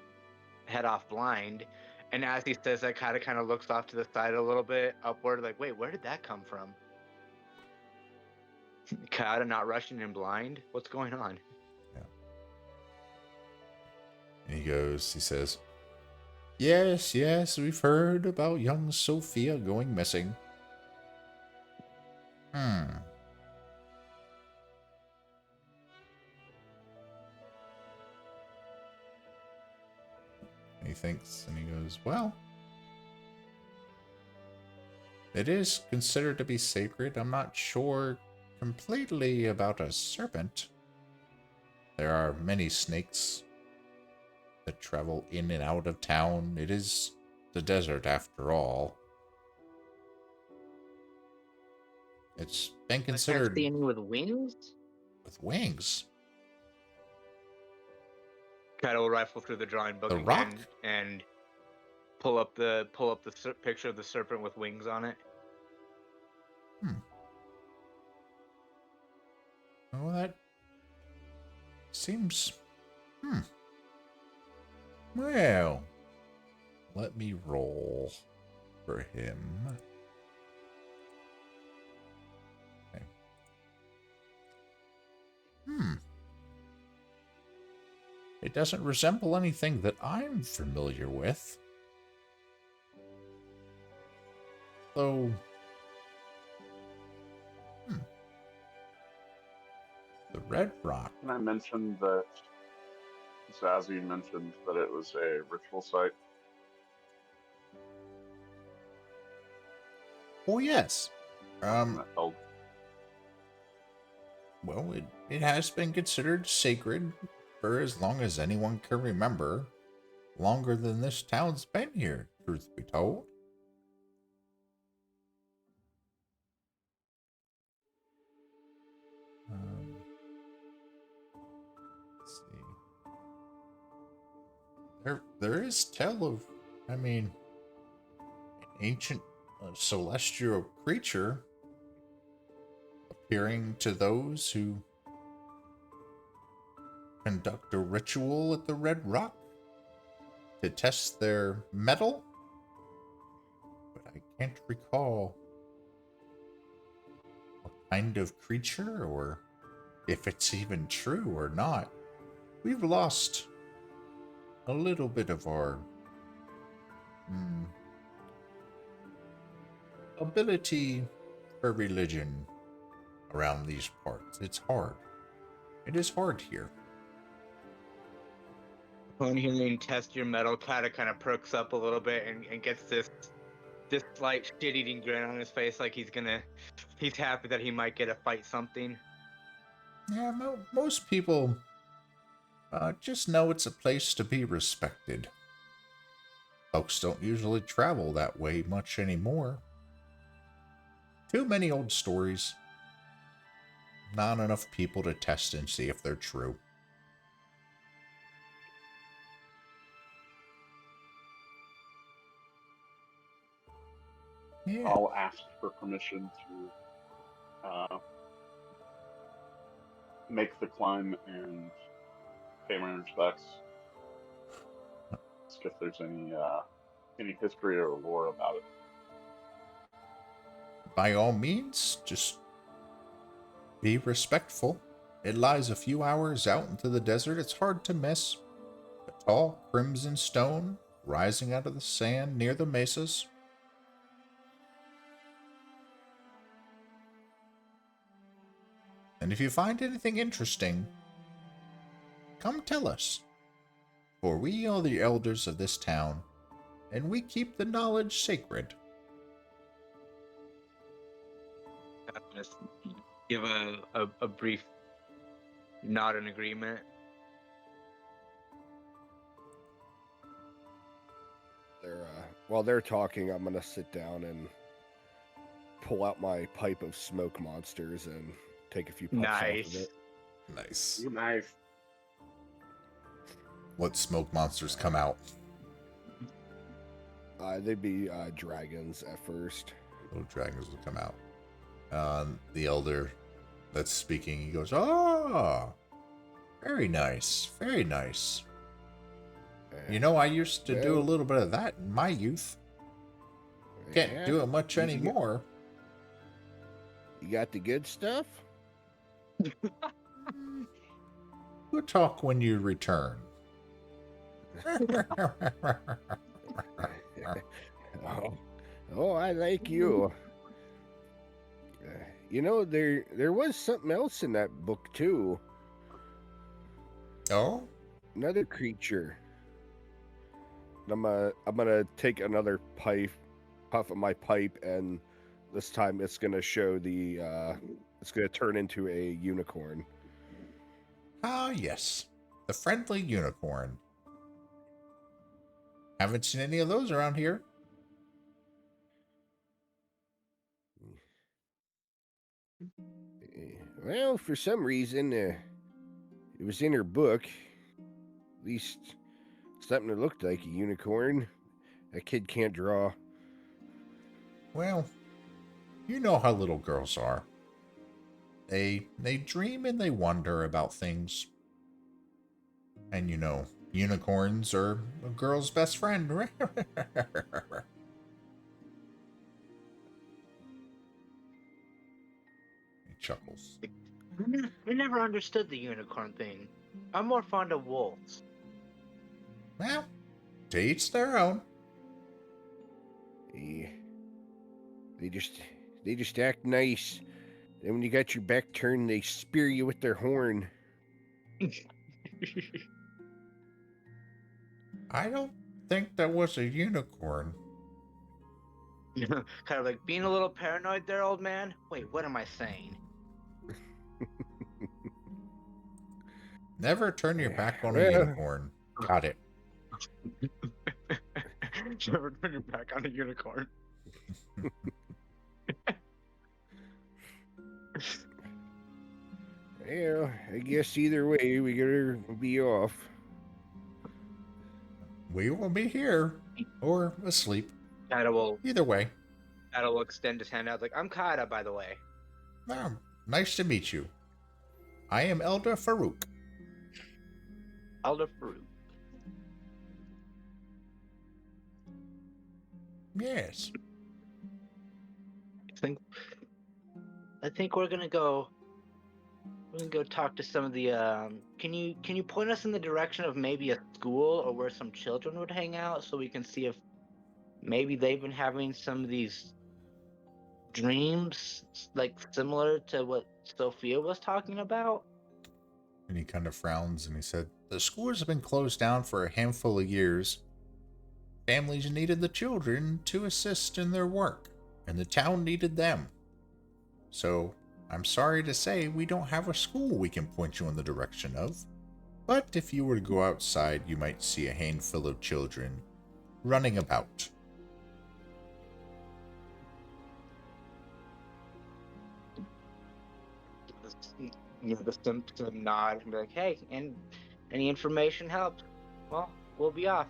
head off blind. And as he says that, kind of looks off to the side a little bit, upward, like, wait, where did that come from? Kata not rushing in blind? What's going on? Yeah. And he says, yes, we've heard about young Sophia going missing. And he thinks, and he goes, well, it is considered to be sacred. I'm not sure completely about a serpent. There are many snakes that travel in and out of town. It is the desert after all. It's been considered... I can't see any with wings? With wings? Kata will rifle through the drawing book The again rock? and pull up the picture of the serpent with wings on it. Oh, that seems... Well, let me roll for him. Okay. It doesn't resemble anything that I'm familiar with. Though... The red rock. Can I mention that Zazie mentioned that it was a ritual site? Oh, yes. That held. Well, it has been considered sacred for as long as anyone can remember. Longer than this town's been here, truth be told. Let's see. There is tale of, an ancient celestial creature appearing to those who conduct a ritual at the Red Rock to test their mettle, but I can't recall what kind of creature or if it's even true or not. We've lost a little bit of our ability for religion around these parts. It's hard. It is hard here. When hearing test your metal kind of perks up a little bit and gets this slight shit-eating grin on his face, like he's happy that he might get to fight something. Yeah, most people just know it's a place to be respected. Folks don't usually travel that way much anymore. Too many old stories. Not enough people to test and see if they're true. Yeah. I'll ask for permission to make the climb and pay my respects. Ask if there's any history or lore about it. By all means, just be respectful. It lies a few hours out into the desert. It's hard to miss. A tall crimson stone rising out of the sand near the mesas. And if you find anything interesting, come tell us. For we are the elders of this town, and we keep the knowledge sacred. Just give a brief nod in agreement. While they're talking, I'm gonna sit down and pull out my pipe of smoke monsters and take a few puffs off of Nice. it. Nice. Nice. What smoke monsters come out? They'd be dragons at first. Little dragons will come out. The elder that's speaking, he goes, "Ah, very nice, very nice. You know, I used to do a little bit of that in my youth. Can't do it much anymore." You got the good stuff? We'll talk when you return. Oh, I like you. You know, there was something else in that book too. Oh? Another creature. I'm gonna take another puff of my pipe, and this time it's gonna show it's gonna turn into a unicorn. Ah, yes. The friendly unicorn. Haven't seen any of those around here. Well, for some reason, it was in her book. At least something that looked like a unicorn. That kid can't draw. Well, you know how little girls are. They dream and they wonder about things. And you know, unicorns are a girl's best friend. He chuckles. I never understood the unicorn thing. I'm more fond of wolves. Well, to each their own. They just act nice. Then when you got your back turned, they spear you with their horn. I don't think that was a unicorn. Kind of like being a little paranoid there, old man. Wait, what am I saying? Never turn your back on a unicorn. Got it. Never turn your back on a unicorn. Well, I guess either way, we gotta be off. We will be here or asleep. Kata will Either way. extend his hand out like, I'm Kata, by the way. Nice to meet you. I am Elder Farouk. Elder Farouk. Yes. I think we're gonna go. We're gonna go talk to some of the. Can you point us in the direction of maybe a school or where some children would hang out, so we can see if maybe they've been having some of these dreams, like similar to what Sophia was talking about. And he kind of frowns and he said, the schools have been closed down for a handful of years. Families needed the children to assist in their work, and the town needed them. So, I'm sorry to say we don't have a school we can point you in the direction of. But if you were to go outside, you might see a handful of children running about. The Simpson nod and be like, "Hey, and any information helps? Well, we'll be off."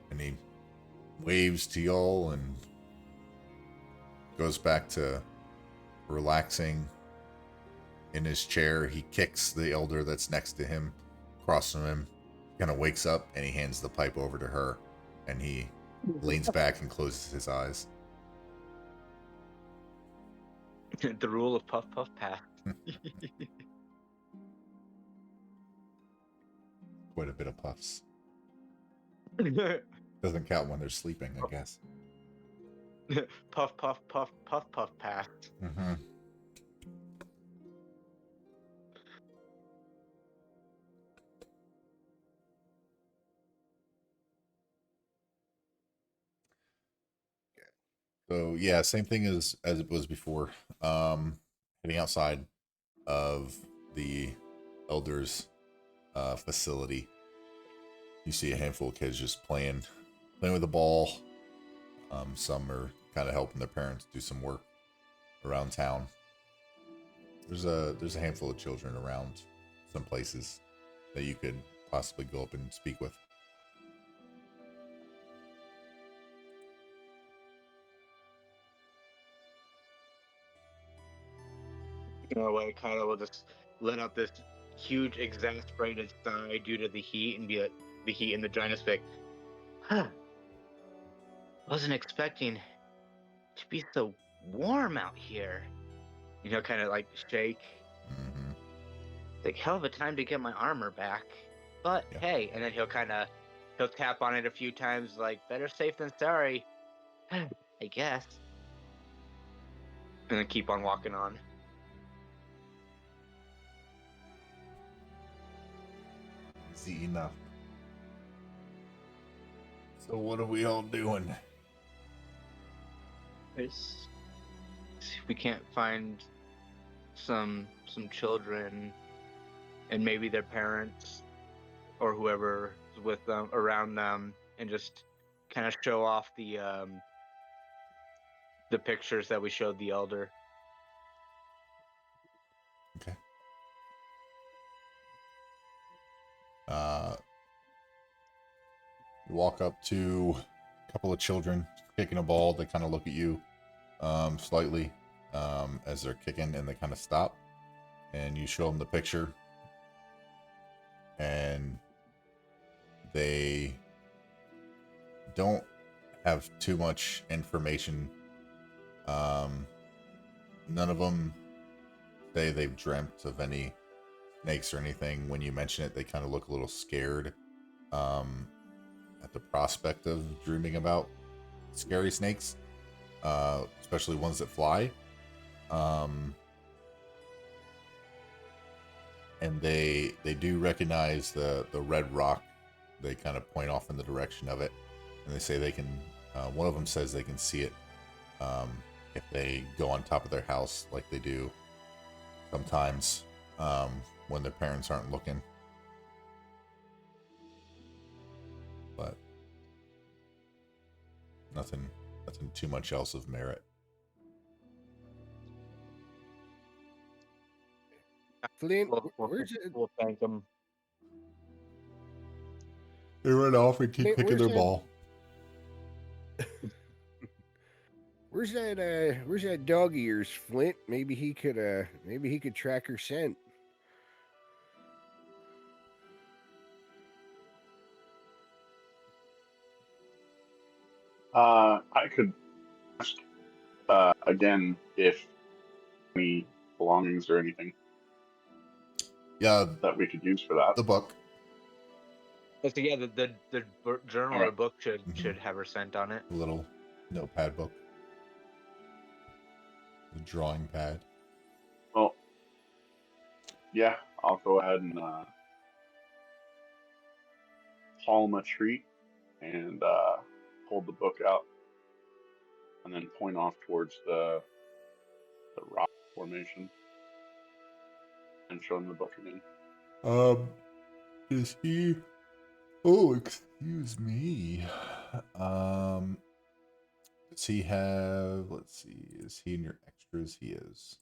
And he waves to y'all and goes back to relaxing in his chair. He kicks the elder that's next to him, across from him, kind of wakes up, and he hands the pipe over to her, and he leans back and closes his eyes. The rule of puff puff pass. Quite a bit of puffs. Doesn't count when they're sleeping, I guess. Puff puff puff puff puff pass. Mm-hmm. So yeah, same thing as it was before. Heading outside of the elders' facility, you see a handful of kids just playing with a ball. Some are kind of helping their parents do some work around town. There's a handful of children around some places that you could possibly go up and speak with. Like Kyle will just let out this huge exasperated sigh due to the heat and be like, the heat in the dryness, like, huh, wasn't expecting to be so warm out here. Kind of like shake. Mm-hmm. Like, hell of a time to get my armor back. But Yeah. hey, and then he'll tap on it a few times, like, better safe than sorry, I guess. And then keep on walking on. Easy enough. So what are we all doing? It's, we can't find some children and maybe their parents or whoever's with them, around them, and just kind of show off the pictures that we showed the elder. Okay. You walk up to a couple of children kicking a ball. They kind of look at you slightly as they're kicking, and they kind of stop. And you show them the picture, and they don't have too much information. None of them say they've dreamt of any snakes or anything. When you mention it, they kind of look a little scared at the prospect of dreaming about scary snakes, especially ones that fly. And they do recognize the red rock. They kind of point off in the direction of it, and they say they can. One of them says they can see it if they go on top of their house, like they do sometimes when their parents aren't looking. But nothing too much else of merit. Flint, We'll thank them. They run off and keep Hey, kicking their where's that- ball. Where's that dog of yours, Flint? Maybe he could track her scent. I could ask again if any belongings or anything Yeah, that we could use for that. the book. So yeah, the journal or Alright. book should have her scent on it. The little notepad book. The drawing pad. Well, Yeah, I'll go ahead and call him a treat and hold the book out and then point off towards the rock formation and show him the book again. Is he? Oh, excuse me. Does he have? Let's see. Is he in your extras? He is.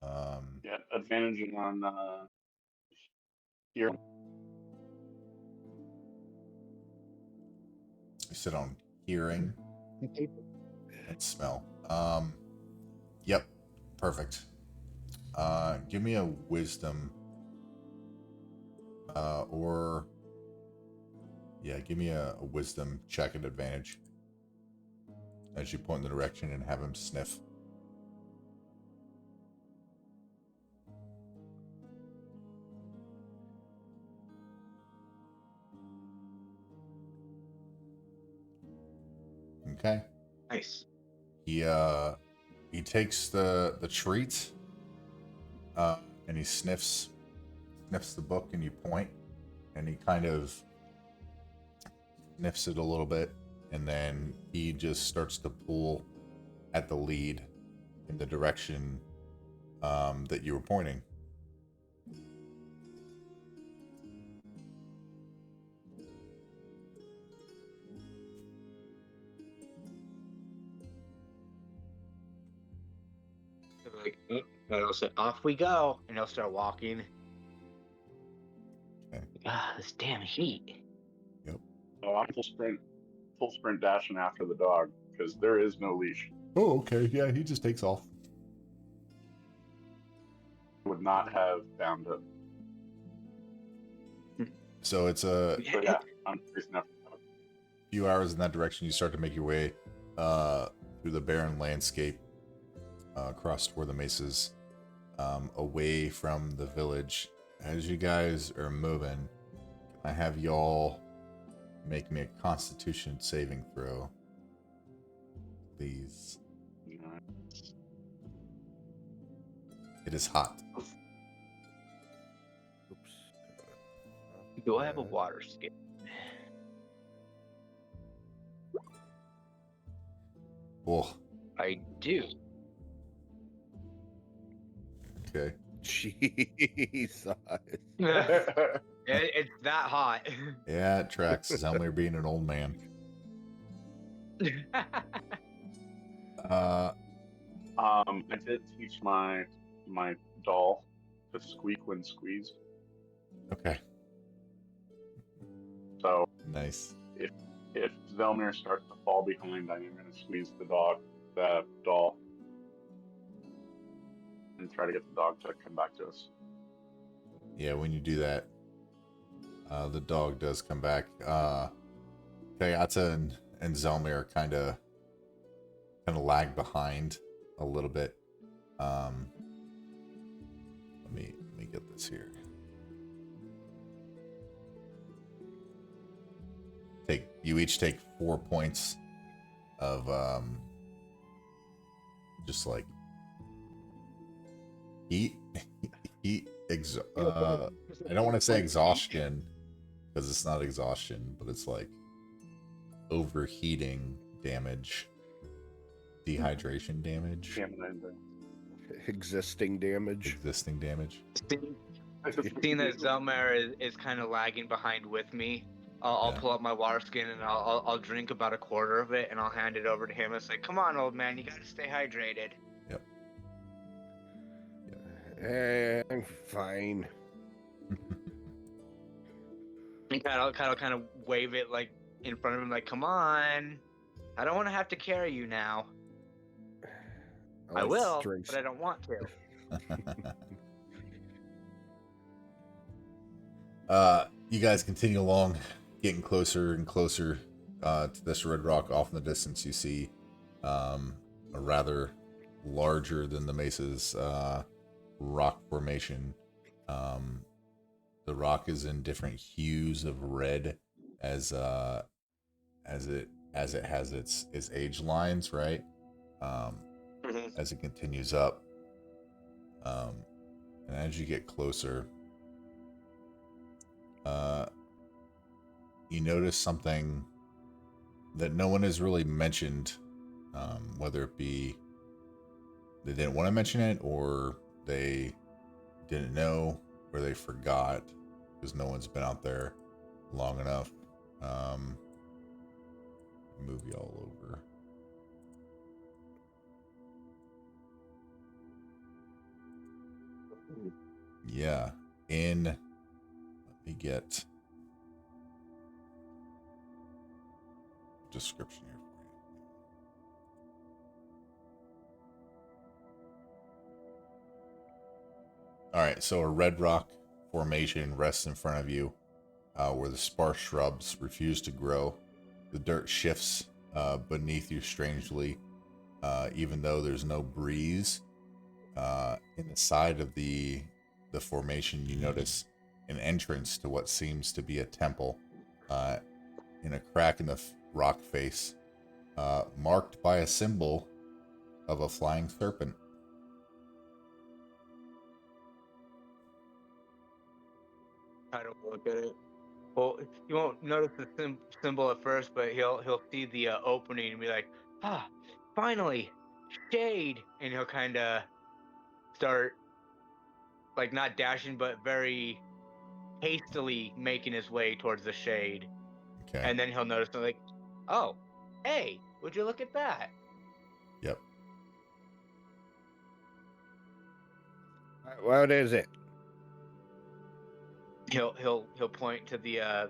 Yeah, advantage on here. You sit on hearing and smell. Yep, perfect. Give me a wisdom. Or yeah, give me a wisdom check at advantage as you point in the direction and have him sniff. Okay. Nice. He takes the treat, and he sniffs the book, and you point, and he kind of sniffs it a little bit, and then he just starts to pull at the lead in the direction that you were pointing. Like, and he'll say, "Off we go," and he'll start walking. Okay. Ah, this damn heat. So I'm full sprint dashing after the dog because there is no leash. Oh, okay. Yeah, he just takes off. Would not have found him. So it's a So yeah, I'm chasing after the dog. few hours in that direction. You start to make your way through the barren landscape, across toward the mesas, away from the village. As you guys are moving, I have y'all make me a Constitution saving throw, please. Alright. It is hot. Oops. Do I have a water skin? Oh, I do. okay. Jesus. It's that hot. Yeah, it tracks. Zelmir being an old man. I did teach my doll to squeak when squeezed. Okay, So nice. if Zelmir starts to fall behind, I am going to squeeze the doll, and try to get the dog to come back to us. Yeah, when you do that, the dog does come back. Kayata and Zelmir kind of lag behind a little bit. Let me get this here. You each take 4 points of just like heat. I don't want to say exhaustion because it's not exhaustion, but it's like overheating damage, dehydration damage, Existing damage. Seeing that Zelmar is kind of lagging behind with me, I'll pull up my water skin and I'll drink about a quarter of it and I'll hand it over to him. It's like, come on, old man, you gotta stay hydrated. Yep. I'm fine. And kind of wave it like in front of him, like, come on, I don't want to have to carry you now. I will, but I don't want to. You guys continue along, getting closer and closer to this red rock. Off in the distance, you see a rather larger than the mesas rock formation. The rock is in different hues of red as it has its age lines, right? As it continues up, And as you get closer, you notice something that no one has really mentioned, whether it be they didn't want to mention it or they didn't know or they forgot because no one's been out there long enough. Move y'all over. Yeah, let me get description here for you. All right, so a red rock formation rests in front of you, where the sparse shrubs refuse to grow. The dirt shifts beneath you strangely, even though there's no breeze. In the side of the formation, you notice an entrance to what seems to be a temple. In a crack in the rock face, marked by a symbol of a flying serpent. I don't look at it. Well, you won't notice the symbol at first, but he'll see the opening and be like, "Ah, finally, shade!" And he'll kind of start like not dashing, but very hastily making his way towards the shade. Okay. And then he'll notice like, "Oh, hey, would you look at that?" Yep. What is it? He'll point to the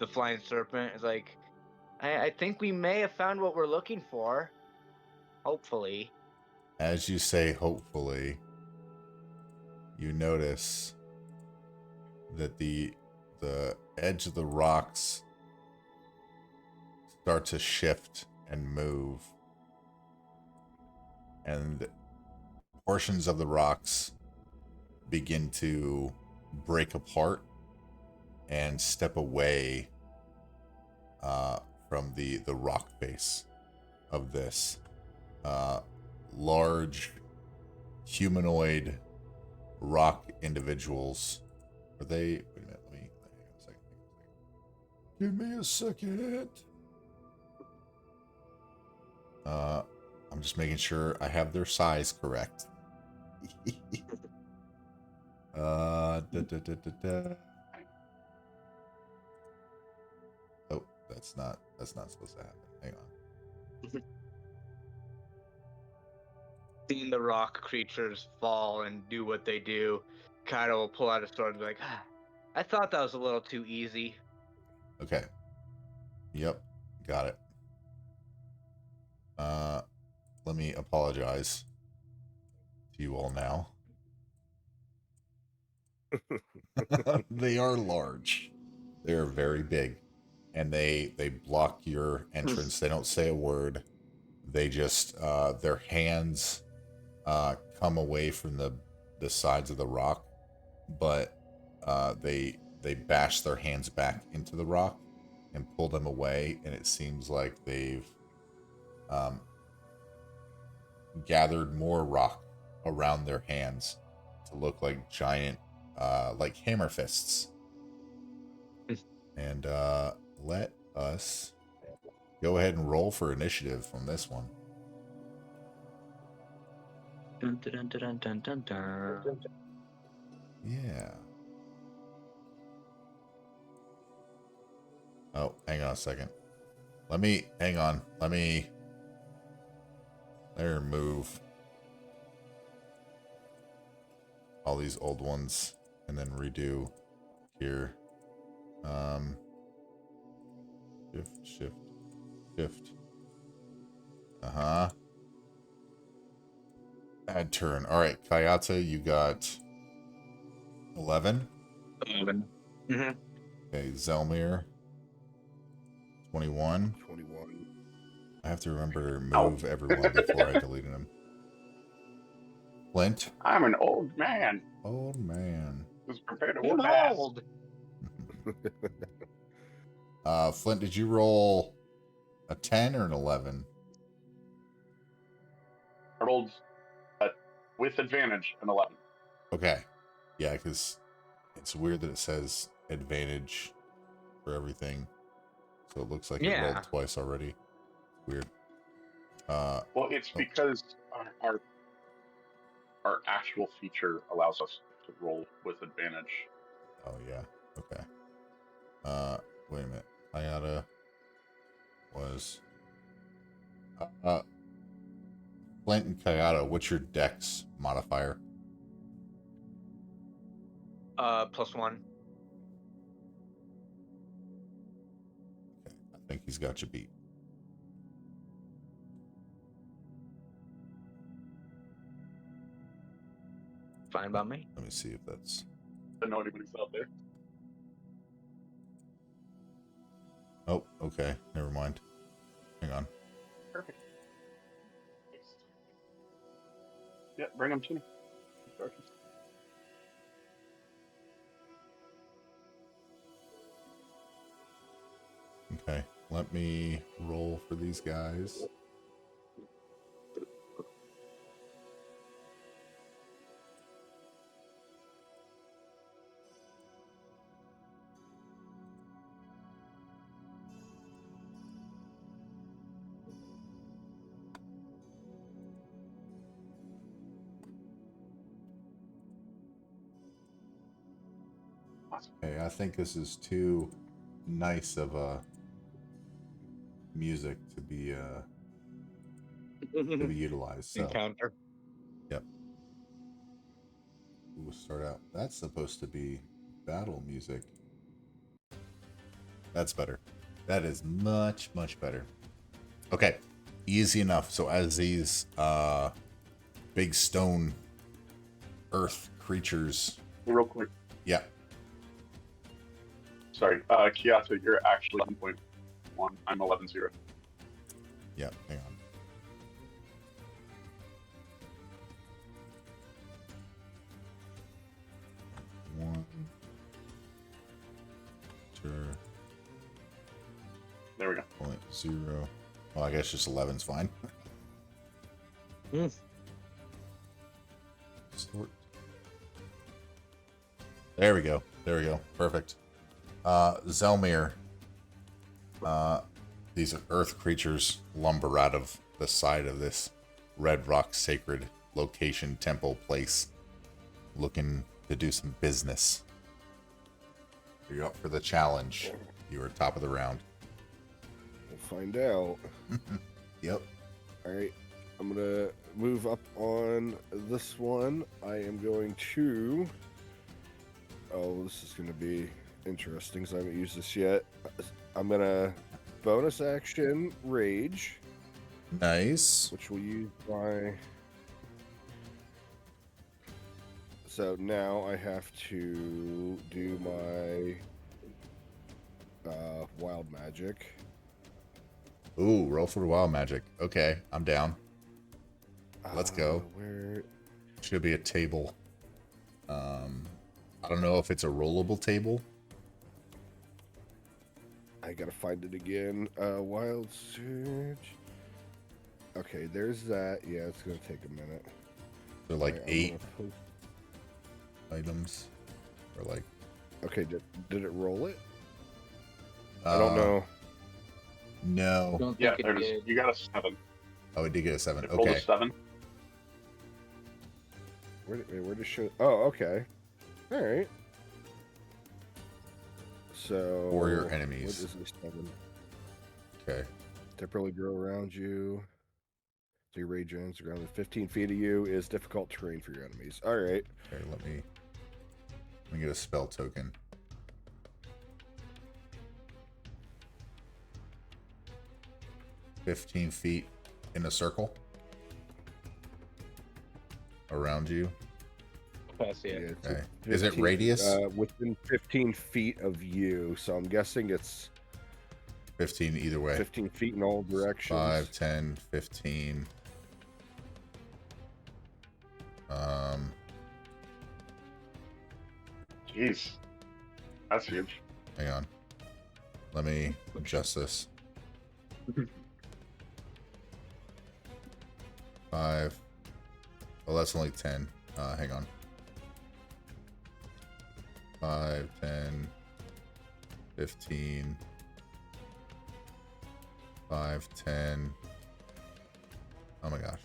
flying serpent. It's like, I think we may have found what we're looking for. Hopefully. As you say, hopefully, you notice that the edge of the rocks start to shift and move, and portions of the rocks begin to break apart and step away from the rock face of this large humanoid rock individuals. Are they? Wait a minute. Let me hang on a second. Give me a second. I'm just making sure I have their size correct. Oh, that's not supposed to happen. Hang on. Seeing the rock creatures fall and do what they do, Kaido will pull out a sword and be like, I thought that was a little too easy. Okay. Yep. Got it. Let me apologize to you all now. They are large. They are very big. And they block your entrance. They don't say a word. They just their hands come away from the sides of the rock, but they bash their hands back into the rock and pull them away, and it seems like they've gathered more rock around their hands to look like giant like hammer fists. And let us go ahead and roll for initiative on this one. Dun, dun, dun, dun, dun, dun. Yeah. Oh, hang on a second. Let me remove all these old ones and then redo here. Shift. Add turn. All right, Kayata, you got 11. 11. Mm-hmm. Okay, Zelmir, 21. 21. I have to remember to remove everyone before I deleted them. Flint. I'm an old man. Old man. Was prepared to I'm whoop ass. old. Flint, did you roll a 10 or an 11? I rolled with advantage an 11. Okay. Yeah, because it's weird that it says advantage for everything. So it looks like it Yeah. rolled twice already. Weird. Well, it's oh. because our actual feature allows us to roll with advantage. Oh yeah. Okay. Wait a minute. Ayata was Flint and Kayata, what's your dex modifier? +1. Okay. I think he's got you beat. Fine by me. Let me see if that's I don't know anybody's out there. oh, okay. Never mind. Hang on. Perfect. Yeah, bring them to me. Okay. Let me roll for these guys. Okay, I think this is too nice of a music to be utilized. So Encounter. yep. We'll start out. That's supposed to be battle music. That's better. That is much, much better. Okay. Easy enough. So as these big stone earth creatures. Real quick. Yeah. Sorry, Kiata, you're actually 11.1. I'm 11.0. Yeah, hang on. One. Sure. There we go. 0.0. Well, I guess just 11's fine. Sort. There we go. There we go. Perfect. Zelmir. These earth creatures lumber out of the side of this red rock sacred location temple place, looking to do some business. You're up for the challenge. You are top of the round. We'll find out. Yep. All right. I'm going to move up on this one. I am going to... Oh, this is going to be interesting because I haven't used this yet. I'm going to bonus action rage. Nice. Which will use my... So now I have to do my wild magic. Ooh, roll for the wild magic. Okay, I'm down. Let's go. Where... Should be a table. I don't know if it's a rollable table. I gotta find it again. Wild surge. Okay, there's that. Yeah, it's gonna take a minute. They're like Alright, 8 items. Or like... Okay, did it roll it? I don't know. No. Don't Yeah, think it there's, did. you got a 7. Oh, it did get a 7. It rolled Okay. a 7. Where did it show? Oh, okay. All right. So For your enemies. What is this 7? Okay. Temporarily grow around you. So your rage ends around 15 feet of you is difficult terrain for your enemies. All right. Okay, let me get a spell token. "15 feet in a circle around you." Pass it. It's Okay. Is it radius? Within 15 feet of you. So I'm guessing it's 15 either way. 15 feet in all directions. 5, 10, 15. Jeez. That's huge. Hang on. Let me adjust this. 5. Well, that's only 10. Hang on. 5, 10, 15, 5, 10. Oh my gosh.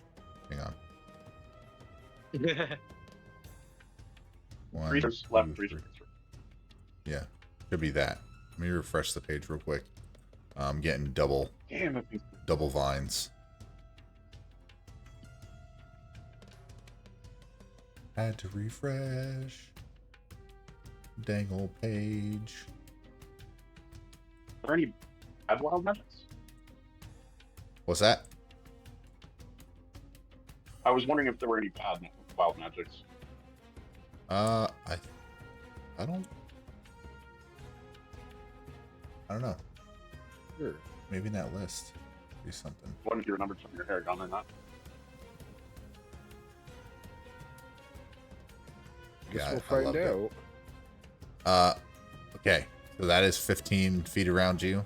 Hang on. One, Freezers two, left, freezer. three. Yeah, could be that. Let me refresh the page real quick. I'm getting double Damn it. vines. Had to refresh. Dang old page. Are there any bad wild magics? What's that? I was wondering if there were any bad wild magics. I don't know. Sure. Maybe in that list. Be something. What if you remembered some of your hair gone or not? Guess Yeah, we'll I find loved out. Okay. So that is 15 feet around you.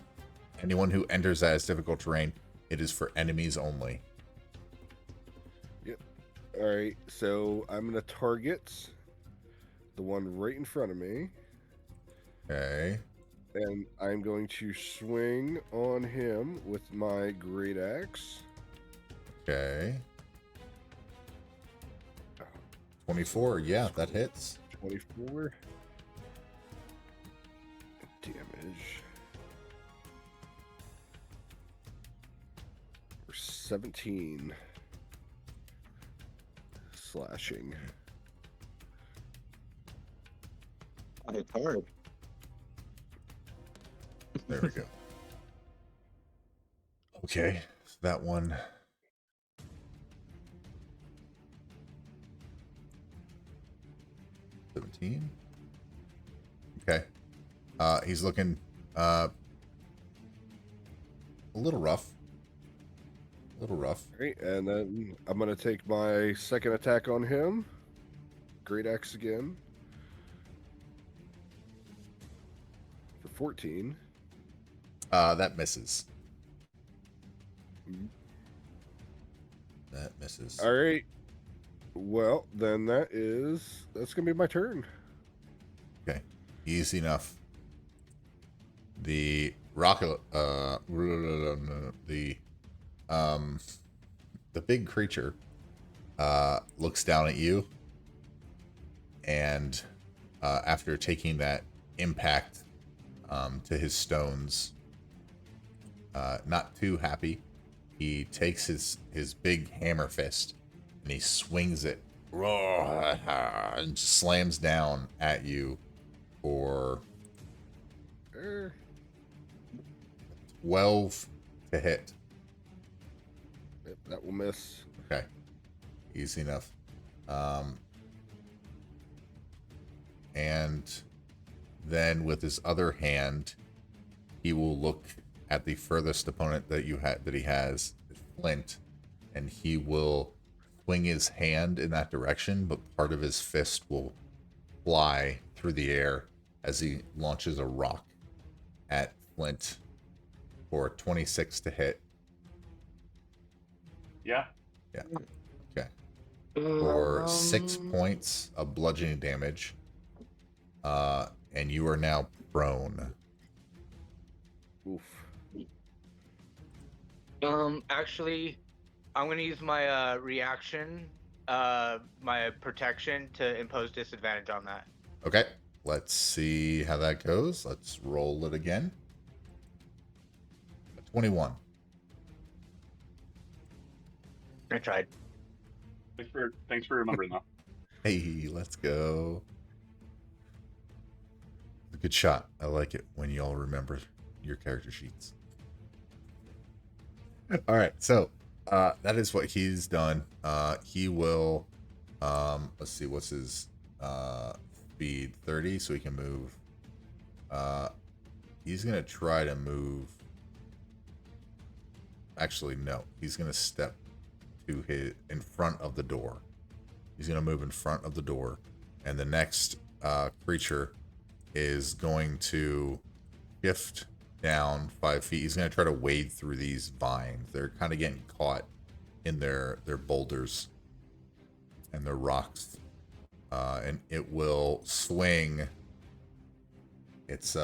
Anyone who enters that as difficult terrain, it is for enemies only. All right, so I'm gonna target the one right in front of me, Okay. and I'm going to swing on him with my great axe. Okay. 24. Yeah, that hits. 24 damage. For 17 slashing. It's hard. There we go. Okay. So that one. $17. Okay. He's looking a little rough. A little rough. Right, and then I'm gonna take my second attack on him. Great axe again. For 14. That misses. Mhm. That misses. All right. Well, then that's gonna be my turn. Okay. Easy enough. The rocket the big creature looks down at you, and after taking that impact to his stones, not too happy, he takes his big hammer fist and he swings it and slams down at you for Er, 12 to hit. yep, that will miss. Okay. Easy enough. And then with his other hand, he will look at the furthest opponent that he has, Flint, and he will swing his hand in that direction, but part of his fist will fly through the air as he launches a rock at Flint for 26 to hit. Yeah. Yeah. Okay. For 6 points of bludgeoning damage. And you are now prone. Oof. Actually, I'm gonna use my reaction, my protection to impose disadvantage on that. Okay. Let's see how that goes. Let's roll it again. 21. I tried. Thanks for remembering that. Hey, let's go. A good shot. I like it when you all remember your character sheets. All right, so that is what he's done. He will, let's see, what's his speed? 30, so he can move. He's gonna try to move. Actually, no. He's gonna step to in front of the door. He's gonna move in front of the door, and the next creature is going to shift down 5 feet. He's going to try to wade through these vines. They're kind of getting caught in their boulders and their rocks. And it will swing It's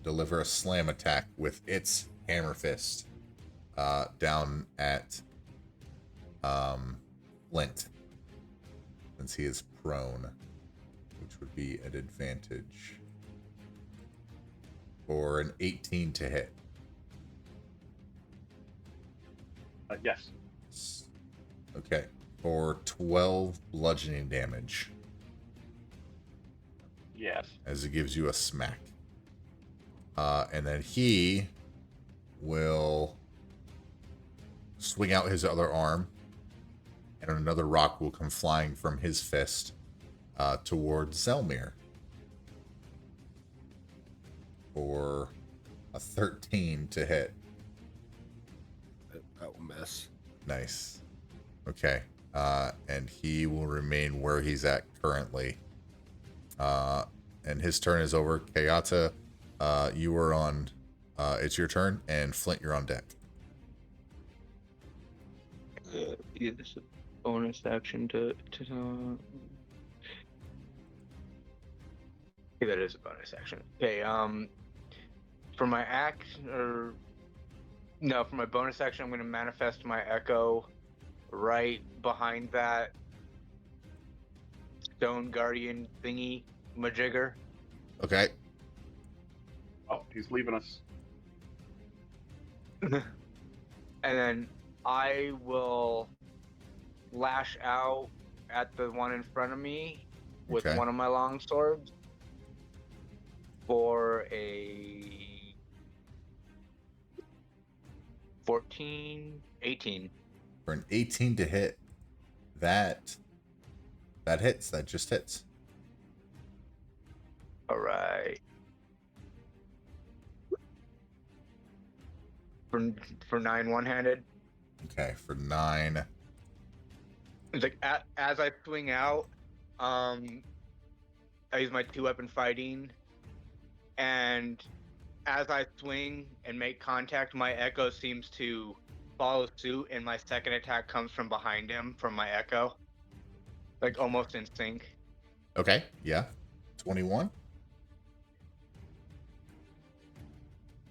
deliver a slam attack with its hammer fist down at Flint, since he is prone, which would be an advantage for an 18 to hit. Yes. Okay, for 12 bludgeoning damage. Yes. As it gives you a smack. And then he will swing out his other arm, and another rock will come flying from his fist towards Zelmir for a 13 to hit. That will miss. Nice. Okay. And he will remain where he's at currently. And his turn is over. Kayata, you are on. It's your turn, and Flint, you're on deck. Yeah, this is a bonus action to yeah, that is a bonus action. Okay, for my bonus action, I'm going to manifest my echo right behind that stone guardian thingy majigger. Okay. Oh, he's leaving us. And then I will lash out at the one in front of me with Okay. one of my long swords for a 18. For an 18 to hit, that hits. That just hits. All right. For 9 one-handed. Okay, for 9. It's like as I swing out, I use my 2-weapon fighting, and as I swing and make contact, my echo seems to follow suit, and my second attack comes from behind him from my echo, like almost in sync. Okay, yeah. 21.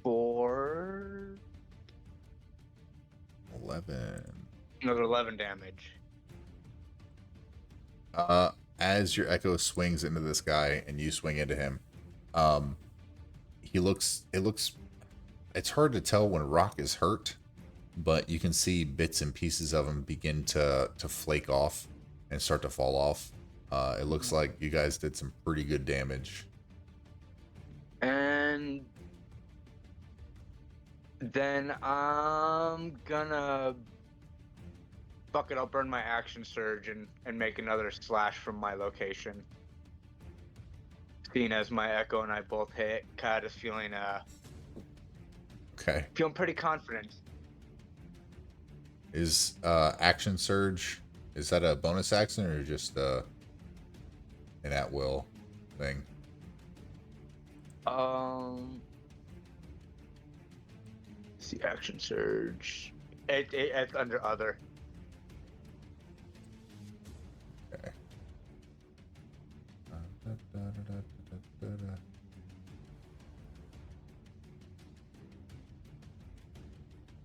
For 11. another 11 damage. As your echo swings into this guy and you swing into him, it's hard to tell when Rock is hurt, but you can see bits and pieces of him begin to flake off and start to fall off. It looks like you guys did some pretty good damage. And then I'm gonna fuck it, I'll burn my action surge and make another slash from my location. Seeing as my echo and I both hit, kind of feeling Okay. feeling pretty confident. Is action surge, is that a bonus action or just an at will thing? See, action surge. It's under other. Okay.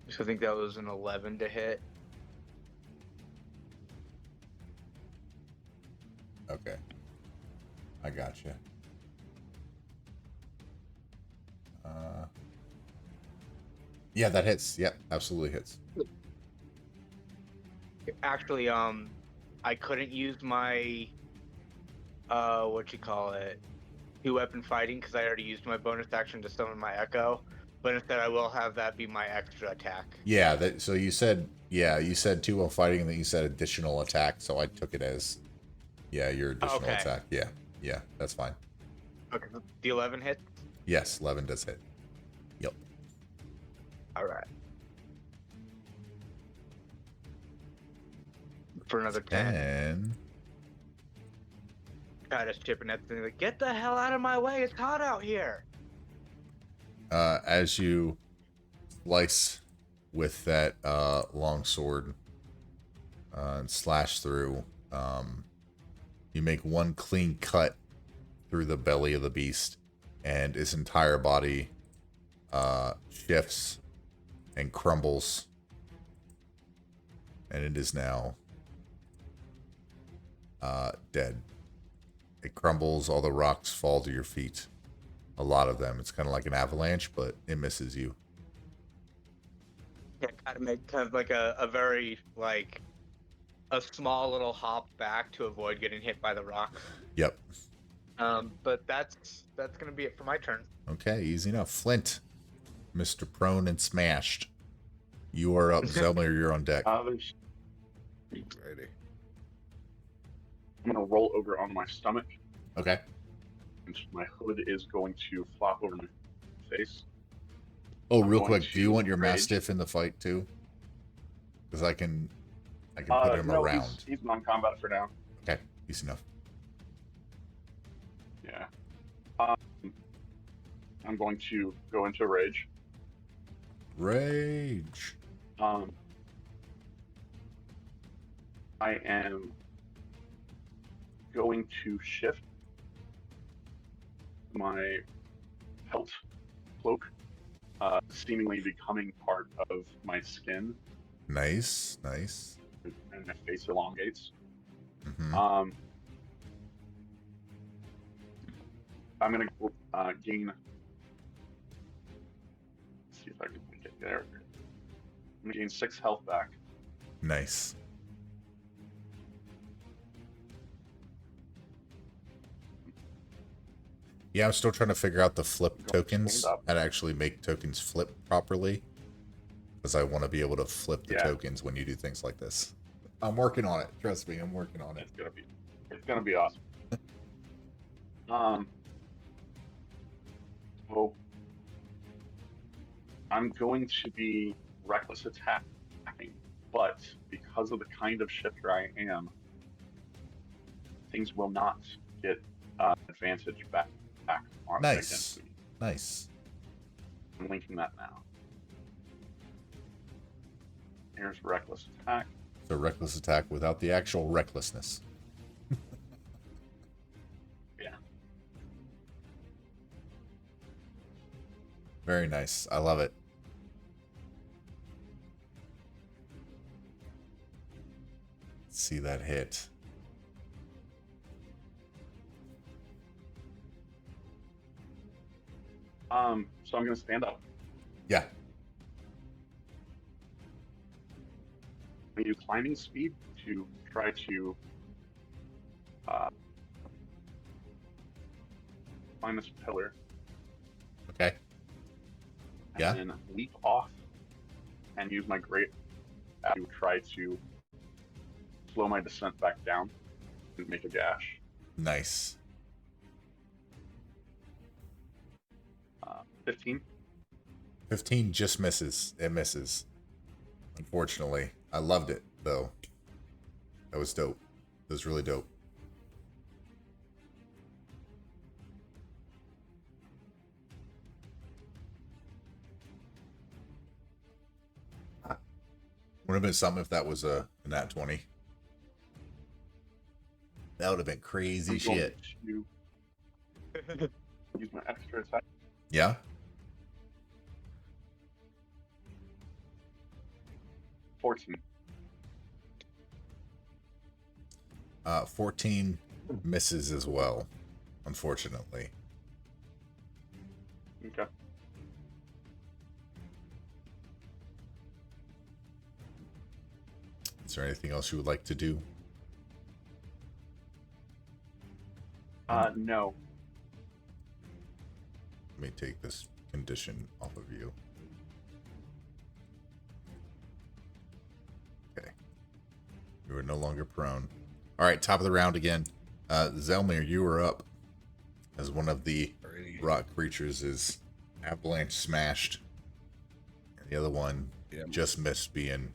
So I think that was an 11 to hit. Okay. I gotcha. Yeah, that hits. Yep, absolutely hits. Actually, I couldn't use my what you call it, 2-weapon fighting because I already used my bonus action to summon my echo. But instead, I will have that be my extra attack. Yeah, so you said 2 while fighting, and then you said additional attack, so I took it as your additional attack. Yeah, that's fine. Okay, the 11 hit. Yes, 11 does hit. Yep. All right. For another 10. And God, it's chipping that thing. Like, get the hell out of my way! It's hot out here. as you slice with that long sword and slash through, you make one clean cut through the belly of the beast, and his entire body shifts and crumbles, and it is now dead. It crumbles, all the rocks fall to your feet. A lot of them. It's kind of like an avalanche, but it misses you. Yeah, kind of like a very like a small little hop back to avoid getting hit by the rocks. Yep. But that's gonna be it for my turn. Okay, easy enough. Flint, Mr. Prone and Smashed. You are up. Zelmer, you're on deck. There's. Righty. I'm gonna roll over on my stomach, Okay. and my hood is going to flop over my face. Oh, I'm real going quick, do you to want your rage. Mastiff in the fight too? Because I can put him No, around. he's non-combat for now. Okay, easy enough. Yeah. I'm going to go into rage. Rage. I am going to shift my pelt cloak, seemingly becoming part of my skin, Nice, nice. and my face elongates. Mm-hmm. I'm gonna gain. Let's see if I can get there. I'm gonna gain 6 health back. Nice. Yeah, I'm still trying to figure out the flip Go tokens. stand up. How to actually make tokens flip properly. Because I want to be able to flip the Yeah. tokens when you do things like this. I'm working on it. Trust me, I'm working on it. It's gonna be awesome. So I'm going to be reckless attacking, but because of the kind of shifter I am, things will not get advantage back on Nice. against me. Nice. I'm linking that now. Here's reckless attack. So reckless attack without the actual recklessness. Yeah. Very nice. I love it. Let's see that hit. So I'm gonna stand up. Yeah. I'm gonna use climbing speed to try to find this pillar. Okay. And Yeah. then leap off and use my great to try to slow my descent back down and make a dash. Nice. 15. 15 just misses. It misses. Unfortunately. I loved it, though. That was dope. That was really dope. Would have been something if that was a nat 20. That would have been crazy I'm going shit. to use my extra attack. Yeah? 14. 14 misses as well, unfortunately. Okay. Is there anything else you would like to do? No. Let me take this condition off of you. Okay. You are no longer prone. All right, top of the round again. Zelmir, you are up as one of the rock creatures is avalanche smashed. And the other one just missed being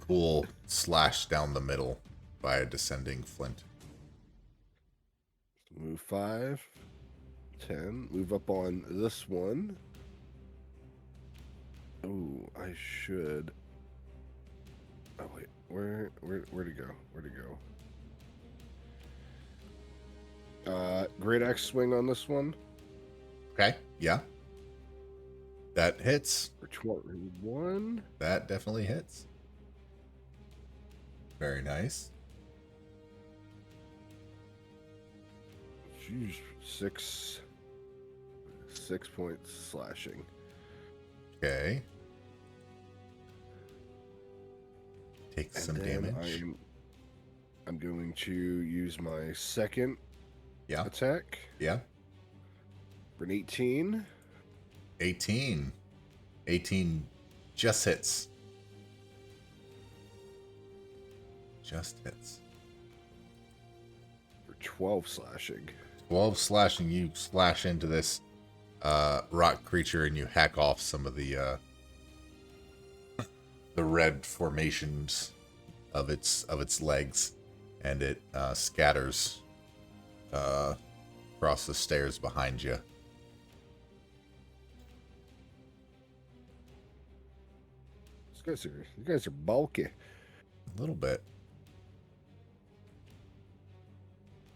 cool slashed down the middle by a descending flint. Move 5, 10. Move up on this one. Ooh, I should. Oh wait, where to go? Where to go? Great axe swing on this one. Okay, yeah. That hits. For 21. That definitely hits. Very nice. Jeez, 6 points slashing. Okay. Take And some then damage. I'm going to use my second Yeah. attack Yeah. for an 18. 18. 18 just hits. Just hits. For 12 slashing. 12 slashing. You slash into this rock creature and you hack off some of the red formations of its legs, and it scatters across the stairs behind you. You guys are bulky. A little bit.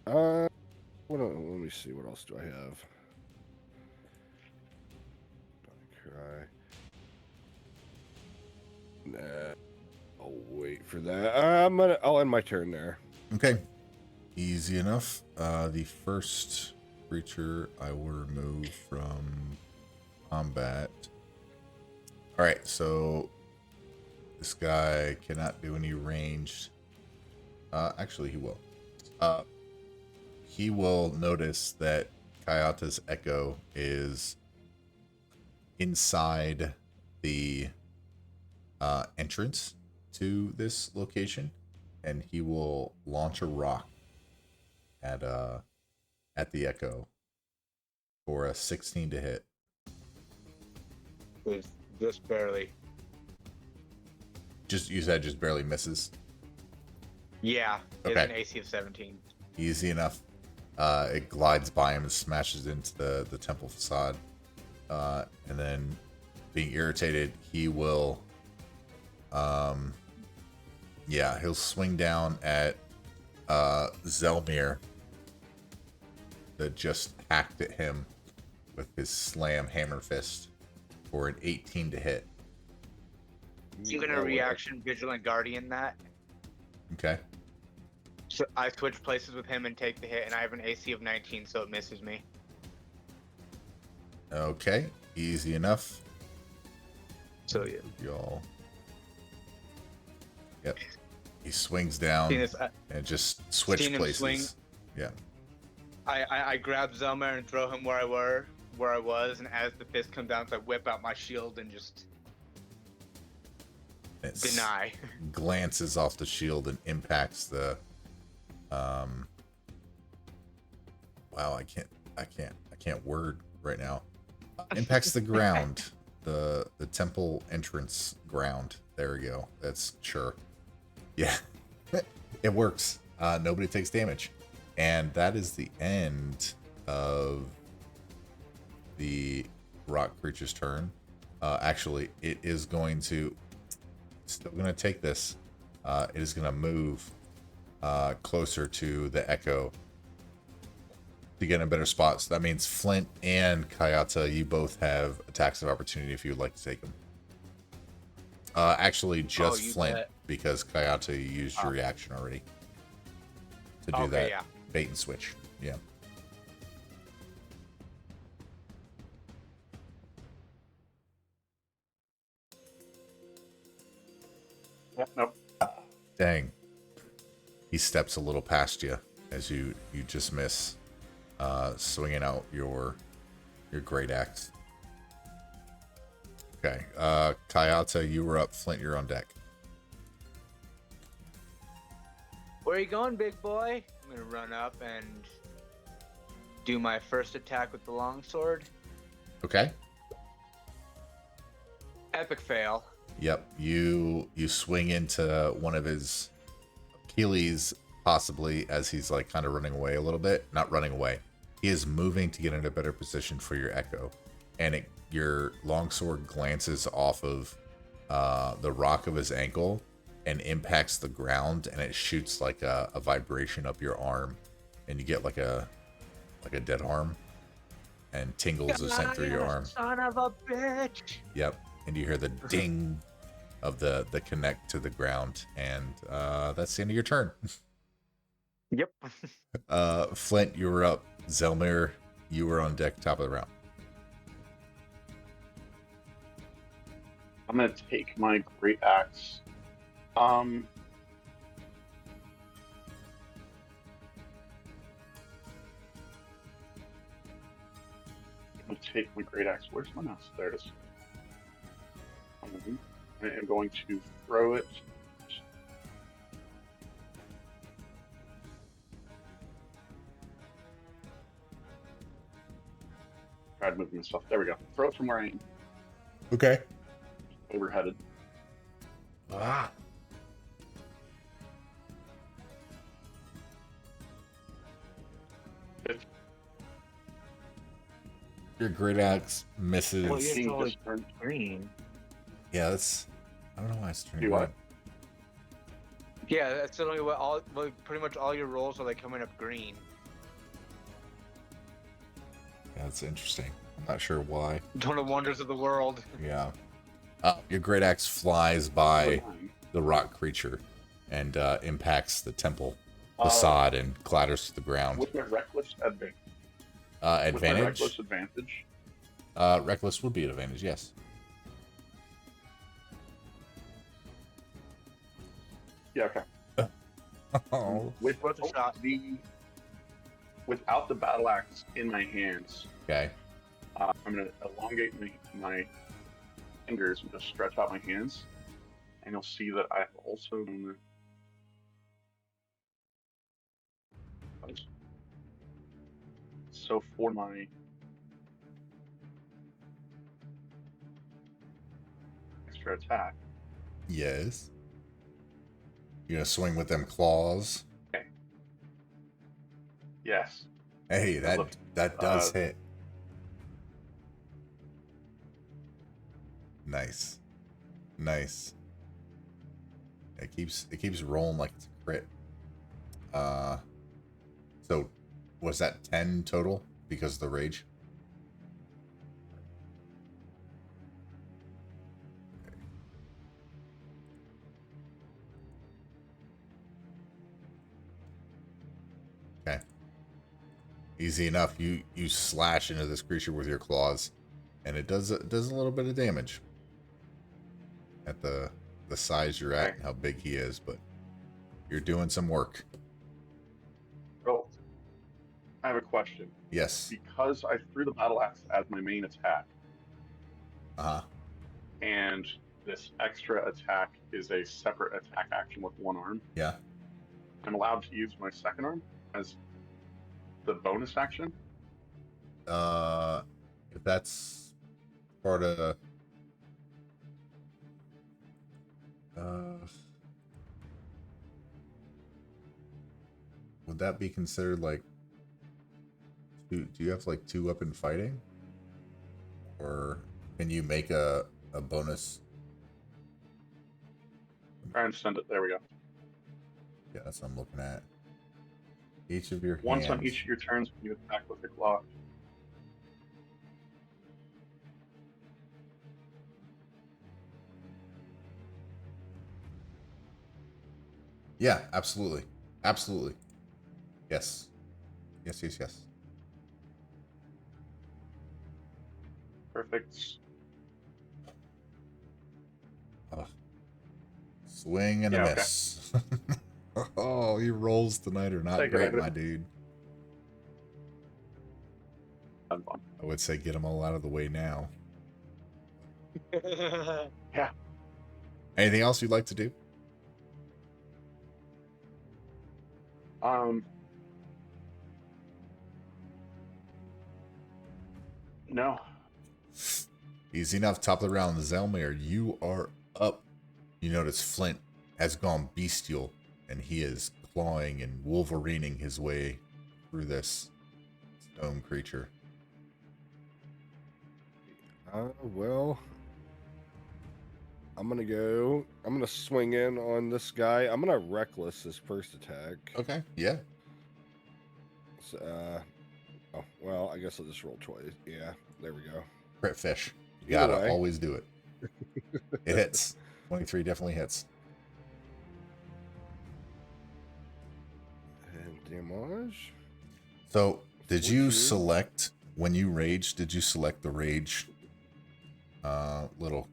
Let me see, what else do I have? Cry. Nah, I'll wait for that. I'll end my turn there. Okay. Easy enough. The first creature I will remove from combat. Alright, so this guy cannot do any ranged. Actually, he will. He will notice that Kayata's echo is inside the entrance to this location, and he will launch a rock at the echo for a 16 to hit. It's just barely. You said just barely misses. Yeah, it's Okay. an AC of 17. Easy enough. It glides by him and smashes into the temple facade. And then, being irritated, he will he'll swing down at Zelmir that just hacked at him with his slam hammer fist for an 18 to hit. I'm gonna reaction Vigilant Guardian that. Okay. So I switch places with him and take the hit, and I have an AC of 19, so it misses me. Okay. Easy enough. So yeah. Y'all. Yep. He swings down Seen this, and just switch seen him places. swing. Yeah. I grab Zelmer and throw him where I was, and as the fist comes down, so I whip out my shield and just It deny. glances off the shield and impacts the wow, I can't word right now. Impacts the ground. The temple entrance ground. There we go. That's sure. Yeah. It works. Nobody takes damage. And that is the end of the rock creature's turn. Actually, it is going to still going to take this. It is going to move closer to the echo to get in a better spot. So that means Flint and Kayata, you both have attacks of opportunity if you would like to take them. Actually, just Flint, bet. because Kayata, you used your reaction already to do Okay, that yeah. bait and switch. Yeah. Yeah, nope. Dang. He steps a little past you as you just miss swinging out your great axe. Okay. Kayata, you were up. Flint, you're on deck. Where are you going, big boy? I'm gonna run up and do my first attack with the longsword. Okay. Epic fail. Yep. You swing into one of his Achilles, possibly, as he's like kind of running away a little bit. Not running away. He is moving to get in a better position for your echo. And your longsword glances off of the rock of his ankle and impacts the ground, and it shoots like a vibration up your arm, and you get like a dead arm, and tingles are sent through your arm. Son of a bitch! Yep, and you hear the ding of the connect to the ground, and that's the end of your turn. Yep. Flint, you were up. Zelmir, you were on deck, top of the round. I'm gonna take my great axe. I'm gonna take my great axe. Where's my mouse? There it is. I am going to throw it. Try to move myself. There we go. Throw it from where I am. Okay. Overheaded. Ah. Your great axe misses. Well, Seeing you're this turn. green. Yeah, that's. I don't know why it's turning Do what? red. Yeah, that's only pretty much all your rolls are like coming up green. Yeah, that's interesting. I'm not sure why. One of the wonders of the world. Yeah. Your great axe flies by the rock creature and impacts the temple facade and clatters to the ground. With my reckless advantage. Advantage? With my reckless advantage. Reckless would be an advantage, yes. Yeah, okay. Oh. Worth a shot. Without the battle axe in my hands, Okay. I'm going to elongate my fingers and just stretch out my hands. And you'll see that I've also done the... So for my extra attack, Yes. You're gonna swing with them claws. yes. Hey, that does hit. Nice. Nice. It keeps rolling like it's a crit. So was that 10 total because of the rage? Okay. Easy enough. You slash into this creature with your claws, and it does a little bit of damage at the size you're at and how big he is, but you're doing some work. Oh, I have a question. Yes. Because I threw the battle axe as my main attack, and this extra attack is a separate attack action with one arm. Yeah. I'm allowed to use my second arm as the bonus action. If that's part of would that be considered like do you have like 2-weapon fighting, or can you make a bonus? Try and send it. There we go. Yeah, that's what I'm looking at. Each of your Once hands. on each of your turns when you attack with a claw. Yeah, absolutely. Absolutely. Yes. Yes. Perfect. Swing and a miss. Oh, your rolls tonight are not great, my dude. I would say get them all out of the way now. Yeah. Anything else you'd like to do? No. Easy enough. Top of the round, Zelmir, you are up. You notice Flint has gone bestial, and he is clawing and wolverining his way through this stone creature. Well, I'm gonna swing in on this guy. I'm gonna reckless his first attack. Okay. Yeah. Oh, well, I guess I'll just roll twice. Yeah, there we go. Crit fish. You Either gotta way. always do it. It hits. 23 definitely hits. And damage. So, did you 14. select, when you rage, did you select the rage little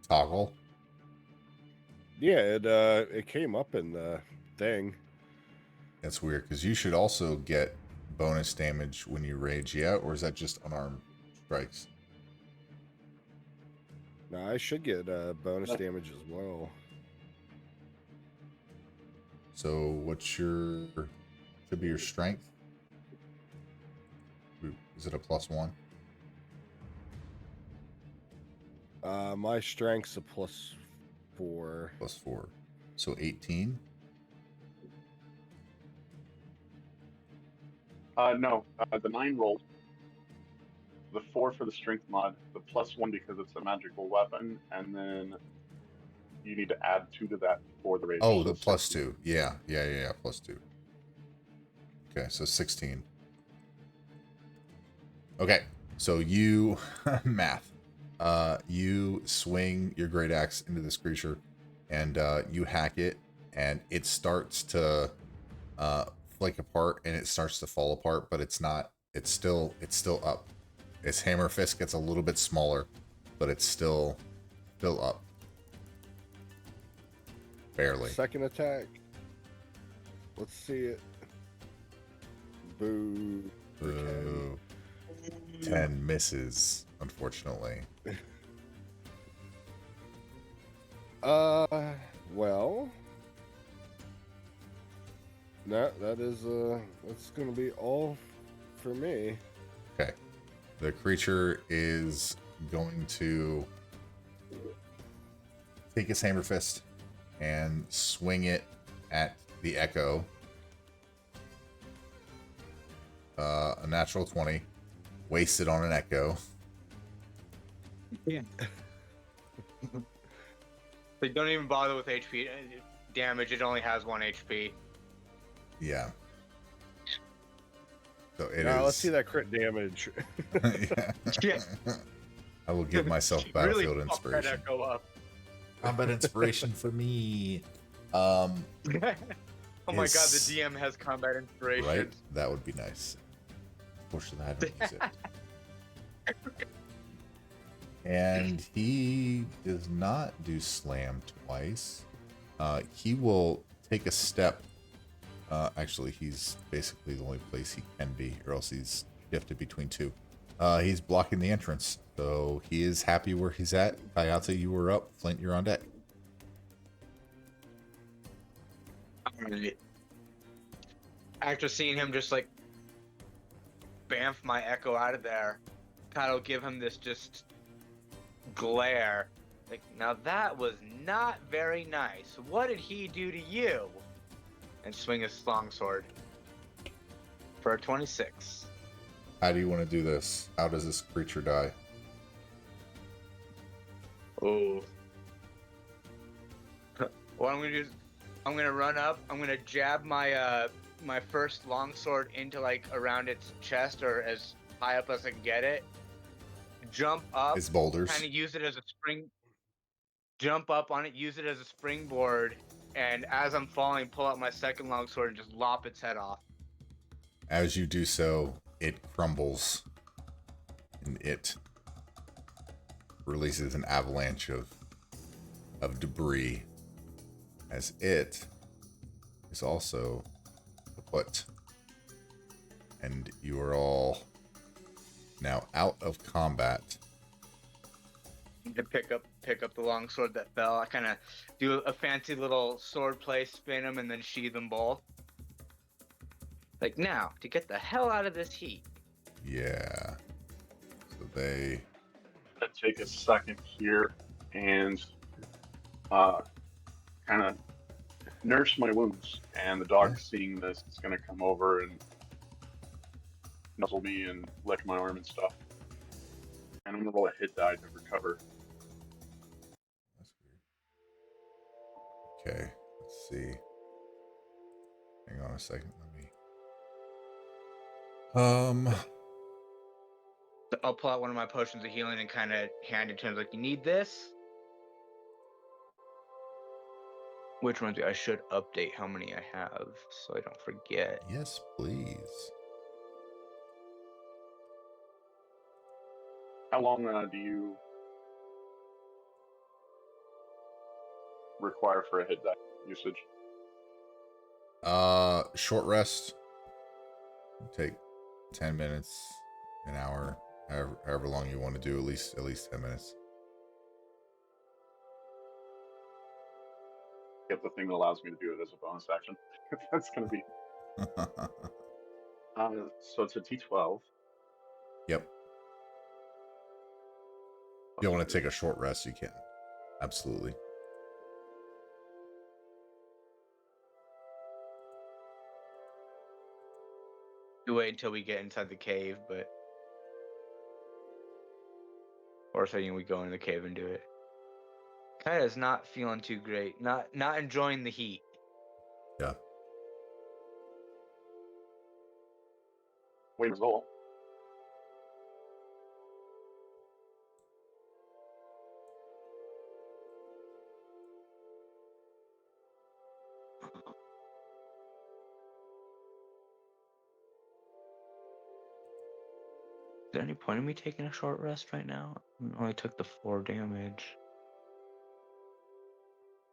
toggle? Yeah, it came up in the thing. That's weird, because you should also get bonus damage when you rage, yeah? Or is that just unarmed strikes? No, I should get bonus damage as well. So, what's your, should be your strength? Is it a +1? My strength's a +4. +4. So 18? No, the 9 rolled. The 4 for the strength mod, the +1 because it's a magical weapon, and then you need to add 2 to that for the rage. Oh, so the +2. Yeah, +2. Okay, so 16. Okay, so you math. You swing your great axe into this creature, and you hack it, and it starts to flake apart, and it starts to fall apart, but it's not. It's still up. Its hammer fist gets a little bit smaller, but it's still up. Barely. Second attack. Let's see it. Boo. For 10. Ooh. 10 misses, unfortunately. Well. That is that's gonna be all for me. Okay. The creature is going to take his hammer fist and swing it at the echo. A natural 20. Wasted on an echo. Yeah. They don't even bother with HP damage. It only has 1 HP. Yeah. So it Now is. let's see that crit damage. Yeah. Yeah. I will give myself Really battlefield fucked that inspiration. echo up. Combat inspiration for me. Oh my god, Is- the DM has combat inspiration. Right? That would be nice. Fortunately, I don't use it. And he does not do slam twice. He will take a step. Actually, he's basically the only place he can be, or else he's shifted between two. He's blocking the entrance, so he is happy where he's at. Kayata, you were up. Flint, you're on deck. After seeing him just like bamf my echo out of there, kind of give him this just glare. Like, now that was not very nice. What did he do to you? And swing his longsword for a 26. How do you want to do this? How does this creature die? Oh. What I'm gonna do is I'm gonna run up. I'm gonna jab my my first longsword into like around its chest or as high up as I can get it. Jump up. It's boulders. Kind of use it as a spring. Jump up on it. Use it as a springboard. And as I'm falling, pull out my second longsword and just lop its head off. As you do so, it crumbles, and it releases an avalanche of debris, as it is also kaput. And you are all now out of combat. To pick up the longsword that fell. I kind of do a fancy little sword play, spin them, and then sheath them both. Like, now, to get the hell out of this heat. Yeah. So they... I'm gonna take a second here and kind of nurse my wounds. And the dog, seeing this, is gonna come over and nuzzle me and lick my arm and stuff. And I'm gonna roll a hit die to recover. That's weird. Okay, let's see. Hang on a second. Let me Um, So I'll pull out one of my potions of healing and kind of hand it to him, like, you need this? Which ones? I should update how many I have so I don't forget. yes, please. How long do you require for a hit die usage? Short rest. Take 10 minutes, an hour, however long you want to do. At least 10 minutes. Get the thing that allows me to do it as a bonus action. That's going to be. So it's a T12. Yep. If you want to take a short rest, you can. Absolutely. You wait until we get inside the cave, but or saying we go into the cave and do it. Kaya's not feeling too great. Not enjoying the heat. Yeah. Wait, result. Is there any point in me taking a short rest right now? I only took the 4 damage.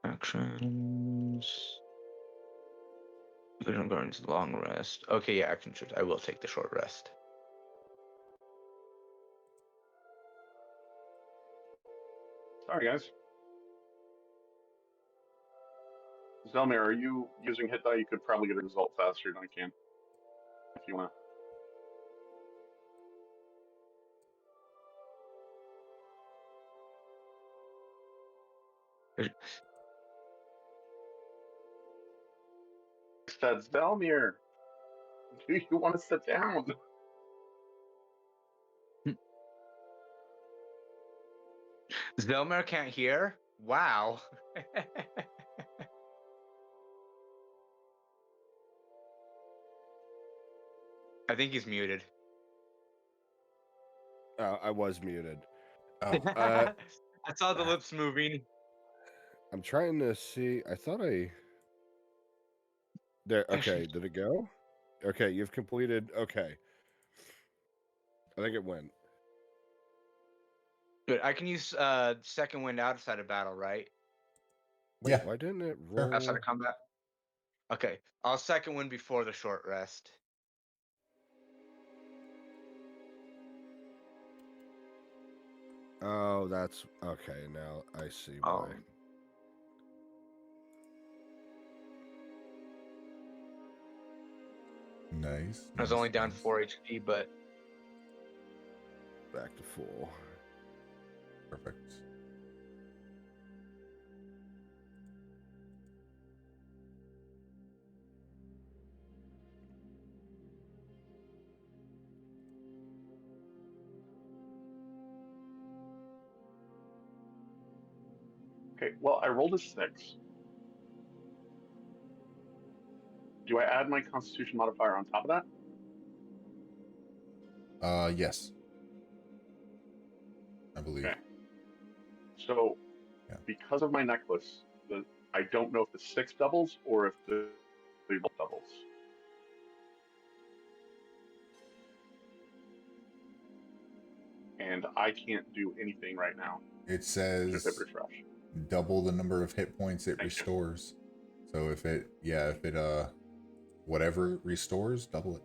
Actions. Vision Guardian's long rest. Okay, yeah, action shoot. I will take the short rest. Sorry, guys. Zelmir, are you using hit die? You could probably get a result faster than I can. If you want. Said Zelmir, do you want to sit down? Zelmer can't hear? Wow. I think he's muted. I was muted. Oh, I saw the lips moving. I'm trying to see. I thought I. There. Okay. Did it go? Okay. You've completed. Okay. I think it went. Good. I can use second wind outside of battle, right? Wait, yeah. why didn't it Sure. roll? Outside of combat. Okay. I'll second wind before the short rest. Oh, that's okay. Now I see why. Nice. I was only down 4 HP, but Back to full. Perfect. Okay, well, I rolled a 6. Do I add my Constitution modifier on top of that? Yes. I believe. Okay. So, Yeah. because of my necklace, I don't know if the 6 doubles or if the doubles. And I can't do anything right now. It Just hit says refresh. double the number of hit points it Thank you. restores. So if it whatever it restores, double it.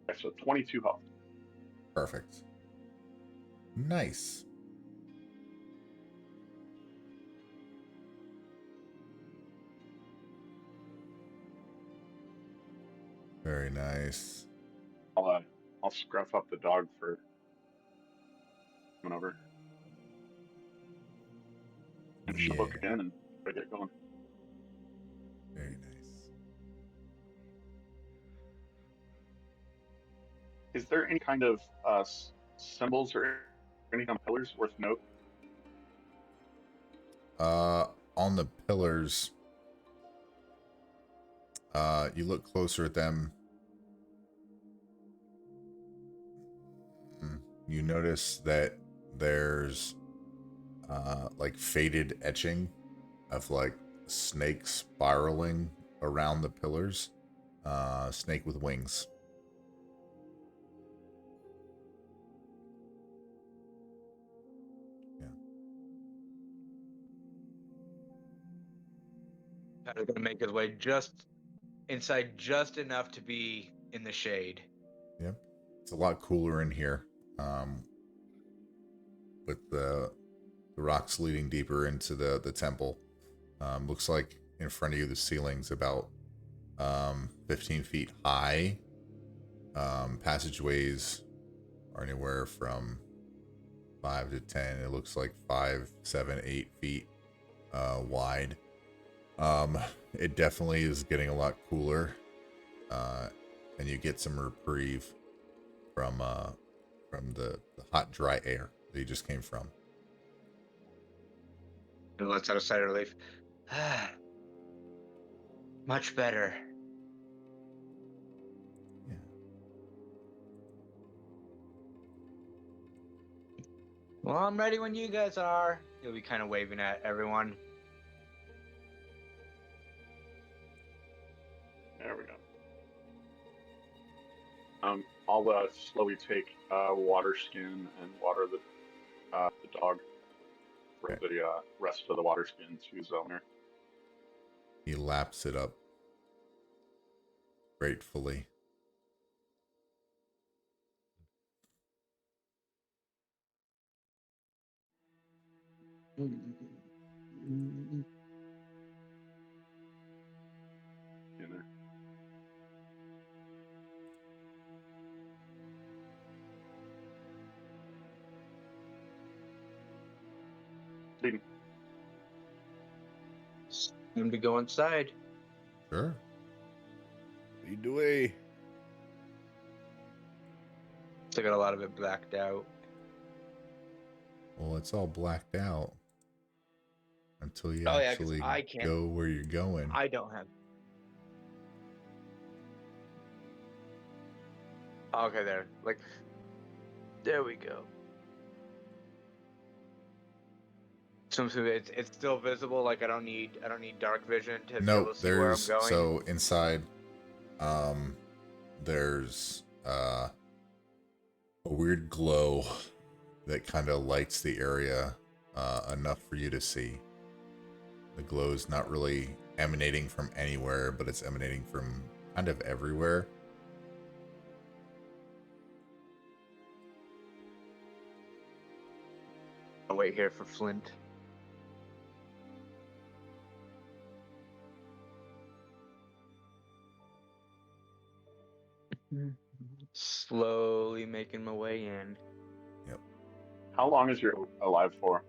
Okay, so 22 health. Perfect. Nice. Very nice. I'll scruff up the dog for coming over. Finish the book again and get going. Very nice. Is there any kind of symbols or any kind of pillars worth note? On the pillars, you look closer at them. you notice that there's like faded etching of like snakes spiraling around the pillars. Snake with wings. Tyler's gonna make his way just inside, just enough to be in the shade. Yep. It's a lot cooler in here. With the rocks leading deeper into the temple. Looks like in front of you the ceiling's about 15 feet high. Passageways are anywhere from 5 to 10. It looks like 5, 7, 8 feet wide. It definitely is getting a lot cooler, and you get some reprieve from the hot, dry air that you just came from. And let's out a sigh of relief. Much better. Yeah. Well, I'm ready when you guys are. You'll be kind of waving at everyone. There we go. I'll slowly take water skin and water the dog. Bring the rest of the water skin to Zelmer. He laps it up gratefully. Dinner. Leading. Time to go inside. Sure. Lead the way. Still got a lot of it blacked out. Well, it's all blacked out until you Oh, yeah, 'cause actually I can't- go where you're going. I don't have. Okay, there. Like, there we go. So it's still visible. Like I don't need dark vision to be able Nope, to see where I'm there's going. so inside there's a weird glow that kind of lights the area enough for you to see. The glow is not really emanating from anywhere, but it's emanating from kind of everywhere. I'll wait here for Flint. Slowly making my way in. Yep. How long is you alive for?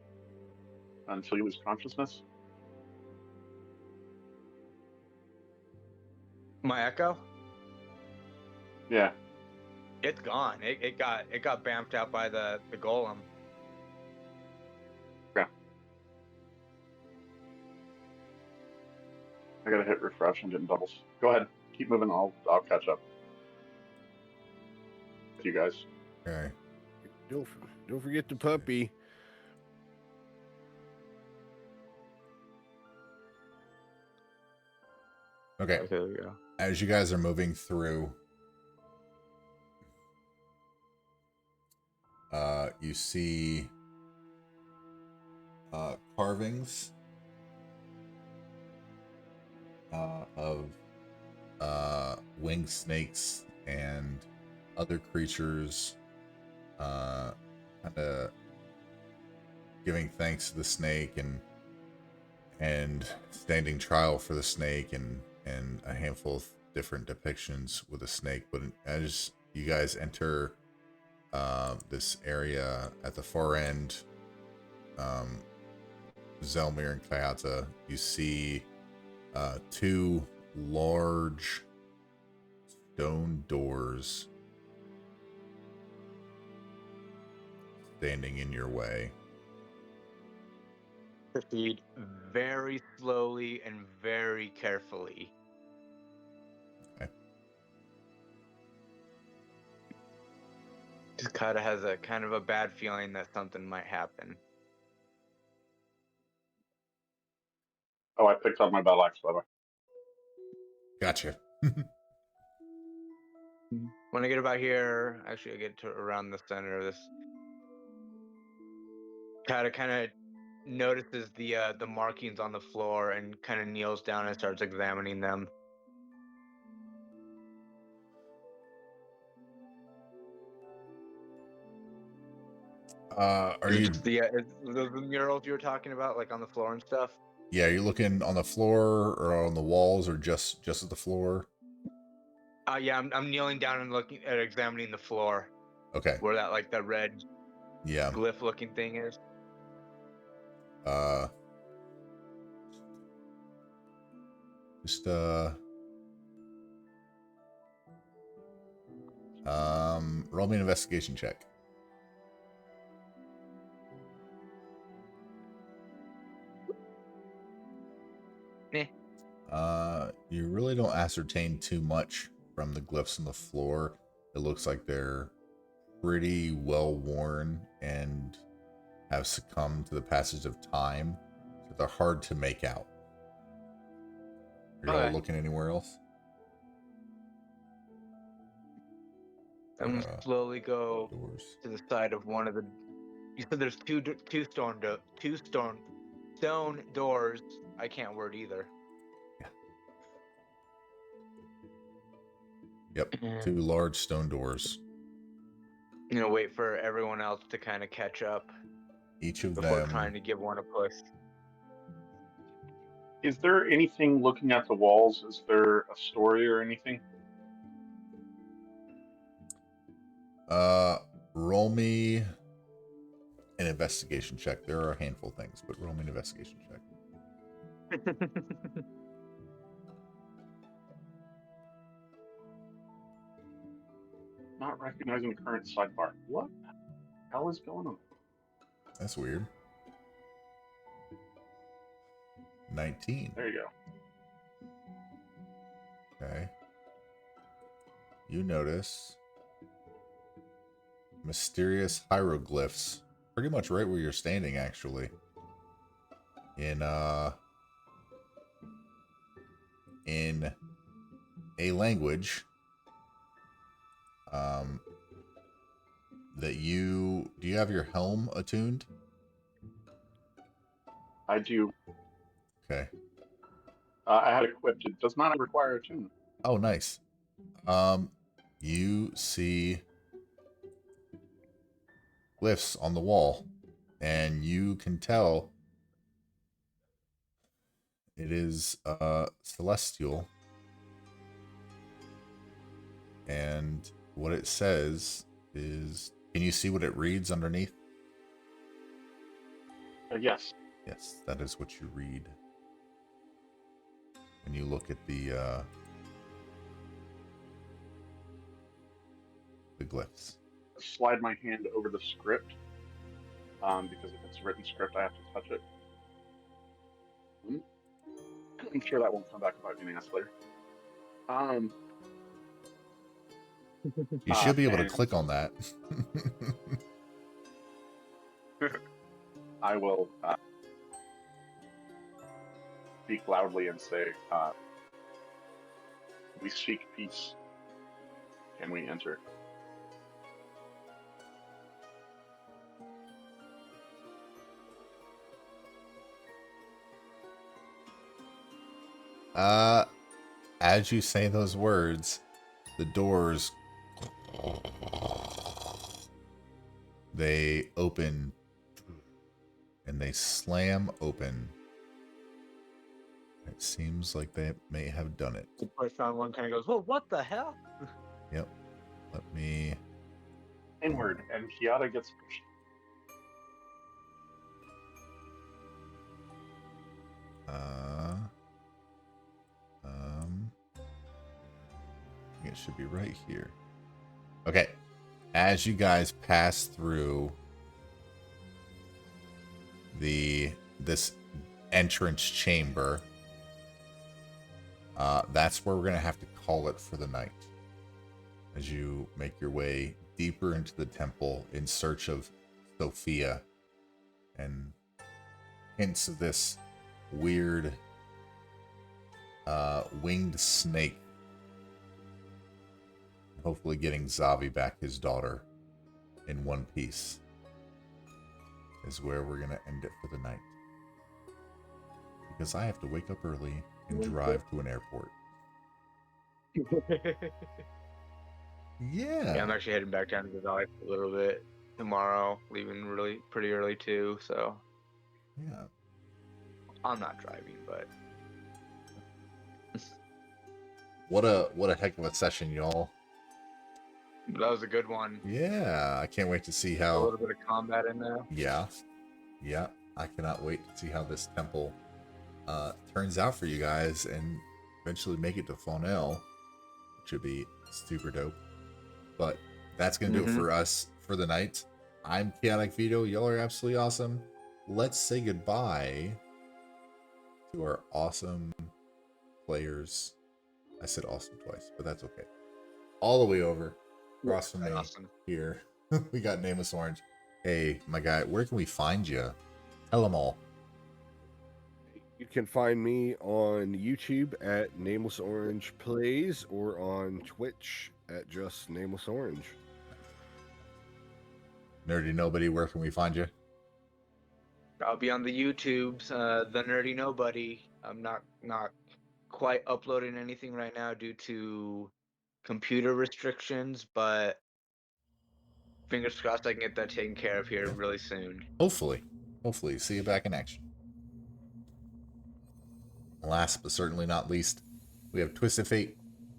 Until you lose consciousness? My echo? Yeah. It's gone. It got bamped out by the golem. Yeah. I gotta hit refresh. I'm getting doubles. Go ahead. Keep moving. I'll catch up with you guys. Okay. Don't forget the puppy. Okay. There we go. As you guys are moving through, you see carvings of winged snakes and other creatures kind of giving thanks to the snake and standing trial for the snake and a handful of different depictions with a snake. But as you guys enter this area at the far end, Zelmir and Kayata, you see two large stone doors standing in your way. Proceed very slowly and very carefully. Okay. Sakata has a kind of a bad feeling that something might happen. Oh, I picked up my battle axe, by the way. Gotcha. When I get about here, actually, I get to around the center of this. Sakata kind of notices the markings on the floor and kind of kneels down and starts examining them. Are you? The murals you were talking about, like on the floor and stuff? Yeah, are you looking on the floor or on the walls or just at the floor? Yeah, I'm kneeling down and looking at examining the floor Okay. where that red Yeah. glyph looking thing is. Just roll me an investigation check. You really don't ascertain too much from the glyphs on the floor. It looks like they're pretty well worn and have succumbed to the passage of time, so they're hard to make out. Are you all Okay. looking anywhere else? I'm gonna slowly go Doors. to the side of one of the. You said there's two stone doors. I can't word either. Yep, two large stone doors. You know, wait for everyone else to kind of catch up Each of before them. trying to give one a push. Is there anything looking at the walls? Is there a story or anything? Roll me an investigation check. There are a handful of things, but roll me an investigation check. Not recognizing the current sidebar. What the hell is going on? That's weird. 19. There you go. Okay. You notice mysterious hieroglyphs pretty much right where you're standing, actually. In a language that you do. You have your helm attuned? I do. Okay. I had equipped. It does not require attunement. Oh, nice. You see glyphs on the wall, and you can tell it is celestial. And what it says is, can you see what it reads underneath? Yes. Yes, that is what you read. When you look at the glyphs. Slide my hand over the script. Because if it's written script, I have to touch it. I'm sure that won't come back about me later. You should be able to click on that. I will speak loudly and say, we seek peace. Can we enter? As you say those words, the doors, they open and they slam open. It seems like they may have done it. The first round one kind of goes, "Well, what the hell?" Yep. Let me. Inward, and Kiata gets pushed. It should be right here. Okay. As you guys pass through this entrance chamber, that's where we're gonna have to call it for the night. as you make your way deeper into the temple in search of Sophia and hints of this weird winged snake. Hopefully getting Zavi back, his daughter, in one piece is where we're going to end it for the night. Because I have to wake up early and drive to an airport. Yeah, I'm actually heading back down to the valley for a little bit tomorrow, leaving really pretty early too. So Yeah. I'm not driving, but What a heck of a session, y'all. that was a good one. Yeah, I can't wait to see A how. little bit of combat in there. Yeah, I cannot wait to see how this temple turns out for you guys, and eventually make it to Fonel, which would be super dope. But that's gonna do it for us for the night. I'm Chaotic Vito. Y'all are absolutely awesome. Let's say goodbye to our awesome players. I said awesome twice, but that's okay. All the way over, across from me here, we got Nameless Orange. Hey, my guy, where can we find you? Tell them all. You can find me on YouTube at Nameless Orange Plays or on Twitch at just Nameless Orange. Nerdy Nobody, where can we find you? I'll be on the YouTubes, the Nerdy Nobody. I'm not quite uploading anything right now due to computer restrictions, but fingers crossed I can get that taken care of here really soon. Hopefully see you back in action. Last but certainly not least, we have Twisted Fate.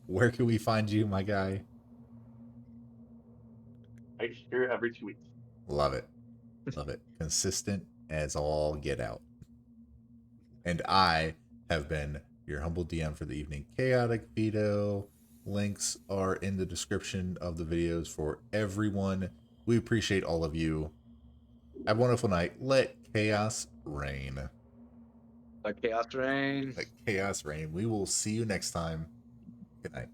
Where can we find you, my guy? I hear every 2 weeks. Love it. Consistent as all get out. And I have been your humble DM for the evening, Chaotic Vito. Links are in the description of the videos for everyone. We appreciate all of you. Have a wonderful night. Let chaos reign. Let chaos reign. Let chaos reign. We will see you next time. Good night.